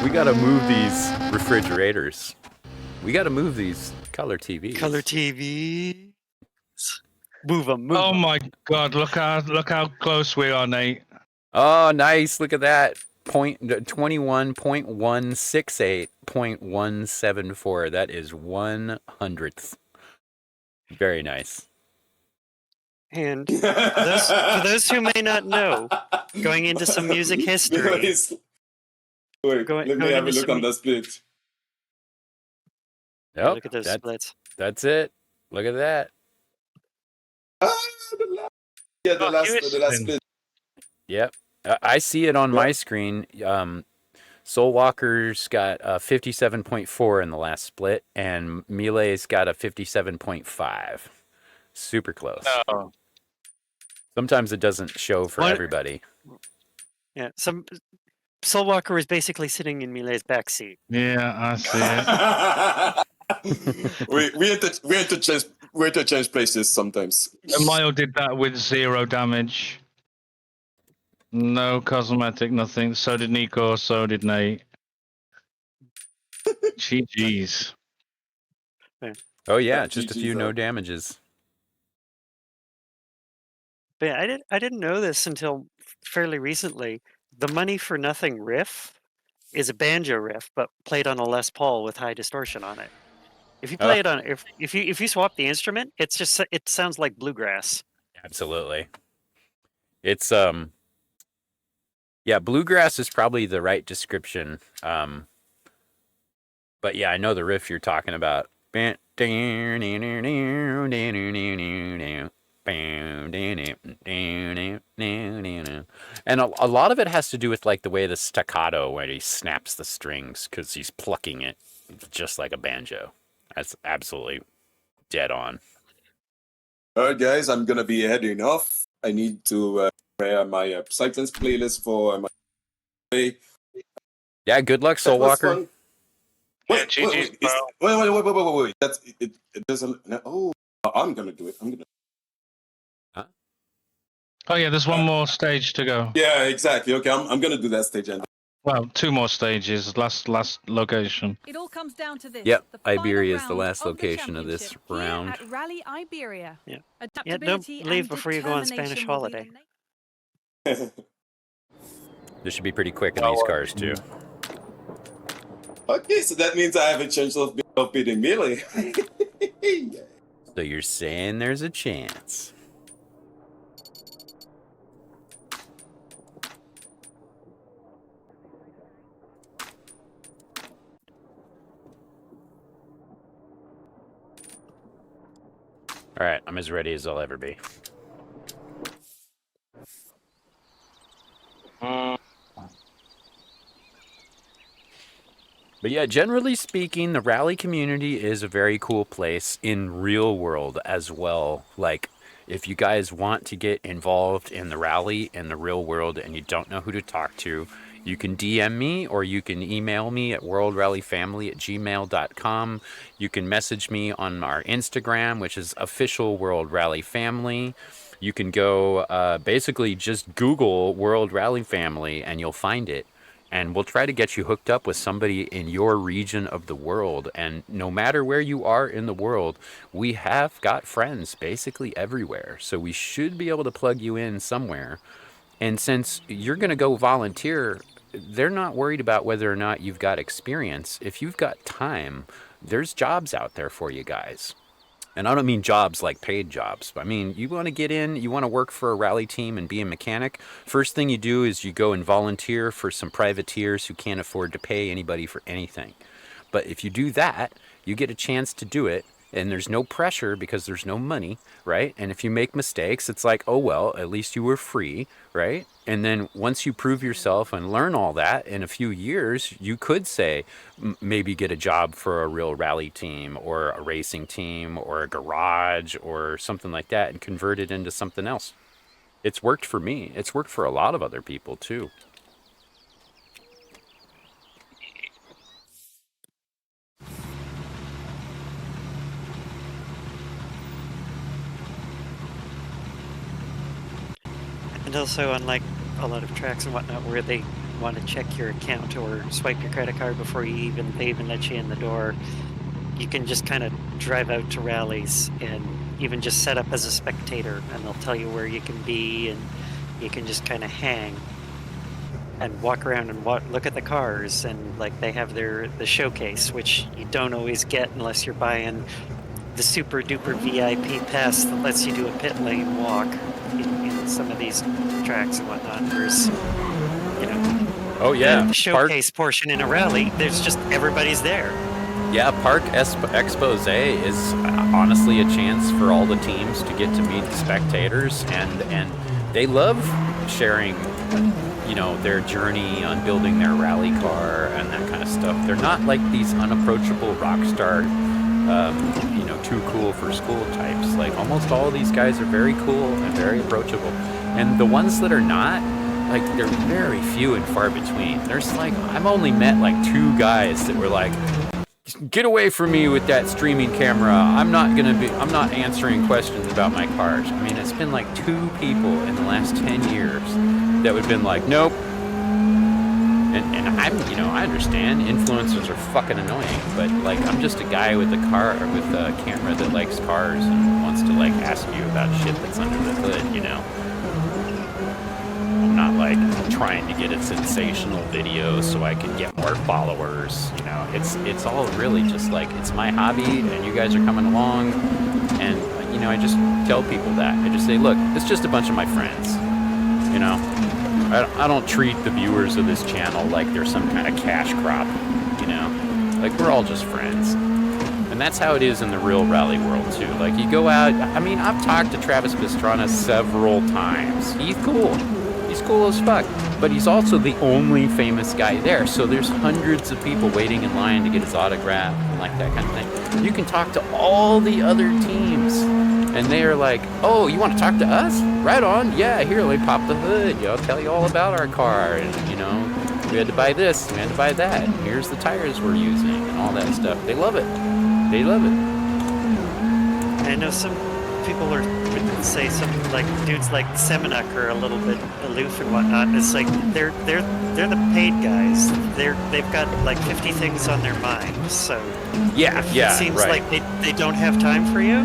We gotta move these refrigerators. We gotta move these color TVs. Color TV. Move them. Oh my God! Look how close we are, Nate. Oh, nice! Look at that. 21.168.174. That is 1/100th. Very nice. And for those who may not know, going into some music history. Wait, let me have a look on the split. Yep, look at those splits. That's it. Look at that. The last split. Yep. I see it on my screen. Soulwalker's got a 57.4 in the last split, and Melee's got a 57.5. Super close. Oh. Sometimes it doesn't show for everybody. Yeah, Soulwalker is basically sitting in Melee's backseat. Yeah, I see it. we had to change places sometimes. And Mile did that with 0 damage. No cosmetic, nothing. So did Nico, so did Nate. GG's. Oh yeah, just a few no damages. But yeah, I didn't know this until fairly recently. The Money for Nothing riff is a banjo riff, but played on a Les Paul with high distortion on it. If you play it on, if you swap the instrument, it sounds like bluegrass. Absolutely. It's yeah, bluegrass is probably the right description. But yeah, I know the riff you're talking about. And a lot of it has to do with like the way the staccato, where he snaps the strings, because he's plucking it just like a banjo. That's absolutely dead on. All right, guys, I'm gonna be heading off. I need to prepare my Psytrance playlist for my day. Yeah, good luck, Soulwalker. Wait. That's it. It doesn't. Oh, I'm gonna do it. Huh? Oh yeah, there's one more stage to go. Yeah, exactly. Okay, I'm gonna do that stage end. Well, 2 more stages. Last location. It all comes down to this. Yep, the Iberia is the final last round of location of this championship here round. At Rally Iberia. Yeah. Adaptability don't leave and before you go on Spanish determination will be holiday. This should be pretty quick in these cars too. Okay, so that means I have a chance of beating Melee. So you're saying there's a chance. All right, I'm as ready as I'll ever be. But yeah, generally speaking, the rally community is a very cool place in real world as well. Like, if you guys want to get involved in the rally in the real world and you don't know who to talk to, you can DM me or you can email me at worldrallyfamily@gmail.com. You can message me on our Instagram, which is official World Rally Family. You can go basically just Google World Rally Family and you'll find it. And we'll try to get you hooked up with somebody in your region of the world. And no matter where you are in the world, we have got friends basically everywhere. So we should be able to plug you in somewhere. And since you're going to go volunteer, they're not worried about whether or not you've got experience. If you've got time, there's jobs out there for you guys. And I don't mean jobs like paid jobs. I mean, you want to get in, you want to work for a rally team and be a mechanic. First thing you do is you go and volunteer for some privateers who can't afford to pay anybody for anything. But if you do that, you get a chance to do it and there's no pressure because there's no money, right? And if you make mistakes, it's like, oh well, at least you were free, right? And then once you prove yourself and learn all that, in a few years, you could say, maybe get a job for a real rally team or a racing team or a garage or something like that and convert it into something else. It's worked for me. It's worked for a lot of other people too. And also, unlike a lot of tracks and whatnot where they want to check your account or swipe your credit card before they even let you in the door, you can just kind of drive out to rallies and even just set up as a spectator, and they'll tell you where you can be, and you can just kind of hang and walk around and look at the cars, and like they have the showcase, which you don't always get unless you're buying the super duper VIP pass that lets you do a pit lane walk in some of these tracks and whatnot. There's, you know, oh yeah, the showcase portion in a rally. There's just everybody's there. Yeah, Park Expose is honestly a chance for all the teams to get to meet the spectators, and they love sharing, you know, their journey on building their rally car and that kind of stuff. They're not like these unapproachable rock star, you know, too cool for school types. Like almost all of these guys are very cool and very approachable, and the ones that are not, like, they're very few and far between. There's like, I've only met like 2 guys that were like, get away from me with that streaming camera. I'm not answering questions about my cars. I mean, it's been like 2 people in the last 10 years that would have been like, nope. And I'm, you know, I understand influencers are fucking annoying, but like, I'm just a guy with a camera that likes cars and wants to like ask you about shit that's under the hood, you know. I'm not like trying to get a sensational video so I can get more followers, you know. It's all really just like, it's my hobby and you guys are coming along, and you know, I just tell people that. I just say, look, it's just a bunch of my friends, you know. I don't treat the viewers of this channel like they're some kind of cash crop, you know. Like, we're all just friends. And that's how it is in the real rally world too. Like, you go out, I mean, I've talked to Travis Pastrana several times. He's cool. He's cool as fuck, but he's also the only famous guy there. So there's hundreds of people waiting in line to get his autograph and like that kind of thing. You can talk to all the other teams, and they are like, "Oh, you want to talk to us? Right on. Yeah, here, let me pop the hood. You know, I'll tell you all about our car, and you know, we had to buy this, we had to buy that. And here's the tires we're using, and all that stuff." They love it. They love it. I know some people would say something like dudes like Semenuk are a little bit aloof and whatnot. It's like they're the paid guys. They've got like 50 things on their mind. So yeah, if yeah, it seems right. like they don't have time for you,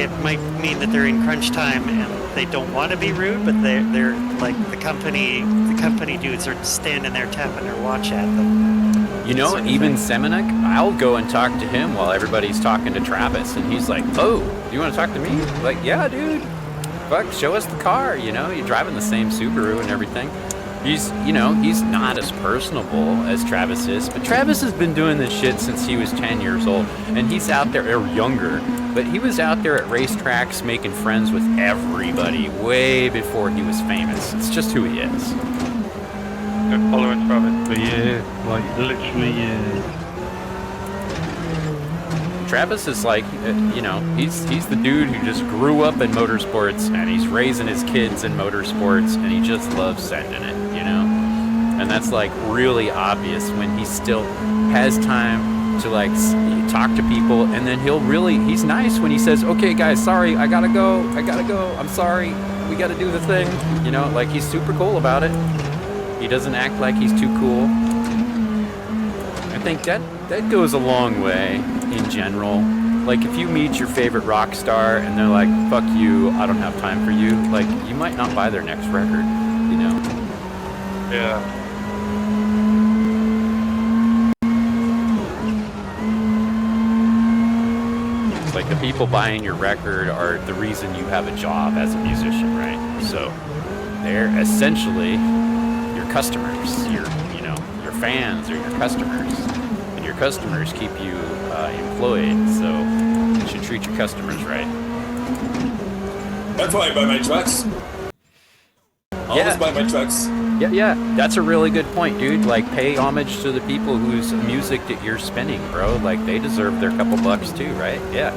it might mean that they're in crunch time and they don't want to be rude, but they're like the company dudes are standing there tapping their watch at them. You know, even Semenuk, I'll go and talk to him while everybody's talking to Travis, and he's like, "Oh, do you want to talk to me?" Like, "Yeah, dude. Fuck, show us the car, you know, you're driving the same Subaru and everything." He's, you know, he's not as personable as Travis is, but Travis has been doing this shit since he was 10 years old, and he's out there, or younger, but he was out there at racetracks making friends with everybody way before he was famous. It's just who he is. Been following Travis for years, like literally years. Travis is like, you know, he's the dude who just grew up in motorsports, and he's raising his kids in motorsports, and he just loves sending it, you know? And that's like really obvious when he still has time to like talk to people, and then he's nice when he says, "Okay guys, sorry, I gotta go, I'm sorry, we gotta do the thing," you know, like he's super cool about it. He doesn't act like he's too cool. I think that goes a long way in general. Like, if you meet your favorite rock star and they're like, "Fuck you, I don't have time for you," like, you might not buy their next record, you know? Yeah. It's like the people buying your record are the reason you have a job as a musician, right? So they're essentially your customers, your fans are your customers, and your customers keep you employed. So You should treat your customers right. That's why I buy my trucks. Always buy my trucks. Yeah. That's a really good point, dude. Like, pay homage to the people whose music that you're spinning, bro. Like, they deserve their couple bucks too, right? Yeah.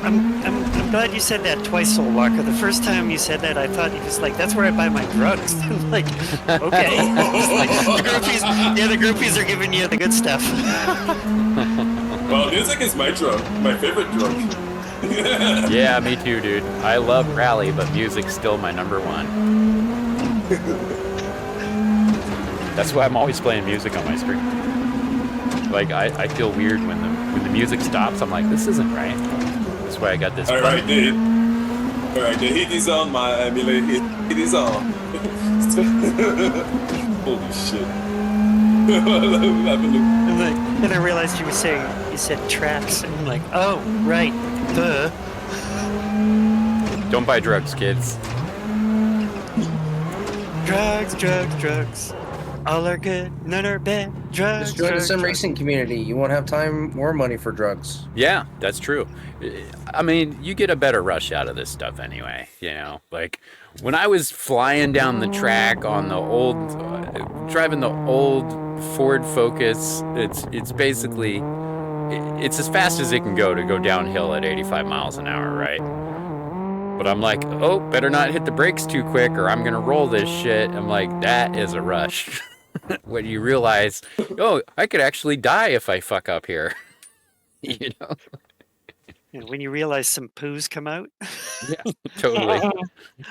I'm glad you said that twice, Soul Walker. The first time you said that, I thought he was like, "That's where I buy my drugs." I'm like, okay. Like, the groupies are giving you the good stuff. Well, music is my drug, my favorite drug. Yeah, me too, dude. I love rally, but music's still my number one. That's why I'm always playing music on my stream. Like, I feel weird when the music stops. I'm like, this isn't right. That's why I got this. Alright, the heat is on, my Emily. It is on. Holy shit. And I realized you said tracks, and I'm like, oh, right, duh. Don't buy drugs, kids. Drugs. All are good, none are bad. Drugs. Just join the sim racing community. You won't have time or money for drugs. Yeah, that's true. I mean, you get a better rush out of this stuff anyway, you know? Like, when I was flying down the track on the old, driving the old Ford Focus, it's basically, it's as fast as it can go to go downhill at 85 miles an hour, right? But I'm like, oh, better not hit the brakes too quick or I'm gonna roll this shit. I'm like, that is a rush. When you realize, oh, I could actually die if I fuck up here. You know? When you realize some poos come out. Yeah, totally.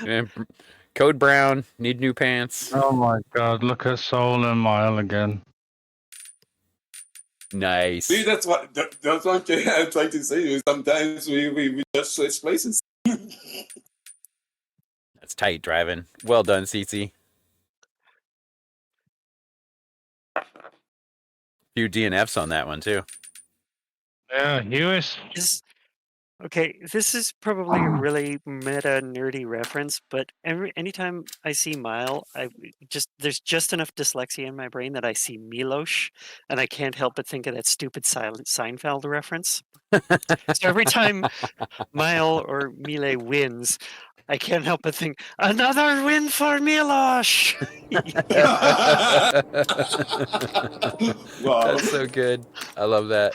And Code Brown, need new pants. Oh my god, look at Soul and Mile again. Nice. See, that's what I'm trying to say. Sometimes we just switch places. That's tight driving. Well done, CC. Few DNFs on that one too. Yeah, Hewis. Okay, this is probably a really meta nerdy reference, but anytime I see Mile, there's just enough dyslexia in my brain that I see Milosh, and I can't help but think of that stupid Seinfeld reference. So every time Mile or Mile wins, I can't help but think, another win for Milosh! Wow. That's so good. I love that.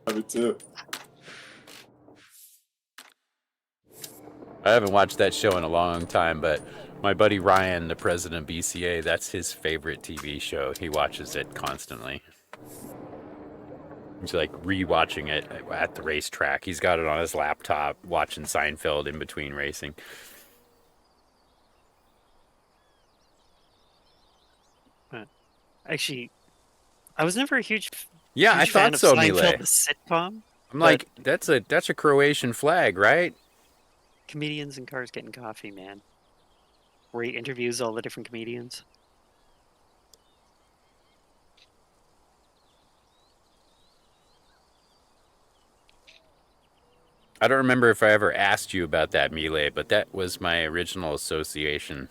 I me too. I haven't watched that show in a long time, but my buddy Ryan, the president of BCA, that's his favorite TV show. He watches it constantly. He's like rewatching it at the racetrack. He's got it on his laptop, watching Seinfeld in between racing. Actually, I was never a huge I fan thought so, of Seinfeld, Mile. the sitcom. I'm like, that's a Croatian flag, right? Comedians in Cars Getting Coffee, man. Where he interviews all the different comedians. I don't remember if I ever asked you about that, Mile, but that was my original association.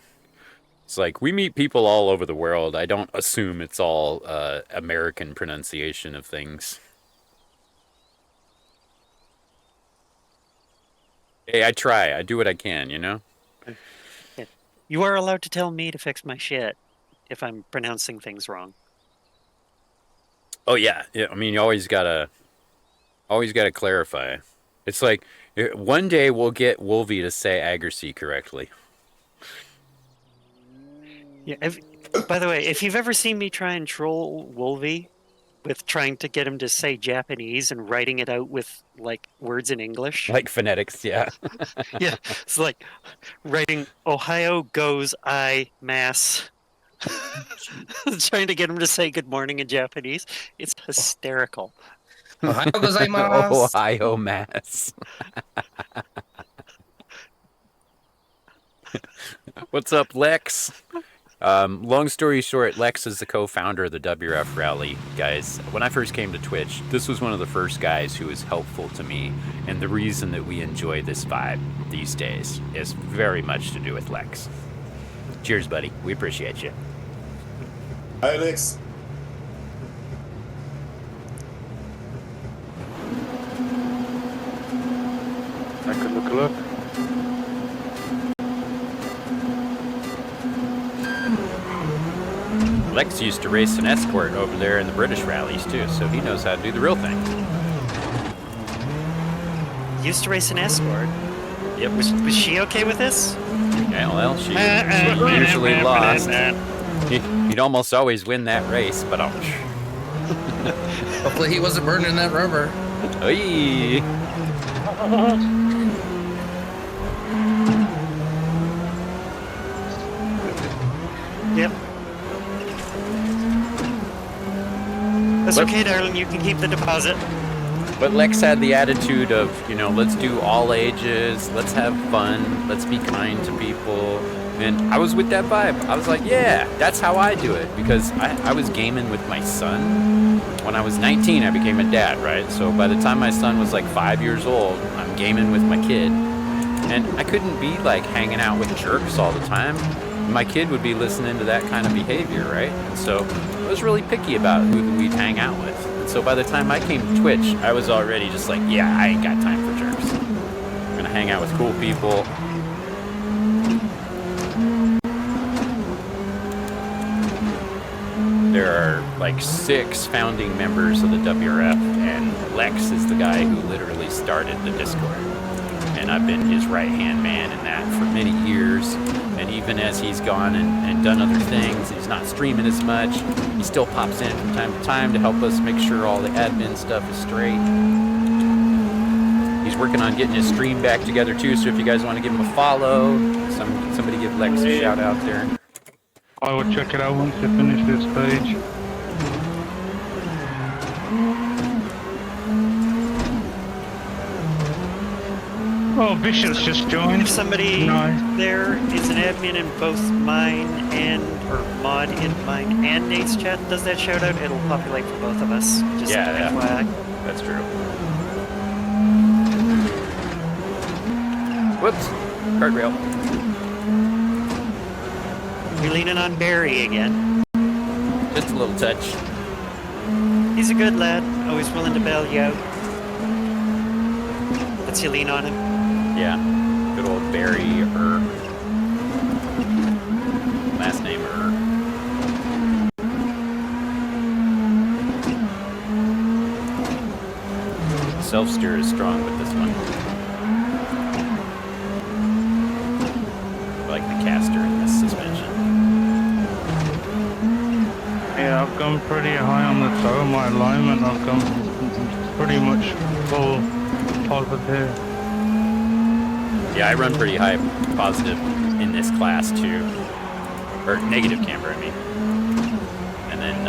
It's like, we meet people all over the world. I don't assume it's all American pronunciation of things. Hey, I try. I do what I can, you know? Yeah. You are allowed to tell me to fix my shit if I'm pronouncing things wrong. Oh, yeah. I mean, you always gotta clarify. It's like, one day we'll get Wolvie to say Agassi correctly. Yeah. By the way, if you've ever seen me try and troll Wolvie with trying to get him to say Japanese and writing it out with, like, words in English. Like phonetics, yeah. Yeah. It's like writing Ohio goes I mass. Trying to get him to say good morning in Japanese. It's hysterical. Ohio gozaimasu. Ohio mass. What's up, Lex? Long story short, Lex is the co-founder of the WRF Rally, guys. When I first came to Twitch, this was one of the first guys who was helpful to me, and the reason that we enjoy this vibe these days is very much to do with Lex. Cheers, buddy. We appreciate you. Hi, Alex. Take a look. Lex used to race an Escort over there in the British rallies too, so he knows how to do the real thing. Used to race an Escort. Yep. Was she okay with this? Yeah, well, she usually lost. He'd almost always win that race, but Hopefully he wasn't burning that rubber. Oy. Yep. That's okay, darling. You can keep the deposit. But Lex had the attitude of, you know, let's do all ages, let's have fun, let's be kind to people. And I was with that vibe. I was like, yeah, that's how I do it. Because I was gaming with my son. When I was 19, I became a dad, right? So by the time my son was like 5 years old, I'm gaming with my kid. And I couldn't be like hanging out with jerks all the time. My kid would be listening to that kind of behavior, right? And so I was really picky about who we'd hang out with. And so by the time I came to Twitch, I was already just like, yeah, I ain't got time for jerks. I'm gonna hang out with cool people. There are like 6 founding members of the WRF, and Lex is the guy who literally started the Discord. And I've been his right-hand man in that for many years. And even as he's gone and done other things, he's not streaming as much, he still pops in from time to time to help us make sure all the admin stuff is straight. He's working on getting his stream back together too, so if you guys want to give him a follow, somebody give Lex a shout out there. I will check it out once I finish this page. Oh, Bishop's just joined. If somebody there is an admin in both mine and, or mod in mine and Nate's chat does that shout out, it'll populate for both of us. Just FYI. That's true. Whoops, guardrail. You're leaning on Barry again. Just a little touch. He's a good lad, always willing to bail you out. Lets you lean on him. Yeah, good old Barry last name Self-steer is strong with this one. I like the caster in this suspension. Yeah, I've gone pretty high on the toe. My alignment, I've gone pretty much full positive. Yeah, I run pretty high positive in this class too. Or negative camber, I mean. And then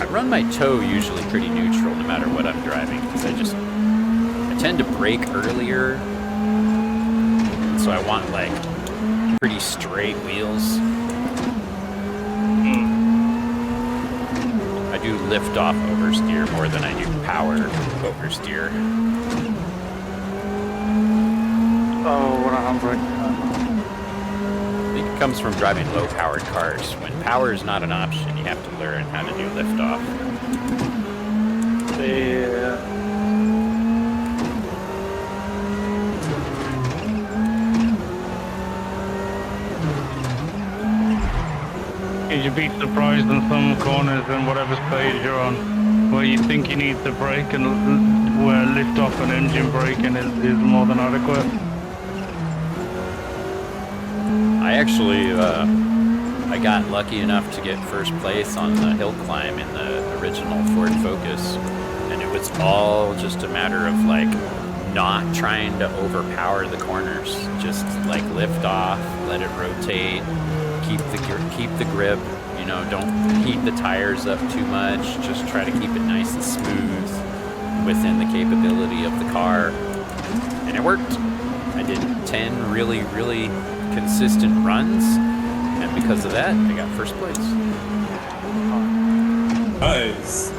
I run my toe usually pretty neutral no matter what I'm driving, because I tend to brake earlier. So I want like pretty straight wheels. I do lift off oversteer more than I do power oversteer. Oh, what a handbrake. I think it comes from driving low-powered cars. When power is not an option, you have to learn how to do lift-off. Yeah. You'd be surprised in some corners in whatever stage you're on, where you think you need to brake and where lift-off and engine braking is more than adequate. I actually, I got lucky enough to get first place on the hill climb in the original Ford Focus, and it was all just a matter of like not trying to overpower the corners, just like lift off, let it rotate, keep the grip, you know, don't heat the tires up too much, just try to keep it nice and smooth within the capability of the car, and it worked. I did 10 really consistent runs, and because of that, I got first place. Nice.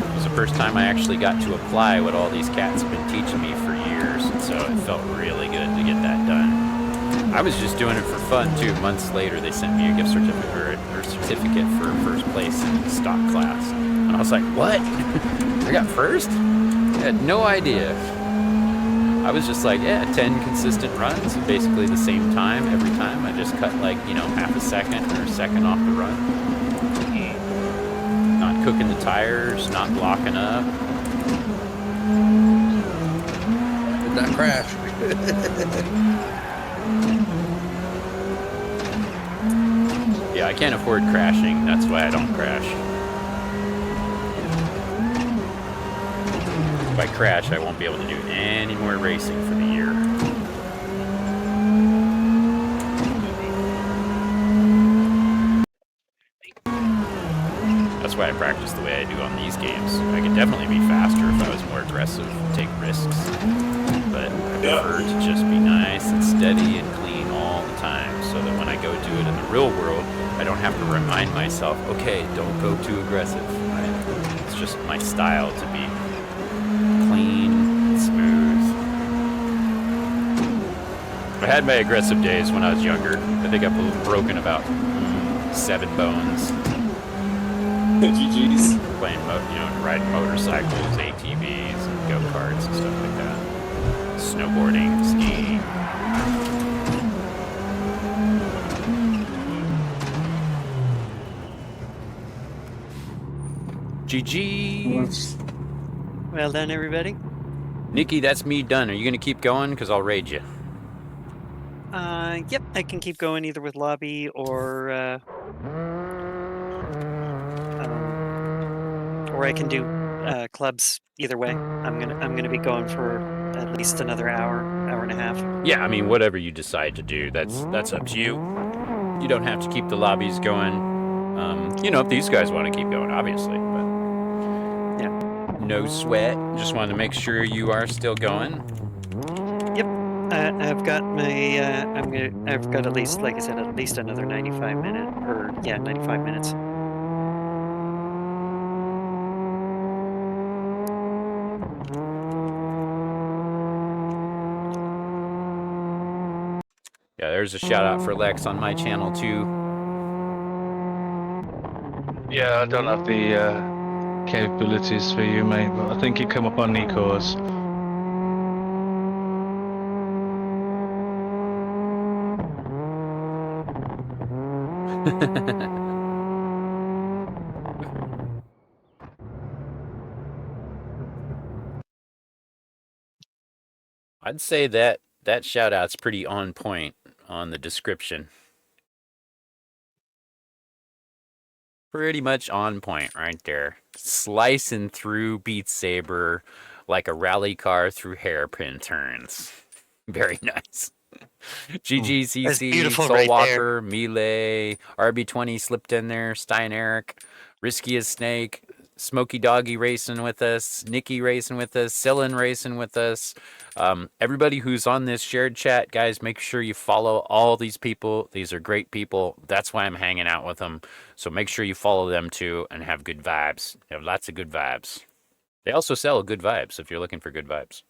It was the first time I actually got to apply what all these cats have been teaching me for years, and so it felt really good to get that done. I was just doing it for fun too. Months later, they sent me a gift certificate or a certificate for first place in the stock class, and I was like, "What? I got first? I had no idea." I was just like, "Yeah, 10 consistent runs, basically the same time every time. I just cut like half a second or a second off the run. Not cooking the tires, not blocking up." Did not crash. Yeah, I can't afford crashing. That's why I don't crash. If I crash, I won't be able to do any more racing for the year. That's why I practice the way I do on these games. I could definitely be faster if I was more aggressive, take risks. But I prefer to just be nice and steady and clean all the time, so that when I go do it in the real world, I don't have to remind myself, okay, don't go too aggressive, right? It's just my style to be clean and smooth. I had my aggressive days when I was younger. I think I've broken about 7 bones. GG's. Playing, riding motorcycles, ATVs, and go-karts and stuff like that. Snowboarding, skiing. GG. Well done, everybody. Nikki, that's me done. Are you going to keep going? Because I'll raid you. Yep, I can keep going either with lobby or I can do clubs. Either way, I'm gonna be going for at least another hour and a half. Yeah, I mean, whatever you decide to do, that's up to you. You don't have to keep the lobbies going. If these guys want to keep going, obviously, but yeah, no sweat. Just wanted to make sure you are still going. Yep, I've got my. I've got at least, like I said, at least another 95 minutes. Yeah, there's a shout out for Lex on my channel too. Yeah, I don't have the capabilities for you, mate, but I think you come up on Nico's. I'd say that shout out's pretty on point on the description. Pretty much on point right there. Slicing through Beat Saber like a rally car through hairpin turns. Very nice. GGCC, Soulwalker, Melee, RB20 slipped in there, Stein Eric, Risky as Snake, Smoky Doggy racing with us, Nikki racing with us, Cillin racing with us. Everybody who's on this shared chat, guys, make sure you follow all these people. These are great people. That's why I'm hanging out with them. So make sure you follow them too and have good vibes. Have lots of good vibes. They also sell good vibes if you're looking for good vibes.